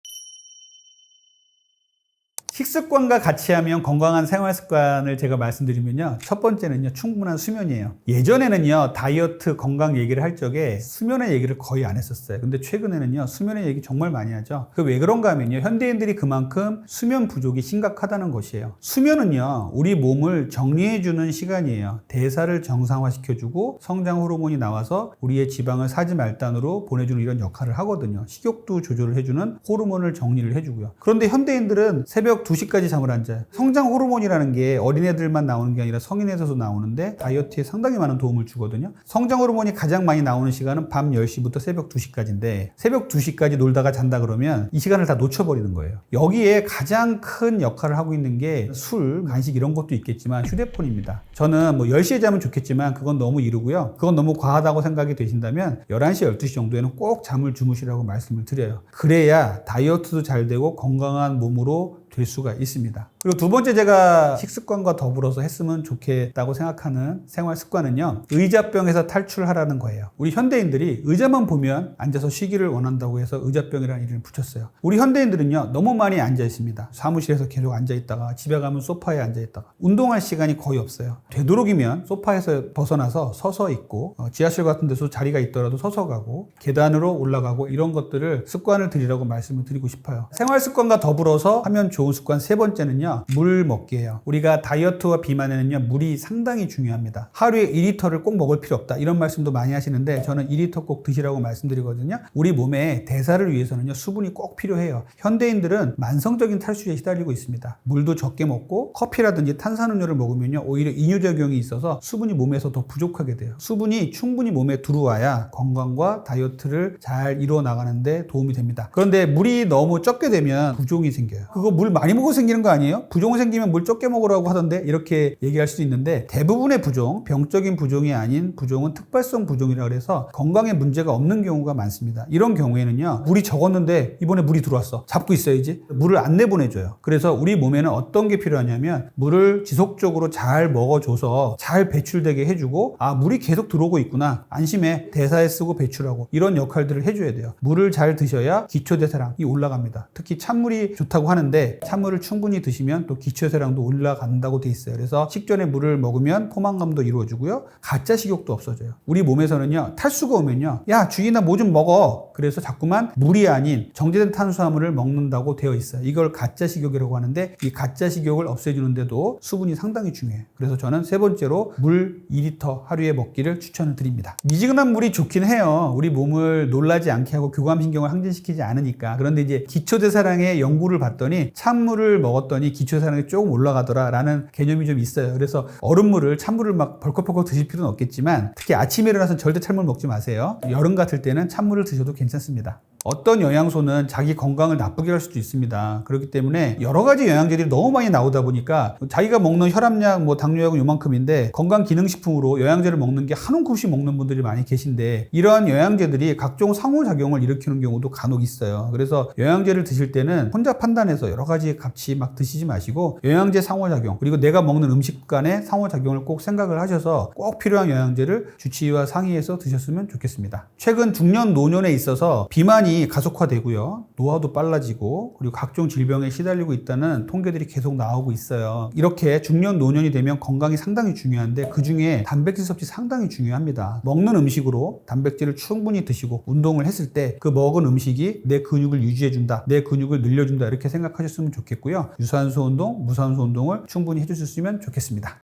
식습관과 같이 하면 건강한 생활 습관을 제가 말씀드리면요. 첫 번째는요, 충분한 수면이에요. 예전에는요, 다이어트 건강 얘기를 할 적에 수면의 얘기를 거의 안 했었어요. 근데 최근에는요, 수면의 얘기 정말 많이 하죠. 그 왜 그런가 하면요, 현대인들이 그만큼 수면 부족이 심각하다는 것이에요. 수면은요, 우리 몸을 정리해주는 시간이에요. 대사를 정상화시켜주고 성장 호르몬이 나와서 우리의 지방을 사지말단으로 보내주는 이런 역할을 하거든요. 식욕도 조절을 해주는 호르몬을 정리를 해주고요. 그런데 현대인들은 새벽 2시까지 잠을 안 자요. 성장 호르몬이라는 게 어린애들만 나오는 게 아니라 성인에서도 나오는데 다이어트에 상당히 많은 도움을 주거든요. 성장 호르몬이 가장 많이 나오는 시간은 밤 10시부터 새벽 2시까지인데 새벽 2시까지 놀다가 잔다 그러면 이 시간을 다 놓쳐버리는 거예요. 여기에 가장 큰 역할을 하고 있는 게 술, 간식 이런 것도 있겠지만 휴대폰입니다. 저는 뭐 10시에 자면 좋겠지만 그건 너무 이르고요. 그건 너무 과하다고 생각이 되신다면 11시, 12시 정도에는 꼭 잠을 주무시라고 말씀을 드려요. 그래야 다이어트도 잘 되고 건강한 몸으로 될 수가 있습니다. 그리고 두 번째 제가 식습관과 더불어서 했으면 좋겠다고 생각하는 생활 습관은요, 의자병에서 탈출하라는 거예요. 우리 현대인들이 의자만 보면 앉아서 쉬기를 원한다고 해서 의자병이라는 이름을 붙였어요. 우리 현대인들은요 너무 많이 앉아 있습니다. 사무실에서 계속 앉아 있다가 집에 가면 소파에 앉아 있다가 운동할 시간이 거의 없어요. 되도록이면 소파에서 벗어나서 서서 있고 지하실 같은 데서 자리가 있더라도 서서 가고 계단으로 올라가고 이런 것들을 습관을 들이라고 말씀을 드리고 싶어요. 생활 습관과 더불어서 하면 좋은 습관 세 번째는요, 물 먹기예요. 우리가 다이어트와 비만에는요 물이 상당히 중요합니다. 하루에 2리터를 꼭 먹을 필요 없다 이런 말씀도 많이 하시는데 저는 2리터 꼭 드시라고 말씀드리거든요. 우리 몸의 대사를 위해서는요 수분이 꼭 필요해요. 현대인들은 만성적인 탈수에 시달리고 있습니다. 물도 적게 먹고 커피라든지 탄산음료를 먹으면요 오히려 이뇨작용이 있어서 수분이 몸에서 더 부족하게 돼요. 수분이 충분히 몸에 들어와야 건강과 다이어트를 잘 이루어 나가는데 도움이 됩니다. 그런데 물이 너무 적게 되면 부종이 생겨요. 그거 물 많이 먹어서 생기는 거 아니에요? 부종 생기면 물 적게 먹으라고 하던데 이렇게 얘기할 수도 있는데 대부분의 부종, 병적인 부종이 아닌 부종은 특발성 부종이라 그래서 건강에 문제가 없는 경우가 많습니다. 이런 경우에는요 물이 적었는데 이번에 물이 들어왔어. 잡고 있어야지. 물을 안 내보내줘요. 그래서 우리 몸에는 어떤 게 필요하냐면 물을 지속적으로 잘 먹어줘서 잘 배출되게 해주고 아 물이 계속 들어오고 있구나. 안심해. 대사에 쓰고 배출하고 이런 역할들을 해줘야 돼요. 물을 잘 드셔야 기초대사량이 올라갑니다. 특히 찬물이 좋다고 하는데 찬물을 충분히 드시면 또 기초대사량도 올라간다고 돼 있어요. 그래서 식전에 물을 먹으면 포만감도 이루어지고요. 가짜 식욕도 없어져요. 우리 몸에서는요 탈수가 오면요 야 주인아 뭐 좀 먹어. 그래서 자꾸만 물이 아닌 정제된 탄수화물을 먹는다고 되어 있어요. 이걸 가짜 식욕이라고 하는데 이 가짜 식욕을 없애주는데도 수분이 상당히 중요해요. 그래서 저는 세 번째로 물 2리터 하루에 먹기를 추천을 드립니다. 미지근한 물이 좋긴 해요. 우리 몸을 놀라지 않게 하고 교감신경을 항진시키지 않으니까. 그런데 이제 기초대사량의 연구를 봤더니 찬물을 먹었더니 기초대사량이 조금 올라가더라 라는 개념이 좀 있어요. 그래서 얼음물을 찬물을 막 벌컥벌컥 드실 필요는 없겠지만 특히 아침에 일어나서 절대 찬물 먹지 마세요. 여름 같을 때는 찬물을 드셔도 괜찮습니다. 어떤 영양소는 자기 건강을 나쁘게 할 수도 있습니다. 그렇기 때문에 여러 가지 영양제들이 너무 많이 나오다 보니까 자기가 먹는 혈압약, 당뇨약은 요만큼인데 건강기능식품으로 영양제를 먹는 게 한 움큼씩 먹는 분들이 많이 계신데 이러한 영양제들이 각종 상호작용을 일으키는 경우도 간혹 있어요. 그래서 영양제를 드실 때는 혼자 판단해서 여러 가지 같이 막 드시지 마시고 영양제 상호작용 그리고 내가 먹는 음식 간의 상호작용을 꼭 생각을 하셔서 꼭 필요한 영양제를 주치의와 상의해서 드셨으면 좋겠습니다. 최근 중년 노년에 있어서 비만이 가속화되고요. 노화도 빨라지고 그리고 각종 질병에 시달리고 있다는 통계들이 계속 나오고 있어요. 이렇게 중년 노년이 되면 건강이 상당히 중요한데 그중에 단백질 섭취 상당히 중요합니다. 먹는 음식으로 단백질을 충분히 드시고 운동을 했을 때 그 먹은 음식이 내 근육을 유지해준다, 내 근육을 늘려준다 이렇게 생각하셨으면 좋겠고요. 유산소 운동, 무산소 운동을 충분히 해주셨으면 좋겠습니다.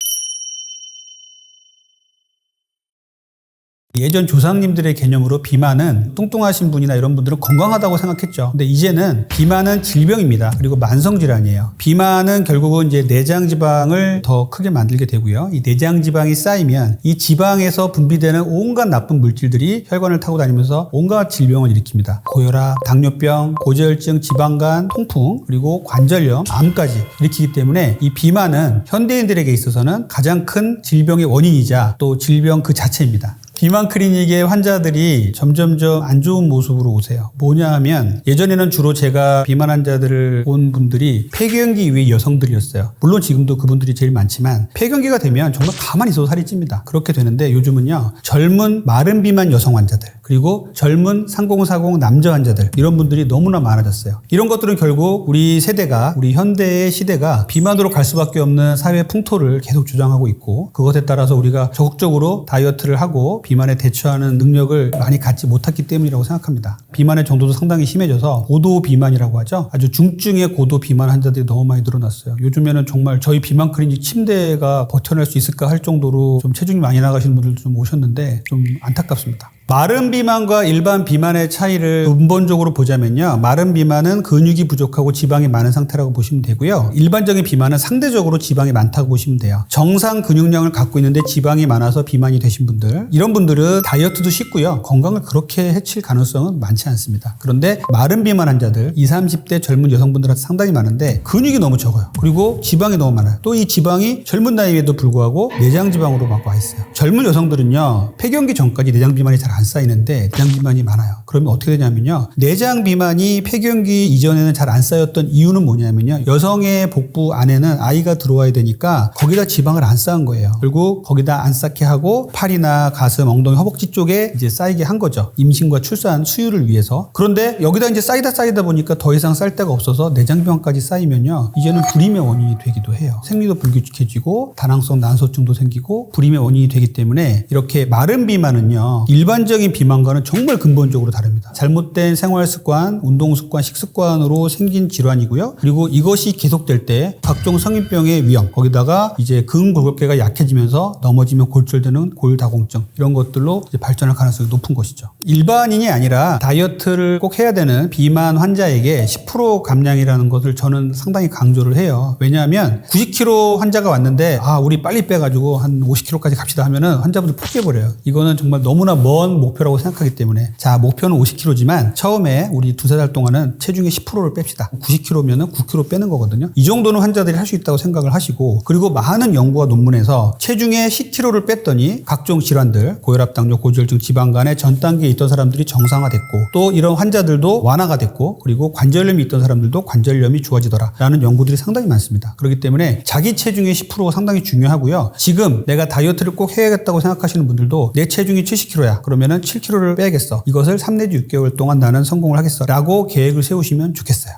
예전 조상님들의 개념으로 비만은 뚱뚱하신 분이나 이런 분들은 건강하다고 생각했죠. 근데 이제는 비만은 질병입니다. 그리고 만성질환이에요. 비만은 결국은 이제 내장지방을 더 크게 만들게 되고요. 이 내장지방이 쌓이면 이 지방에서 분비되는 온갖 나쁜 물질들이 혈관을 타고 다니면서 온갖 질병을 일으킵니다. 고혈압, 당뇨병, 고지혈증, 지방간, 통풍, 그리고 관절염, 암까지 일으키기 때문에 이 비만은 현대인들에게 있어서는 가장 큰 질병의 원인이자 또 질병 그 자체입니다. 비만 클리닉의 환자들이 점점점 안 좋은 모습으로 오세요. 뭐냐 하면 예전에는 주로 제가 비만 환자들을 본 분들이 폐경기 이후의 여성들이었어요. 물론 지금도 그분들이 제일 많지만 폐경기가 되면 정말 가만히 있어도 살이 찝니다. 그렇게 되는데 요즘은요. 젊은 마른 비만 여성 환자들 그리고 젊은 상공사공 남자 환자들 이런 분들이 너무나 많아졌어요. 이런 것들은 결국 우리 세대가 우리 현대의 시대가 비만으로 갈 수밖에 없는 사회 풍토를 계속 주장하고 있고 그것에 따라서 우리가 적극적으로 다이어트를 하고 비만에 대처하는 능력을 많이 갖지 못했기 때문이라고 생각합니다. 비만의 정도도 상당히 심해져서 고도 비만이라고 하죠. 아주 중증의 고도 비만 환자들이 너무 많이 늘어났어요. 요즘에는 정말 저희 비만 클리닉 침대가 버텨낼 수 있을까 할 정도로 좀 체중이 많이 나가시는 분들도 좀 오셨는데 좀 안타깝습니다. 마른 비만과 일반 비만의 차이를 근본적으로 보자면요. 마른 비만은 근육이 부족하고 지방이 많은 상태라고 보시면 되고요. 일반적인 비만은 상대적으로 지방이 많다고 보시면 돼요. 정상 근육량을 갖고 있는데 지방이 많아서 비만이 되신 분들 이런 분들은 다이어트도 쉽고요. 건강을 그렇게 해칠 가능성은 많지 않습니다. 그런데 마른 비만 환자들 20, 30대 젊은 여성분들한테 상당히 많은데 근육이 너무 적어요. 그리고 지방이 너무 많아요. 또 이 지방이 젊은 나이에도 불구하고 내장 지방으로 막 와 있어요. 젊은 여성들은요. 폐경기 전까지 내장 비만이 잘 안 쌓이는데 내장 비만이 많아요. 그러면 어떻게 되냐면요. 내장 비만이 폐경기 이전에는 잘 안 쌓였던 이유는 뭐냐면요. 여성의 복부 안에는 아이가 들어와야 되니까 거기다 지방을 안 쌓은 거예요. 그리고 거기다 안 쌓게 하고 팔이나 가슴, 엉덩이, 허벅지 쪽에 이제 쌓이게 한 거죠. 임신과 출산, 수유를 위해서. 그런데 여기다 이제 쌓이다 보니까 더 이상 쌀 데가 없어서 내장 비만까지 쌓이면요. 이제는 불임의 원인이 되기도 해요. 생리도 불규칙해지고 다낭성 난소증도 생기고 불임의 원인이 되기 때문에 이렇게 마른 비만은요. 일반적인 비만과는 정말 근본적으로 다릅니다. 잘못된 생활 습관, 운동 습관, 식습관으로 생긴 질환이고요. 그리고 이것이 계속될 때 각종 성인병의 위험, 거기다가 이제 근골격계가 약해지면서 넘어지면 골절되는 골다공증 이런 것들로 이제 발전할 가능성이 높은 것이죠. 일반인이 아니라 다이어트를 꼭 해야 되는 비만 환자에게 10% 감량이라는 것을 저는 상당히 강조를 해요. 왜냐하면 90kg 환자가 왔는데 우리 빨리 빼가지고 한 50kg까지 갑시다 하면은 환자분들 포기해버려요. 이거는 정말 너무나 먼 목표라고 생각하기 때문에 자 목표는 50kg지만 처음에 우리 두세 달 동안은 체중의 10%를 뺍시다. 90kg면은 9kg 빼는 거거든요. 이 정도는 환자들이 할 수 있다고 생각을 하시고 그리고 많은 연구와 논문에서 체중의 10kg를 뺐더니 각종 질환들 고혈압, 당뇨, 고지혈증, 지방간의 전 단계에 있던 사람들이 정상화됐고 또 이런 환자들도 완화가 됐고 그리고 관절염이 있던 사람들도 관절염이 좋아지더라 라는 연구들이 상당히 많습니다. 그렇기 때문에 자기 체중의 10%가 상당히 중요하고요. 지금 내가 다이어트를 꼭 해야겠다고 생각하시는 분들도 내 체중이 70kg야. 그러면은 7kg를 빼야겠어. 이것을 3 내지 6개월 동안 나는 성공을 하겠어. 라고 계획을 세우시면 좋겠어요.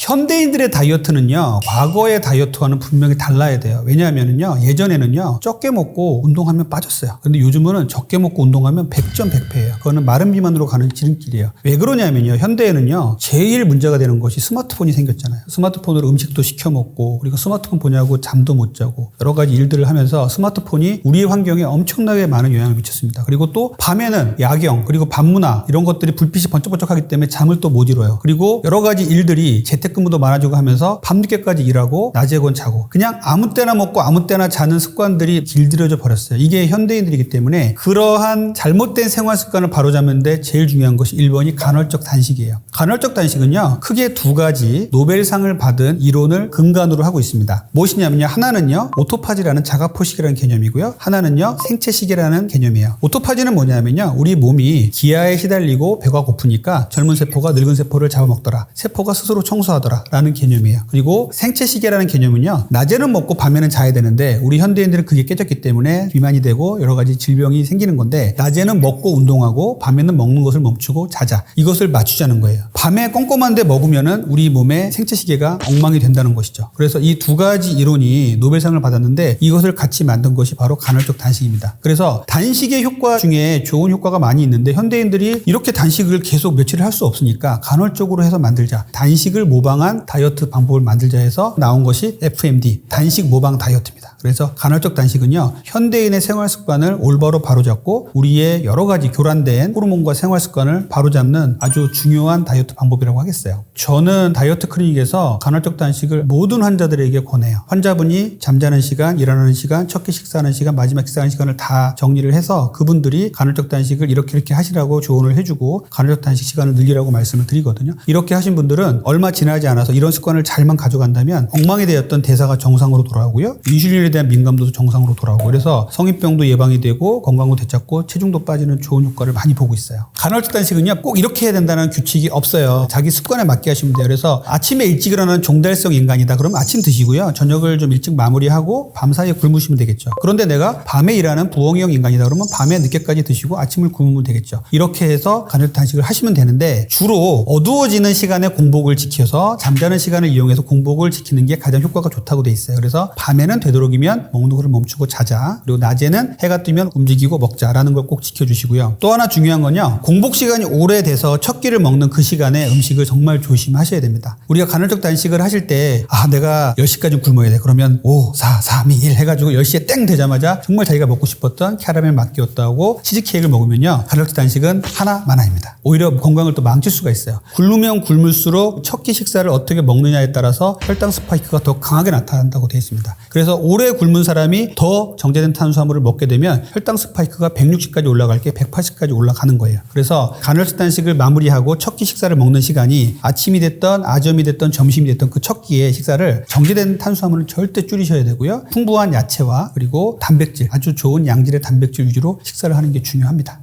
현대인들의 다이어트는요, 과거의 다이어트와는 분명히 달라야 돼요. 왜냐하면요, 예전에는요, 적게 먹고 운동하면 빠졌어요. 근데 요즘은 적게 먹고 운동하면 100점 100패예요. 그거는 마른 비만으로 가는 지름길이에요. 왜 그러냐면요, 현대에는요, 제일 문제가 되는 것이 스마트폰이 생겼잖아요. 스마트폰으로 음식도 시켜 먹고, 그리고 스마트폰 보냐고 잠도 못 자고, 여러 가지 일들을 하면서 스마트폰이 우리의 환경에 엄청나게 많은 영향을 미쳤습니다. 그리고 또 밤에는 야경, 그리고 밤문화, 이런 것들이 불빛이 번쩍번쩍하기 때문에 잠을 또 못 이뤄요. 그리고 여러 가지 일들이 재택근무 재택근무도 많아지고 하면서 밤늦게까지 일하고 낮에 건 자고 그냥 아무 때나 먹고 아무 때나 자는 습관들이 길들여져 버렸어요. 이게 현대인들이기 때문에 그러한 잘못된 생활 습관을 바로잡는데 제일 중요한 것이 1번이 간헐적 단식이에요. 간헐적 단식은요, 크게 두 가지 노벨상을 받은 이론을 근간으로 하고 있습니다. 무엇이냐면요, 하나는요 오토파지라는 자가포식이라는 개념이고요, 하나는요 생체시계라는 개념이에요. 오토파지는 뭐냐면요, 우리 몸이 기아에 시달리고 배가 고프니까 젊은 세포가 늙은 세포를 잡아먹더라, 세포가 스스로 청소하더라 라는 개념이에요. 그리고 생체시계라는 개념은요, 낮에는 먹고 밤에는 자야 되는데 우리 현대인들은 그게 깨졌기 때문에 비만이 되고 여러 가지 질병이 생기는 건데, 낮에는 먹고 운동하고 밤에는 먹는 것을 멈추고 자자, 이것을 맞추자는 거예요. 밤에 꼼꼼한데 먹으면은 우리 몸의 생체시계가 엉망이 된다는 것이죠. 그래서 이 두 가지 이론이 노벨상을 받았는데 이것을 같이 만든 것이 바로 간헐적 단식입니다. 그래서 단식의 효과 중에 좋은 효과가 많이 있는데 현대인들이 이렇게 단식을 계속 며칠 할 수 없으니까 간헐적으로 해서 만들자, 단식을 모방한 다이어트 방법을 만들자 해서 나온 것이 FMD, 단식 모방 다이어트입니다. 그래서 간헐적 단식은요, 현대인의 생활 습관을 올바로 바로잡고 우리의 여러 가지 교란된 호르몬과 생활 습관을 바로잡는 아주 중요한 다이어트 방법이라고 하겠어요. 저는 다이어트 클리닉에서 간헐적 단식을 모든 환자들에게 권해요. 환자분이 잠자는 시간, 일어나는 시간, 첫 끼 식사하는 시간, 마지막 식사하는 시간을 다 정리를 해서 그분들이 간헐적 단식을 이렇게 하시라고 조언을 해주고 간헐적 단식 시간을 늘리라고 말씀을 드리거든요. 이렇게 하신 분들은 얼마 지나지 않아서 이런 습관을 잘만 가져간다면 엉망이 되었던 대사가 정상으로 돌아오고요, 인슐린에 대한 민감도도 정상으로 돌아오고, 그래서 성인병도 예방이 되고 건강도 되찾고 체중도 빠지는 좋은 효과를 많이 보고 있어요. 간헐적 단식은요, 꼭 이렇게 해야 된다는 규칙이 없어요. 자기 습관에 맞게 하시면 돼요. 그래서 아침에 일찍 일어나는 종달성 인간이다 그러면 아침 드시고요, 저녁을 좀 일찍 마무리하고 밤 사이에 굶으시면 되겠죠. 그런데 내가 밤에 일하는 부엉이형 인간이다 그러면 밤에 늦게까지 드시고 아침을 굶으면 되겠죠. 이렇게 해서 간헐적 단식을 하시면 되는데, 주로 어두워지는 시간에 공복을 지켜서 잠자는 시간을 이용해서 공복을 지키는 게 가장 효과가 좋다고 돼 있어요. 그래서 밤에는 되도록이면 먹는 것을 멈추고 자자, 그리고 낮에는 해가 뜨면 움직이고 먹자라는 걸 꼭 지켜주시고요. 또 하나 중요한 건요, 공복 시간이 오래돼서 첫 끼를 먹는 그 시간에 음식을 정말 조심하셔야 됩니다. 우리가 간헐적 단식을 하실 때 내가 10시까지 굶어야 돼 그러면 5, 4, 3, 2, 1 해가지고 10시에 땡 되자마자 정말 자기가 먹고 싶었던 캐러멜 마키아토하고 치즈케이크를 먹으면요, 간헐적 단식은 하나만 아닙니다. 오히려 건강을 또 망칠 수가 있어요. 굶으면 굶을수록 첫 끼 식사를 어떻게 먹느냐에 따라서 혈당 스파이크가 더 강하게 나타난다고 되어 있습니다. 그래서 오래 굶은 사람이 더 정제된 탄수화물을 먹게 되면 혈당 스파이크가 160까지 올라갈 게 180까지 올라가는 거예요. 그래서 간헐적 단식을 마무리하고 첫 끼 식사를 먹는 시간이 아침이 됐던 아점이 됐던 점심이 됐던 그 첫 끼의 식사를 정제된 탄수화물을 절대 줄이셔야 되고요, 풍부한 야채와 그리고 단백질, 아주 좋은 양질의 단백질 위주로 식사를 하는 게 중요합니다.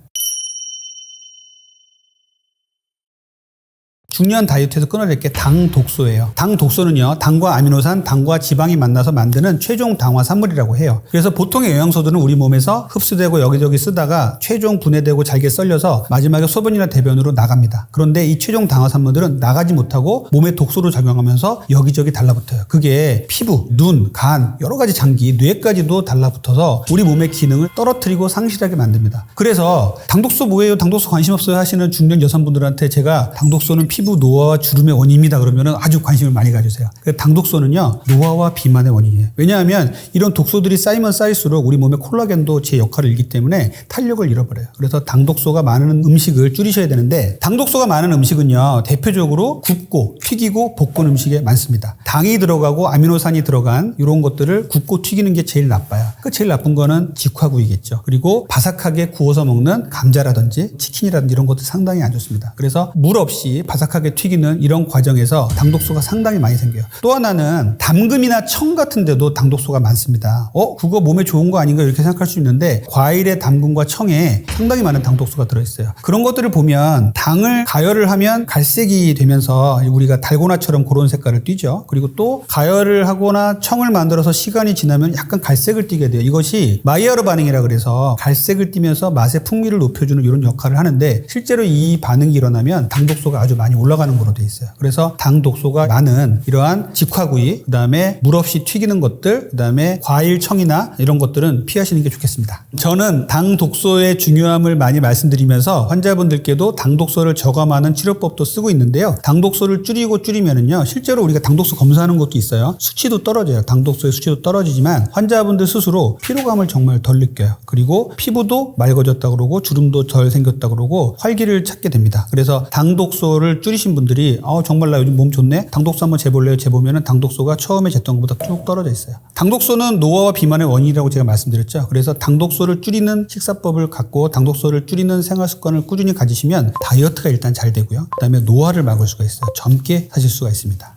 중요한 다이어트에서 끊어야 될 게 당 독소예요. 당 독소는요, 당과 아미노산, 당과 지방이 만나서 만드는 최종 당화산물이라고 해요. 그래서 보통의 영양소들은 우리 몸에서 흡수되고 여기저기 쓰다가 최종 분해되고 잘게 썰려서 마지막에 소변이나 대변으로 나갑니다. 그런데 이 최종 당화산물들은 나가지 못하고 몸에 독소로 작용하면서 여기저기 달라붙어요. 그게 피부, 눈, 간, 여러 가지 장기, 뇌까지도 달라붙어서 우리 몸의 기능을 떨어뜨리고 상실하게 만듭니다. 그래서 당독소 뭐예요? 당독소 관심 없어요 하시는 중년 여성분들한테 제가 당독소는 피부 노화와 주름의 원인입니다 그러면 아주 관심을 많이 가지세요. 당독소는요, 노화와 비만의 원인이에요. 왜냐하면 이런 독소들이 쌓이면 쌓일수록 우리 몸의 콜라겐도 제 역할을 잃기 때문에 탄력을 잃어버려요. 그래서 당독소가 많은 음식을 줄이셔야 되는데, 당독소가 많은 음식은요, 대표적으로 굽고 튀기고 볶은 음식에 많습니다. 당이 들어가고 아미노산이 들어간 이런 것들을 굽고 튀기는 게 제일 나빠요. 그 제일 나쁜 거는 직화구이겠죠. 그리고 바삭하게 구워서 먹는 감자라든지 치킨이라든지 이런 것도 상당히 안 좋습니다. 그래서 물 없이 바삭하게 튀기는 이런 과정에서 당독소가 상당히 많이 생겨요. 또 하나는 담금이나 청 같은 데도 당독소가 많습니다. 그거 몸에 좋은 거 아닌가 이렇게 생각할 수 있는데, 과일의 담금과 청에 상당히 많은 당독소가 들어있어요. 그런 것들을 보면 당을 가열을 하면 갈색이 되면서 우리가 달고나처럼 그런 색깔을 띠죠. 그리고 또 가열을 하거나 청을 만들어서 시간이 지나면 약간 갈색을 띠게 돼요. 이것이 마이야르 반응이라 그래서 갈색을 띠면서 맛의 풍미를 높여주는 이런 역할을 하는데, 실제로 이 반응이 일어나면 당독소가 아주 많이 올라가는 거로 돼 있어요. 그래서 당 독소가 많은 이러한 직화구이, 그다음에 물 없이 튀기는 것들, 그다음에 과일, 청이나 이런 것들은 피하시는 게 좋겠습니다. 저는 당 독소의 중요함을 많이 말씀드리면서 환자분들께도 당 독소를 저감하는 치료법도 쓰고 있는데요. 당 독소를 줄이면은요, 실제로 우리가 당 독소 검사하는 것도 있어요. 수치도 떨어져요. 당 독소의 수치도 떨어지지만 환자분들 스스로 피로감을 정말 덜 느껴요. 그리고 피부도 맑아졌다 그러고 주름도 덜 생겼다 그러고 활기를 찾게 됩니다. 그래서 당 독소를 줄이신 분들이 정말 나 요즘 몸 좋네? 당독소 한번 재볼래요? 재보면 당독소가 처음에 쟀던 것보다 쭉 떨어져 있어요. 당독소는 노화와 비만의 원인이라고 제가 말씀드렸죠. 그래서 당독소를 줄이는 식사법을 갖고 당독소를 줄이는 생활 습관을 꾸준히 가지시면 다이어트가 일단 잘 되고요. 그다음에 노화를 막을 수가 있어요. 젊게 사실 수가 있습니다.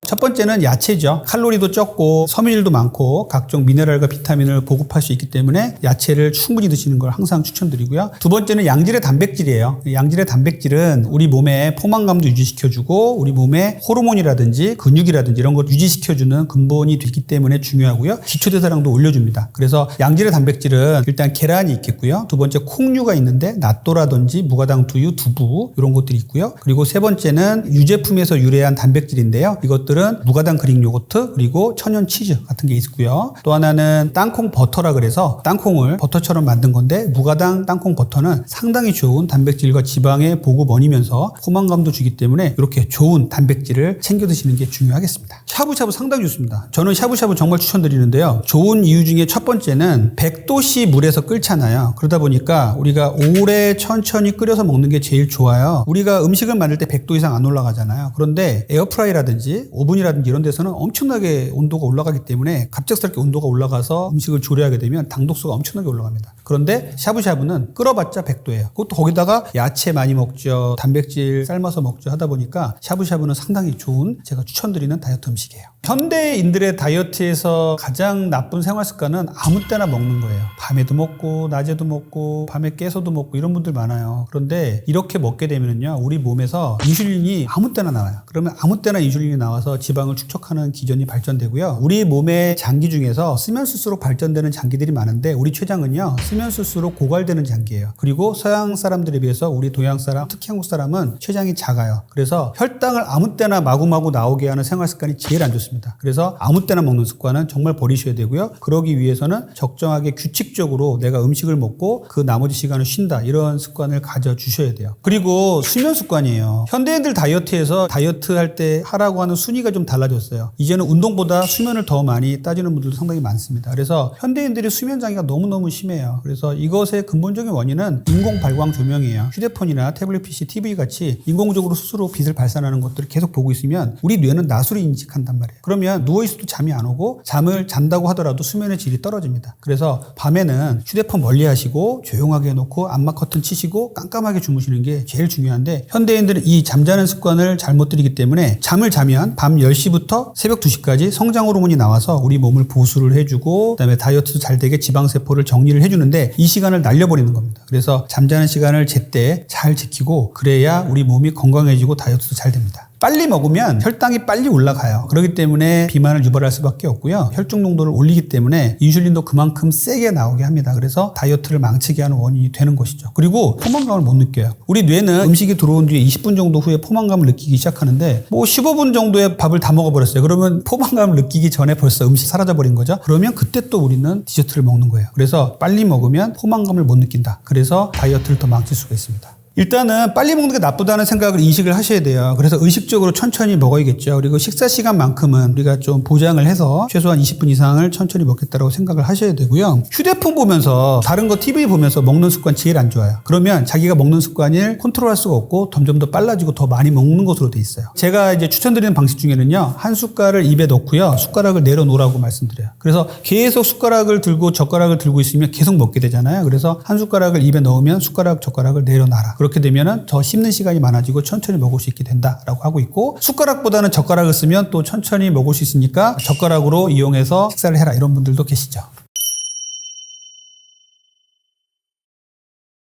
첫 번째는 야채죠. 칼로리도 적고 섬유질도 많고 각종 미네랄과 비타민을 보급할 수 있기 때문에 야채를 충분히 드시는 걸 항상 추천드리고요. 두 번째는 양질의 단백질이에요. 양질의 단백질은 우리 몸의 포만감도 유지시켜주고 우리 몸의 호르몬이라든지 근육이라든지 이런 걸 유지시켜주는 근본이 되기 때문에 중요하고요. 기초대사량도 올려줍니다. 그래서 양질의 단백질은 일단 계란이 있겠고요. 두 번째 콩류가 있는데 낫또라든지 무가당 두유, 두부 이런 것들이 있고요. 그리고 세 번째는 유제품에서 유래한 단백질인데요. 이것들은 무가당 그릭 요거트 그리고 천연 치즈 같은 게 있고요. 또 하나는 땅콩 버터라 그래서 땅콩을 버터처럼 만든 건데 무가당 땅콩 버터는 상당히 좋은 단백질과 지방의 보급원이면서 포만감도 주기 때문에 이렇게 좋은 단백질을 챙겨 드시는 게 중요하겠습니다. 샤브샤브 상당히 좋습니다. 저는 샤브샤브 정말 추천드리는데요. 좋은 이유 중에 첫 번째는 100도씨 물에서 끓잖아요. 그러다 보니까 우리가 오래 천천히 끓여서 먹는 게 제일 좋아요. 우리가 음식을 만들 때 100도 이상 안 올라가잖아요. 그런데 에어프라이라든지 오븐이라든지 이런 데서는 엄청나게 온도가 올라가기 때문에 갑작스럽게 온도가 올라가서 음식을 조리하게 되면 당독소가 엄청나게 올라갑니다. 그런데 샤브샤브는 끓어봤자 100도예요. 그것도 거기다가 야채 많이 먹죠. 단백질 삶아서 먹죠. 하다 보니까 샤브샤브는 상당히 좋은 제가 추천드리는 다이어트 음식이에요. 현대인들의 다이어트에서 가장 나쁜 생활 습관은 아무 때나 먹는 거예요. 밤에도 먹고 낮에도 먹고 밤에 깨서도 먹고 이런 분들 많아요. 그런데 이렇게 먹게 되면요 우리 몸에서 인슐린이 아무 때나 나와요. 그러면 아무 때나 인슐린이 나와서 지방을 축적하는 기전이 발전되고요. 우리 몸의 장기 중에서 쓰면 쓸수록 발전되는 장기들이 많은데 우리 췌장은요 쓰면 쓸수록 고갈되는 장기예요. 그리고 서양 사람들에 비해서 우리 동양 사람, 특히 한국 사람은 췌장이 작아요. 그래서 혈당을 아무 때나 마구마구 나오게 하는 생활 습관이 제일 안 좋습니다. 그래서 아무 때나 먹는 습관은 정말 버리셔야 되고요. 그러기 위해서는 적정하게 규칙적으로 내가 음식을 먹고 그 나머지 시간을 쉰다. 이런 습관을 가져주셔야 돼요. 그리고 수면 습관이에요. 현대인들 다이어트에서 다이어트 할 때 하라고 하는 순위가 좀 달라졌어요. 이제는 운동보다 수면을 더 많이 따지는 분들도 상당히 많습니다. 그래서 현대인들이 수면 장애가 너무너무 심해요. 그래서 이것의 근본적인 원인은 인공 발광 조명이에요. 휴대폰이나 태블릿 PC, TV 같이 인공적으로 스스로 빛을 발산하는 것들을 계속 보고 있으면 우리 뇌는 낮으로 인식한단 말이에요. 그러면 누워있어도 잠이 안 오고 잠을 잔다고 하더라도 수면의 질이 떨어집니다. 그래서 밤에는 휴대폰 멀리 하시고 조용하게 해놓고 암막 커튼 치시고 깜깜하게 주무시는 게 제일 중요한데 현대인들은 이 잠자는 습관을 잘못 들이기 때문에 잠을 자면 밤 10시부터 새벽 2시까지 성장 호르몬이 나와서 우리 몸을 보수를 해주고 그다음에 다이어트도 잘 되게 지방세포를 정리를 해주는데 이 시간을 날려버리는 겁니다. 그래서 잠자는 시간을 제때 잘 지키고 그래야 우리 몸이 건강해지고 다이어트도 잘 됩니다. 빨리 먹으면 혈당이 빨리 올라가요. 그렇기 때문에 비만을 유발할 수밖에 없고요. 혈중 농도를 올리기 때문에 인슐린도 그만큼 세게 나오게 합니다. 그래서 다이어트를 망치게 하는 원인이 되는 것이죠. 그리고 포만감을 못 느껴요. 우리 뇌는 음식이 들어온 뒤에 20분 정도 후에 포만감을 느끼기 시작하는데 15분 정도에 밥을 다 먹어버렸어요. 그러면 포만감을 느끼기 전에 벌써 음식이 사라져버린 거죠. 그러면 그때 또 우리는 디저트를 먹는 거예요. 그래서 빨리 먹으면 포만감을 못 느낀다. 그래서 다이어트를 더 망칠 수가 있습니다. 일단은 빨리 먹는 게 나쁘다는 생각을 인식을 하셔야 돼요. 그래서 의식적으로 천천히 먹어야겠죠. 그리고 식사 시간만큼은 우리가 좀 보장을 해서 최소한 20분 이상을 천천히 먹겠다라고 생각을 하셔야 되고요. 휴대폰 보면서 다른 거 TV 보면서 먹는 습관 제일 안 좋아요. 그러면 자기가 먹는 습관을 컨트롤할 수가 없고 점점 더 빨라지고 더 많이 먹는 것으로 돼 있어요. 제가 이제 추천드리는 방식 중에는요. 한 숟갈을 입에 넣고요. 숟가락을 내려놓으라고 말씀드려요. 그래서 계속 숟가락을 들고 젓가락을 들고 있으면 계속 먹게 되잖아요. 그래서 한 숟가락을 입에 넣으면 숟가락, 젓가락을 내려놔라. 그렇게 되면은 더 씹는 시간이 많아지고 천천히 먹을 수 있게 된다라고 하고 있고 숟가락보다는 젓가락을 쓰면 또 천천히 먹을 수 있으니까 젓가락으로 이용해서 식사를 해라 이런 분들도 계시죠.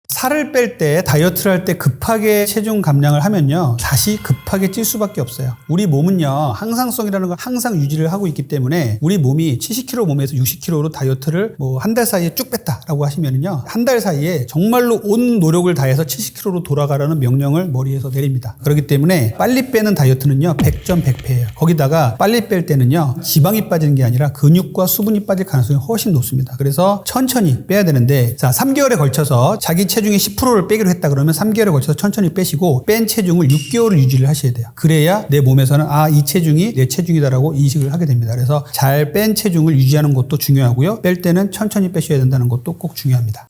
살을 뺄 때 다이어트를 할 때 급하게 체중 감량을 하면요 다시 급하게 찔 수밖에 없어요. 우리 몸은요 항상성이라는 걸 항상 유지를 하고 있기 때문에 우리 몸이 70kg 몸에서 60kg로 다이어트를 한 달 사이에 쭉 뺐다라고 하시면은요 한 달 사이에 정말로 온 노력을 다해서 70kg로 돌아가라는 명령을 머리에서 내립니다. 그렇기 때문에 빨리 빼는 다이어트는요 100점 100패예요. 거기다가 빨리 뺄 때는요 지방이 빠지는 게 아니라 근육과 수분이 빠질 가능성이 훨씬 높습니다. 그래서 천천히 빼야 되는데 자 3개월에 걸쳐서 자기 체중의 10%를 빼기로 했다 그러면 3개월에 걸쳐서 천천히 빼시고 뺀 체중을 6개월을 유지를 하셔야 돼요. 그래야 내 몸에서는 이 체중이 내 체중이다라고 인식을 하게 됩니다. 그래서 잘 뺀 체중을 유지하는 것도 중요하고요. 뺄 때는 천천히 빼셔야 된다는 것도 꼭 중요합니다.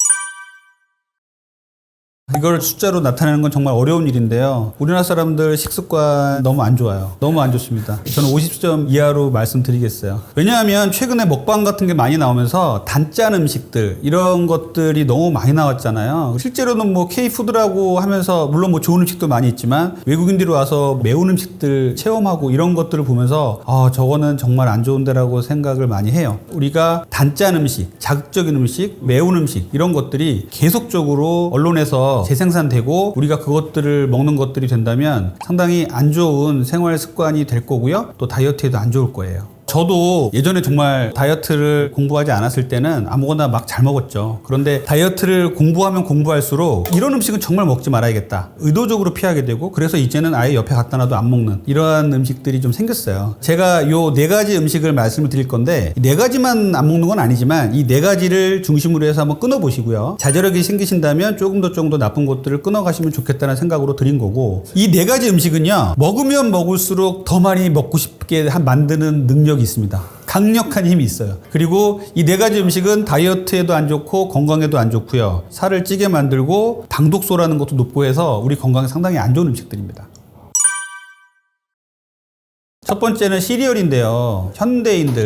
이걸 숫자로 나타내는 건 정말 어려운 일인데요. 우리나라 사람들 식습관 너무 안 좋아요. 너무 안 좋습니다. 저는 50점 이하로 말씀드리겠어요. 왜냐하면 최근에 먹방 같은 게 많이 나오면서 단짠 음식들 이런 것들이 너무 많이 나왔잖아요. 실제로는 뭐 K푸드라고 하면서 물론 뭐 좋은 음식도 많이 있지만 외국인들이 와서 매운 음식들 체험하고 이런 것들을 보면서 저거는 정말 안 좋은데라고 생각을 많이 해요. 우리가 단짠 음식, 자극적인 음식, 매운 음식 이런 것들이 계속적으로 언론에서 재생산되고 우리가 그것들을 먹는 것들이 된다면 상당히 안 좋은 생활 습관이 될 거고요. 또 다이어트에도 안 좋을 거예요. 저도 예전에 정말 다이어트를 공부하지 않았을 때는 아무거나 막 잘 먹었죠. 그런데 다이어트를 공부하면 공부할수록 이런 음식은 정말 먹지 말아야겠다. 의도적으로 피하게 되고 그래서 이제는 아예 옆에 갖다 놔도 안 먹는 이러한 음식들이 좀 생겼어요. 제가 요 4가지 음식을 말씀을 드릴 건데 4가지만 안 먹는 건 아니지만 이 4가지를 중심으로 해서 한번 끊어보시고요. 자제력이 생기신다면 조금 더 나쁜 것들을 끊어가시면 좋겠다는 생각으로 드린 거고 이 4가지 음식은요. 먹으면 먹을수록 더 많이 먹고 싶게 만드는 능력이 있습니다. 강력한 힘이 있어요. 그리고 이 4가지 음식은 다이어트에도 안 좋고 건강에도 안 좋고요. 살을 찌게 만들고 당독소라는 것도 높고 해서 우리 건강에 상당히 안 좋은 음식들입니다. 첫 번째는 시리얼인데요.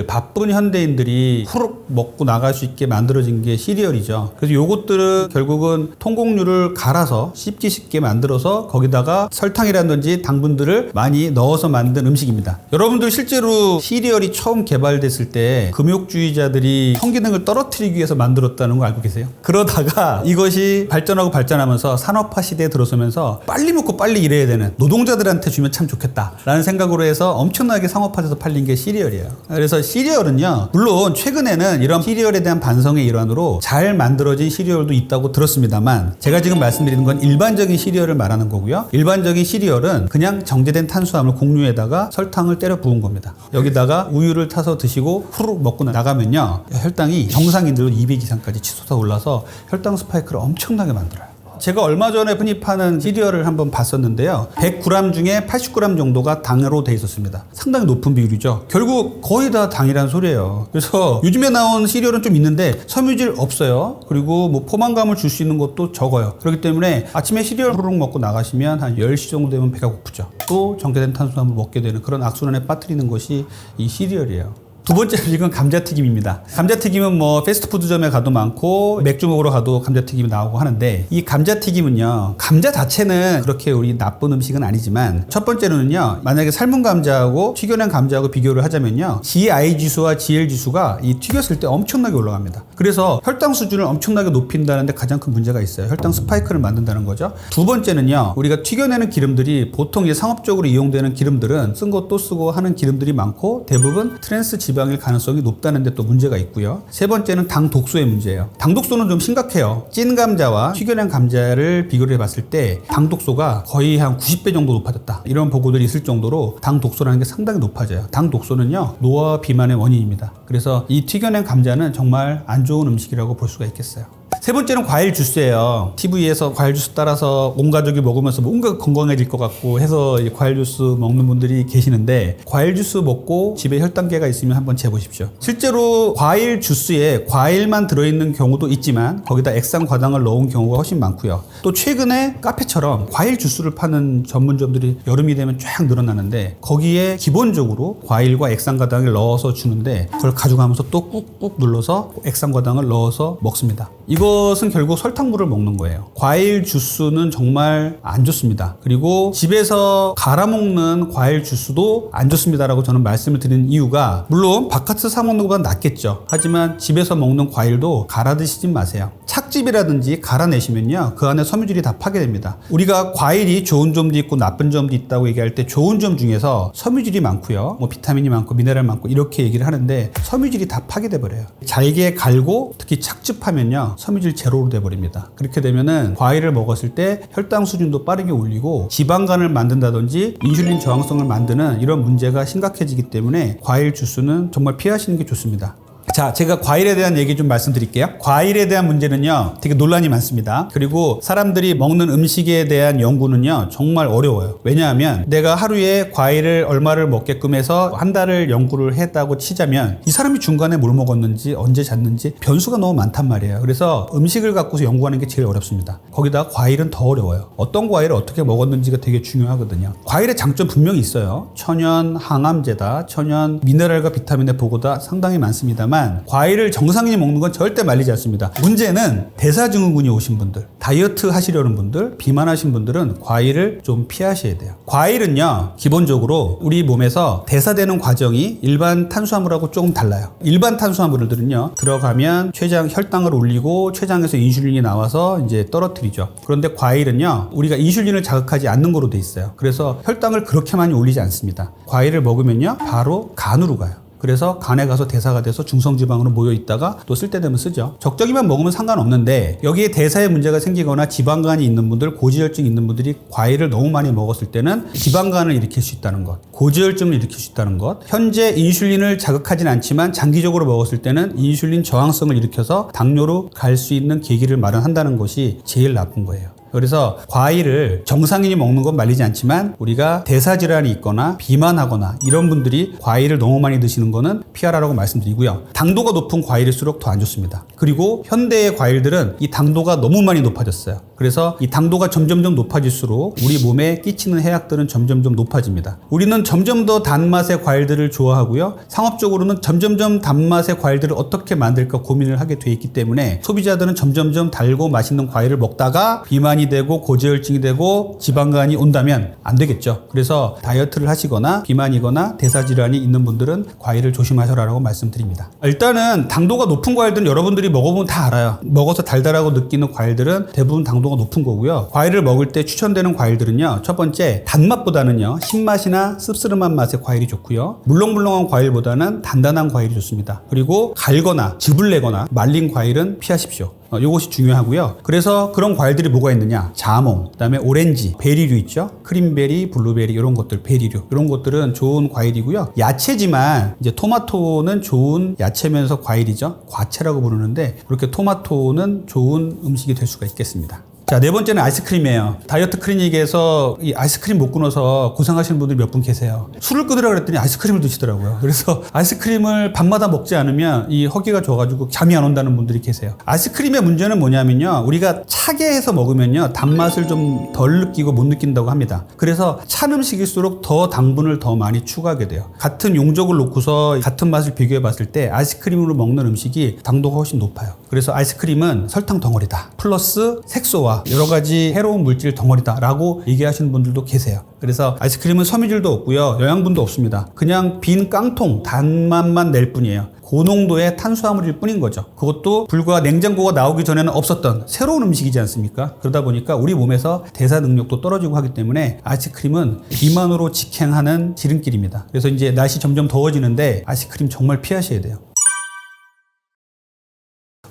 바쁜 현대인들이 후룩 먹고 나갈 수 있게 만들어진 게 시리얼이죠. 그래서 요것들은 결국은 통곡류를 갈아서 씹기 쉽게 만들어서 거기다가 설탕이라든지 당분들을 많이 넣어서 만든 음식입니다. 여러분들 실제로 시리얼이 처음 개발됐을 때 금욕주의자들이 성기능을 떨어뜨리기 위해서 만들었다는 거 알고 계세요? 그러다가 이것이 발전하면서 산업화 시대에 들어서면서 빨리 먹고 빨리 일해야 되는 노동자들한테 주면 참 좋겠다라는 생각으로 해서 엄청나게 상업화돼서 팔린 게 시리얼이에요. 그래서 시리얼은요, 물론 최근에는 이런 시리얼에 대한 반성의 일환으로 잘 만들어진 시리얼도 있다고 들었습니다만 제가 지금 말씀드리는 건 일반적인 시리얼을 말하는 거고요. 일반적인 시리얼은 그냥 정제된 탄수화물 곡류에다가 설탕을 때려 부은 겁니다. 여기다가 우유를 타서 드시고 후루룩 먹고 나가면요, 혈당이 정상인들은 200 이상까지 치솟아 올라서 혈당 스파이크를 엄청나게 만들어요. 제가 얼마 전에 흔히 파는 시리얼을 한번 봤었는데요. 100g 중에 80g 정도가 당으로 돼 있었습니다. 상당히 높은 비율이죠. 결국 거의 다 당이라는 소리예요. 그래서 요즘에 나온 시리얼은 좀 있는데 섬유질 없어요. 그리고 뭐 포만감을 줄 수 있는 것도 적어요. 그렇기 때문에 아침에 시리얼 후루룩 먹고 나가시면 한 10시 정도 되면 배가 고프죠. 또 정제된 탄수화물 먹게 되는 그런 악순환에 빠뜨리는 것이 이 시리얼이에요. 두 번째 음식은 감자튀김입니다. 감자튀김은 뭐 패스트푸드점에 가도 많고 맥주 먹으러 가도 감자튀김이 나오고 하는데 이 감자튀김은요, 감자 자체는 그렇게 우리 나쁜 음식은 아니지만 첫 번째로는요, 만약에 삶은 감자하고 튀겨낸 감자하고 비교를 하자면요, GI 지수와 GL 지수가 이 튀겼을 때 엄청나게 올라갑니다. 그래서 혈당 수준을 엄청나게 높인다는데 가장 큰 문제가 있어요. 혈당 스파이크를 만든다는 거죠. 두 번째는요, 우리가 튀겨내는 기름들이 보통 이제 상업적으로 이용되는 기름들은 쓴 거 또 쓰고 하는 기름들이 많고 대부분 트랜스 지방일 가능성이 높다는 데 또 문제가 있고요. 세 번째는 당 독소의 문제예요. 당 독소는 좀 심각해요. 찐 감자와 튀겨낸 감자를 비교를 해봤을 때 당 독소가 거의 한 90배 정도 높아졌다. 이런 보고들이 있을 정도로 당 독소라는 게 상당히 높아져요. 당 독소는요, 노화 비만의 원인입니다. 그래서 이 튀겨낸 감자는 정말 안 좋은 음식이라고 볼 수가 있겠어요. 세 번째는 과일 주스예요. TV에서 과일 주스 따라서 온 가족이 먹으면서 뭔가 건강해질 것 같고 해서 과일 주스 먹는 분들이 계시는데 과일 주스 먹고 집에 혈당계가 있으면 한번 재보십시오. 실제로 과일 주스에 과일만 들어있는 경우도 있지만 거기다 액상 과당을 넣은 경우가 훨씬 많고요. 또 최근에 카페처럼 과일 주스를 파는 전문점들이 여름이 되면 쫙 늘어나는데 거기에 기본적으로 과일과 액상 과당을 넣어서 주는데 그걸 가져가면서 또 꾹꾹 눌러서 액상 과당을 넣어서 먹습니다. 이것은 결국 설탕물을 먹는 거예요. 과일 주스는 정말 안 좋습니다. 그리고 집에서 갈아 먹는 과일 주스도 안 좋습니다라고 저는 말씀을 드리는 이유가, 물론 바카스 사 먹는 것보다 낫겠죠. 하지만 집에서 먹는 과일도 갈아 드시지 마세요. 착즙이라든지 갈아내시면요, 그 안에 섬유질이 다 파괴됩니다. 우리가 과일이 좋은 점도 있고 나쁜 점도 있다고 얘기할 때 좋은 점 중에서 섬유질이 많고요, 뭐 비타민이 많고 미네랄 많고 이렇게 얘기를 하는데 섬유질이 다 파괴돼 버려요. 잘게 갈고 특히 착즙하면요, 섬유질 제로로 돼버립니다. 그렇게 되면은 과일을 먹었을 때 혈당 수준도 빠르게 올리고 지방간을 만든다든지 인슐린 저항성을 만드는 이런 문제가 심각해지기 때문에 과일 주스는 정말 피하시는 게 좋습니다. 자, 제가 과일에 대한 얘기 좀 말씀드릴게요. 과일에 대한 문제는요, 되게 논란이 많습니다. 그리고 사람들이 먹는 음식에 대한 연구는요, 정말 어려워요. 왜냐하면 내가 하루에 과일을 얼마를 먹게끔 해서 한 달을 연구를 했다고 치자면 이 사람이 중간에 뭘 먹었는지 언제 잤는지 변수가 너무 많단 말이에요. 그래서 음식을 갖고서 연구하는 게 제일 어렵습니다. 거기다 과일은 더 어려워요. 어떤 과일을 어떻게 먹었는지가 되게 중요하거든요. 과일의 장점 분명히 있어요. 천연 항암제다, 천연 미네랄과 비타민의 보고다 상당히 많습니다만 과일을 정상인이 먹는 건 절대 말리지 않습니다. 문제는 대사증후군이 오신 분들, 다이어트 하시려는 분들, 비만하신 분들은 과일을 좀 피하셔야 돼요. 과일은요, 기본적으로 우리 몸에서 대사되는 과정이 일반 탄수화물하고 조금 달라요. 일반 탄수화물들은요, 들어가면 췌장 혈당을 올리고 췌장에서 인슐린이 나와서 이제 떨어뜨리죠. 그런데 과일은요, 우리가 인슐린을 자극하지 않는 거로 돼 있어요. 그래서 혈당을 그렇게 많이 올리지 않습니다. 과일을 먹으면요, 바로 간으로 가요. 그래서 간에 가서 대사가 돼서 중성지방으로 모여 있다가 또 쓸 때 되면 쓰죠. 적정히만 먹으면 상관없는데 여기에 대사에 문제가 생기거나 지방간이 있는 분들, 고지혈증 있는 분들이 과일을 너무 많이 먹었을 때는 지방간을 일으킬 수 있다는 것, 고지혈증을 일으킬 수 있다는 것, 현재 인슐린을 자극하진 않지만 장기적으로 먹었을 때는 인슐린 저항성을 일으켜서 당뇨로 갈 수 있는 계기를 마련한다는 것이 제일 나쁜 거예요. 그래서 과일을 정상인이 먹는 건 말리지 않지만 우리가 대사질환이 있거나 비만하거나 이런 분들이 과일을 너무 많이 드시는 거는 피하라고 말씀드리고요. 당도가 높은 과일일수록 더 안 좋습니다. 그리고 현대의 과일들은 이 당도가 너무 많이 높아졌어요. 그래서 이 당도가 점점점 높아질수록 우리 몸에 끼치는 해악들은 점점점 높아집니다. 우리는 점점 더 단맛의 과일들을 좋아하고요. 상업적으로는 점점점 단맛의 과일들을 어떻게 만들까 고민을 하게 돼 있기 때문에 소비자들은 점점점 달고 맛있는 과일을 먹다가 비만이 되고 고지혈증이 되고 지방간이 온다면 안 되겠죠. 그래서 다이어트를 하시거나 비만이거나 대사질환이 있는 분들은 과일을 조심하셔라라고 말씀드립니다. 일단은 당도가 높은 과일들은 여러분들이 먹어보면 다 알아요. 먹어서 달달하고 느끼는 과일들은 대부분 당도가 높은 거고요. 과일을 먹을 때 추천되는 과일들은요, 첫 번째 단맛보다는요, 신맛이나 씁쓸한 맛의 과일이 좋고요. 물렁물렁한 과일보다는 단단한 과일이 좋습니다. 그리고 갈거나 즙을 내거나 말린 과일은 피하십시오. 이것이 중요하고요. 그래서 그런 과일들이 뭐가 있느냐? 자몽, 그다음에 오렌지, 베리류 있죠? 크림베리, 블루베리 이런 것들, 베리류 이런 것들은 좋은 과일이고요. 야채지만 이제 토마토는 좋은 야채면서 과일이죠. 과채라고 부르는데 그렇게 토마토는 좋은 음식이 될 수가 있겠습니다. 자, 네 번째는 아이스크림이에요. 다이어트 클리닉에서 이 아이스크림 못 끊어서 고생하시는 분들이 몇 분 계세요. 술을 끊으라 그랬더니 아이스크림을 드시더라고요. 그래서 아이스크림을 밤마다 먹지 않으면 이 허기가 져가지고 잠이 안 온다는 분들이 계세요. 아이스크림의 문제는 뭐냐면요, 우리가 차게 해서 먹으면요 단맛을 좀 덜 느끼고 못 느낀다고 합니다. 그래서 찬 음식일수록 더 당분을 더 많이 추가하게 돼요. 같은 용적을 놓고서 같은 맛을 비교해 봤을 때 아이스크림으로 먹는 음식이 당도가 훨씬 높아요. 그래서 아이스크림은 설탕 덩어리다 플러스 색소와 여러 가지 해로운 물질 덩어리다 라고 얘기하시는 분들도 계세요. 그래서 아이스크림은 섬유질도 없고요, 영양분도 없습니다. 그냥 빈 깡통 단맛만 낼 뿐이에요. 고농도의 탄수화물일 뿐인 거죠. 그것도 불과 냉장고가 나오기 전에는 없었던 새로운 음식이지 않습니까? 그러다 보니까 우리 몸에서 대사 능력도 떨어지고 하기 때문에 아이스크림은 비만으로 직행하는 지름길입니다. 그래서 이제 날씨 점점 더워지는데 아이스크림 정말 피하셔야 돼요.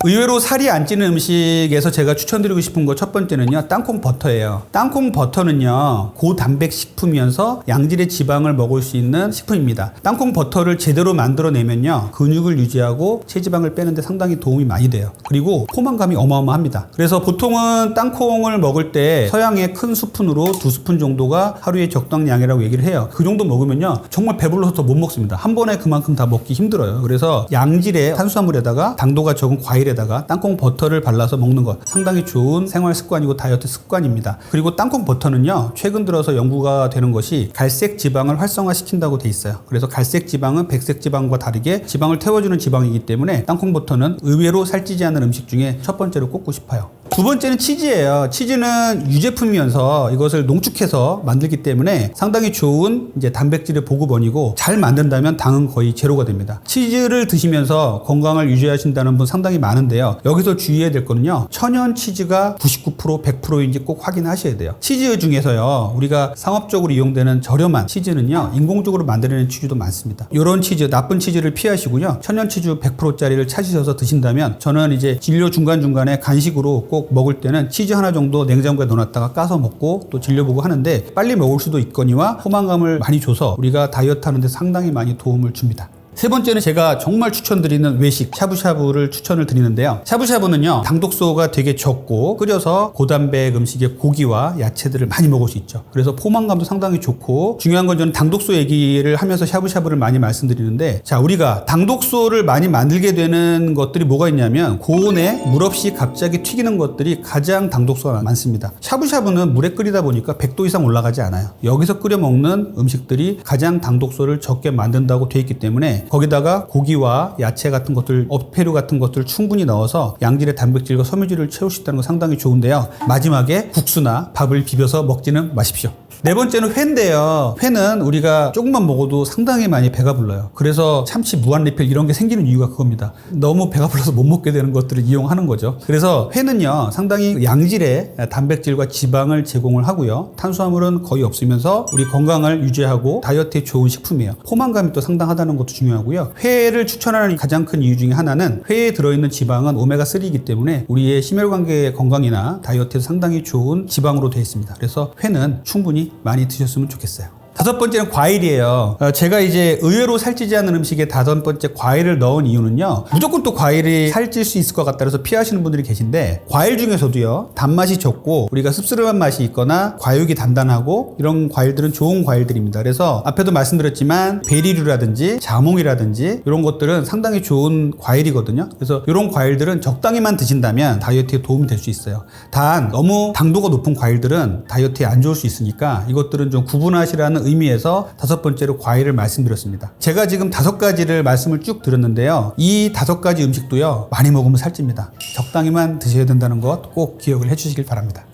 의외로 살이 안 찌는 음식에서 제가 추천드리고 싶은 거 첫 번째는요, 땅콩 버터예요. 땅콩 버터는요, 고단백 식품이면서 양질의 지방을 먹을 수 있는 식품입니다. 땅콩 버터를 제대로 만들어내면요, 근육을 유지하고 체지방을 빼는데 상당히 도움이 많이 돼요. 그리고 포만감이 어마어마합니다. 그래서 보통은 땅콩을 먹을 때 서양의 큰 스푼으로 2스푼 정도가 하루의 적당량이라고 얘기를 해요. 그 정도 먹으면요, 정말 배불러서 더 못 먹습니다. 한 번에 그만큼 다 먹기 힘들어요. 그래서 양질의 탄수화물에다가 당도가 적은 과일에 에다가 땅콩 버터를 발라서 먹는 것 상당히 좋은 생활 습관이고 다이어트 습관입니다. 그리고 땅콩 버터는요, 최근 들어서 연구가 되는 것이 갈색 지방을 활성화시킨다고 돼 있어요. 그래서 갈색 지방은 백색 지방과 다르게 지방을 태워주는 지방이기 때문에 땅콩 버터는 의외로 살찌지 않는 음식 중에 첫 번째로 꼽고 싶어요. 두 번째는 치즈예요. 치즈는 유제품이면서 이것을 농축해서 만들기 때문에 상당히 좋은 이제 단백질의 보급원이고 잘 만든다면 당은 거의 제로가 됩니다. 치즈를 드시면서 건강을 유지하신다는 분 상당히 많은데요. 여기서 주의해야 될 거는요, 천연 치즈가 99% 100%인지 꼭 확인하셔야 돼요. 치즈 중에서요, 우리가 상업적으로 이용되는 저렴한 치즈는요, 인공적으로 만들어낸 치즈도 많습니다. 이런 치즈, 나쁜 치즈를 피하시고요, 천연 치즈 100%짜리를 찾으셔서 드신다면 저는 이제 진료 중간중간에 간식으로 꼭 먹을 때는 치즈 하나 정도 냉장고에 넣어놨다가 까서 먹고 또 진료보고 하는데 빨리 먹을 수도 있거니와 포만감을 많이 줘서 우리가 다이어트 하는데 상당히 많이 도움을 줍니다. 세 번째는 제가 정말 추천드리는 외식 샤브샤브를 추천을 드리는데요. 샤브샤브는요, 당독소가 되게 적고 끓여서 고단백 음식에 고기와 야채들을 많이 먹을 수 있죠. 그래서 포만감도 상당히 좋고, 중요한 건 저는 당독소 얘기를 하면서 샤브샤브를 많이 말씀드리는데, 자, 우리가 당독소를 많이 만들게 되는 것들이 뭐가 있냐면 고온에 물 없이 갑자기 튀기는 것들이 가장 당독소가 많습니다. 샤브샤브는 물에 끓이다 보니까 100도 이상 올라가지 않아요. 여기서 끓여 먹는 음식들이 가장 당독소를 적게 만든다고 돼 있기 때문에 거기다가 고기와 야채 같은 것들, 어패류 같은 것들을 충분히 넣어서 양질의 단백질과 섬유질을 채울 수 있다는 거 상당히 좋은데요. 마지막에 국수나 밥을 비벼서 먹지는 마십시오. 네 번째는 회인데요. 회는 우리가 조금만 먹어도 상당히 많이 배가 불러요. 그래서 참치 무한 리필 이런 게 생기는 이유가 그겁니다. 너무 배가 불러서 못 먹게 되는 것들을 이용하는 거죠. 그래서 회는요, 상당히 양질의 단백질과 지방을 제공을 하고요. 탄수화물은 거의 없으면서 우리 건강을 유지하고 다이어트에 좋은 식품이에요. 포만감이 또 상당하다는 것도 중요하고요. 회를 추천하는 가장 큰 이유 중에 하나는 회에 들어있는 지방은 오메가3이기 때문에 우리의 심혈관계 건강이나 다이어트에 상당히 좋은 지방으로 되어 있습니다. 그래서 회는 충분히 많이 드셨으면 좋겠어요. 다섯 번째는 과일이에요. 제가 이제 의외로 살찌지 않는 음식에 다섯 번째 과일을 넣은 이유는요, 무조건 또 과일이 살찔 수 있을 것 같다 그래서 피하시는 분들이 계신데, 과일 중에서도요, 단맛이 적고 우리가 씁쓸한 맛이 있거나 과육이 단단하고 이런 과일들은 좋은 과일들입니다. 그래서 앞에도 말씀드렸지만 베리류라든지 자몽이라든지 이런 것들은 상당히 좋은 과일이거든요. 그래서 이런 과일들은 적당히만 드신다면 다이어트에 도움이 될 수 있어요. 단 너무 당도가 높은 과일들은 다이어트에 안 좋을 수 있으니까 이것들은 좀 구분하시라는 의미에서 다섯 번째로 과일을 말씀드렸습니다. 제가 지금 5가지를 말씀을 쭉 드렸는데요. 이 5가지 음식도요, 많이 먹으면 살찝니다. 적당히만 드셔야 된다는 것 꼭 기억을 해주시길 바랍니다.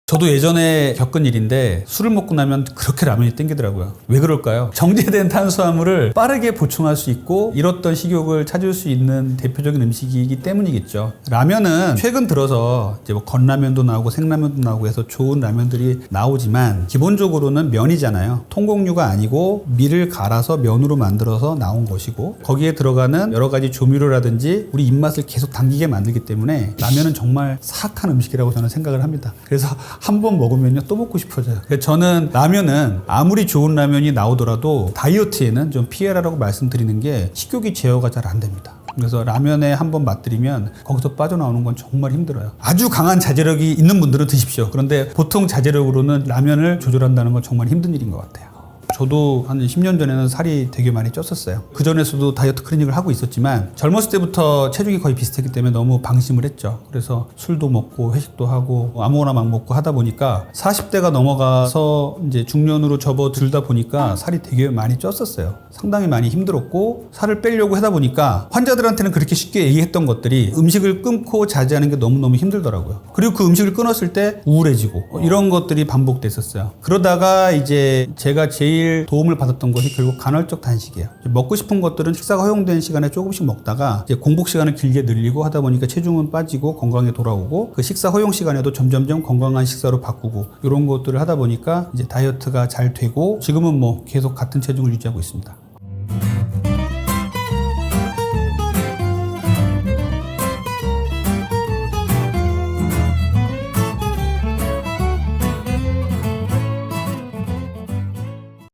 저도 예전에 겪은 일인데 술을 먹고 나면 그렇게 라면이 땡기더라고요. 왜 그럴까요? 정제된 탄수화물을 빠르게 보충할 수 있고 잃었던 식욕을 찾을 수 있는 대표적인 음식이기 때문이겠죠. 라면은 최근 들어서 이제 뭐 건라면도 나오고 생라면도 나오고 해서 좋은 라면들이 나오지만 기본적으로는 면이잖아요. 통곡류가 아니고 밀을 갈아서 면으로 만들어서 나온 것이고 거기에 들어가는 여러 가지 조미료라든지 우리 입맛을 계속 당기게 만들기 때문에 라면은 정말 사악한 음식이라고 저는 생각을 합니다. 그래서 한 번 먹으면요 또 먹고 싶어져요. 저는 라면은 아무리 좋은 라면이 나오더라도 다이어트에는 좀 피해라라고 말씀드리는 게 식욕이 제어가 잘 안 됩니다. 그래서 라면에 한번 맛들이면 거기서 빠져나오는 건 정말 힘들어요. 아주 강한 자제력이 있는 분들은 드십시오. 그런데 보통 자제력으로는 라면을 조절한다는 건 정말 힘든 일인 것 같아요. 저도 한 10년 전에는 살이 되게 많이 쪘었어요. 그전에서도 다이어트 클리닉을 하고 있었지만 젊었을 때부터 체중이 거의 비슷했기 때문에 너무 방심을 했죠. 그래서 술도 먹고 회식도 하고 아무거나 막 먹고 하다 보니까 40대가 넘어가서 이제 중년으로 접어들다 보니까 살이 되게 많이 쪘었어요. 상당히 많이 힘들었고 살을 빼려고 하다 보니까 환자들한테는 그렇게 쉽게 얘기했던 것들이 음식을 끊고 자제하는 게 너무너무 힘들더라고요. 그리고 그 음식을 끊었을 때 우울해지고 이런 것들이 반복됐었어요. 그러다가 이제 제가 제일 도움을 받았던 것이 결국 간헐적 단식이에요. 먹고 싶은 것들은 식사가 허용된 시간에 조금씩 먹다가 이제 공복 시간을 길게 늘리고 하다 보니까 체중은 빠지고 건강에 돌아오고 그 식사 허용 시간에도 점점점 건강한 식사로 바꾸고 이런 것들을 하다 보니까 이제 다이어트가 잘 되고 지금은 뭐 계속 같은 체중을 유지하고 있습니다.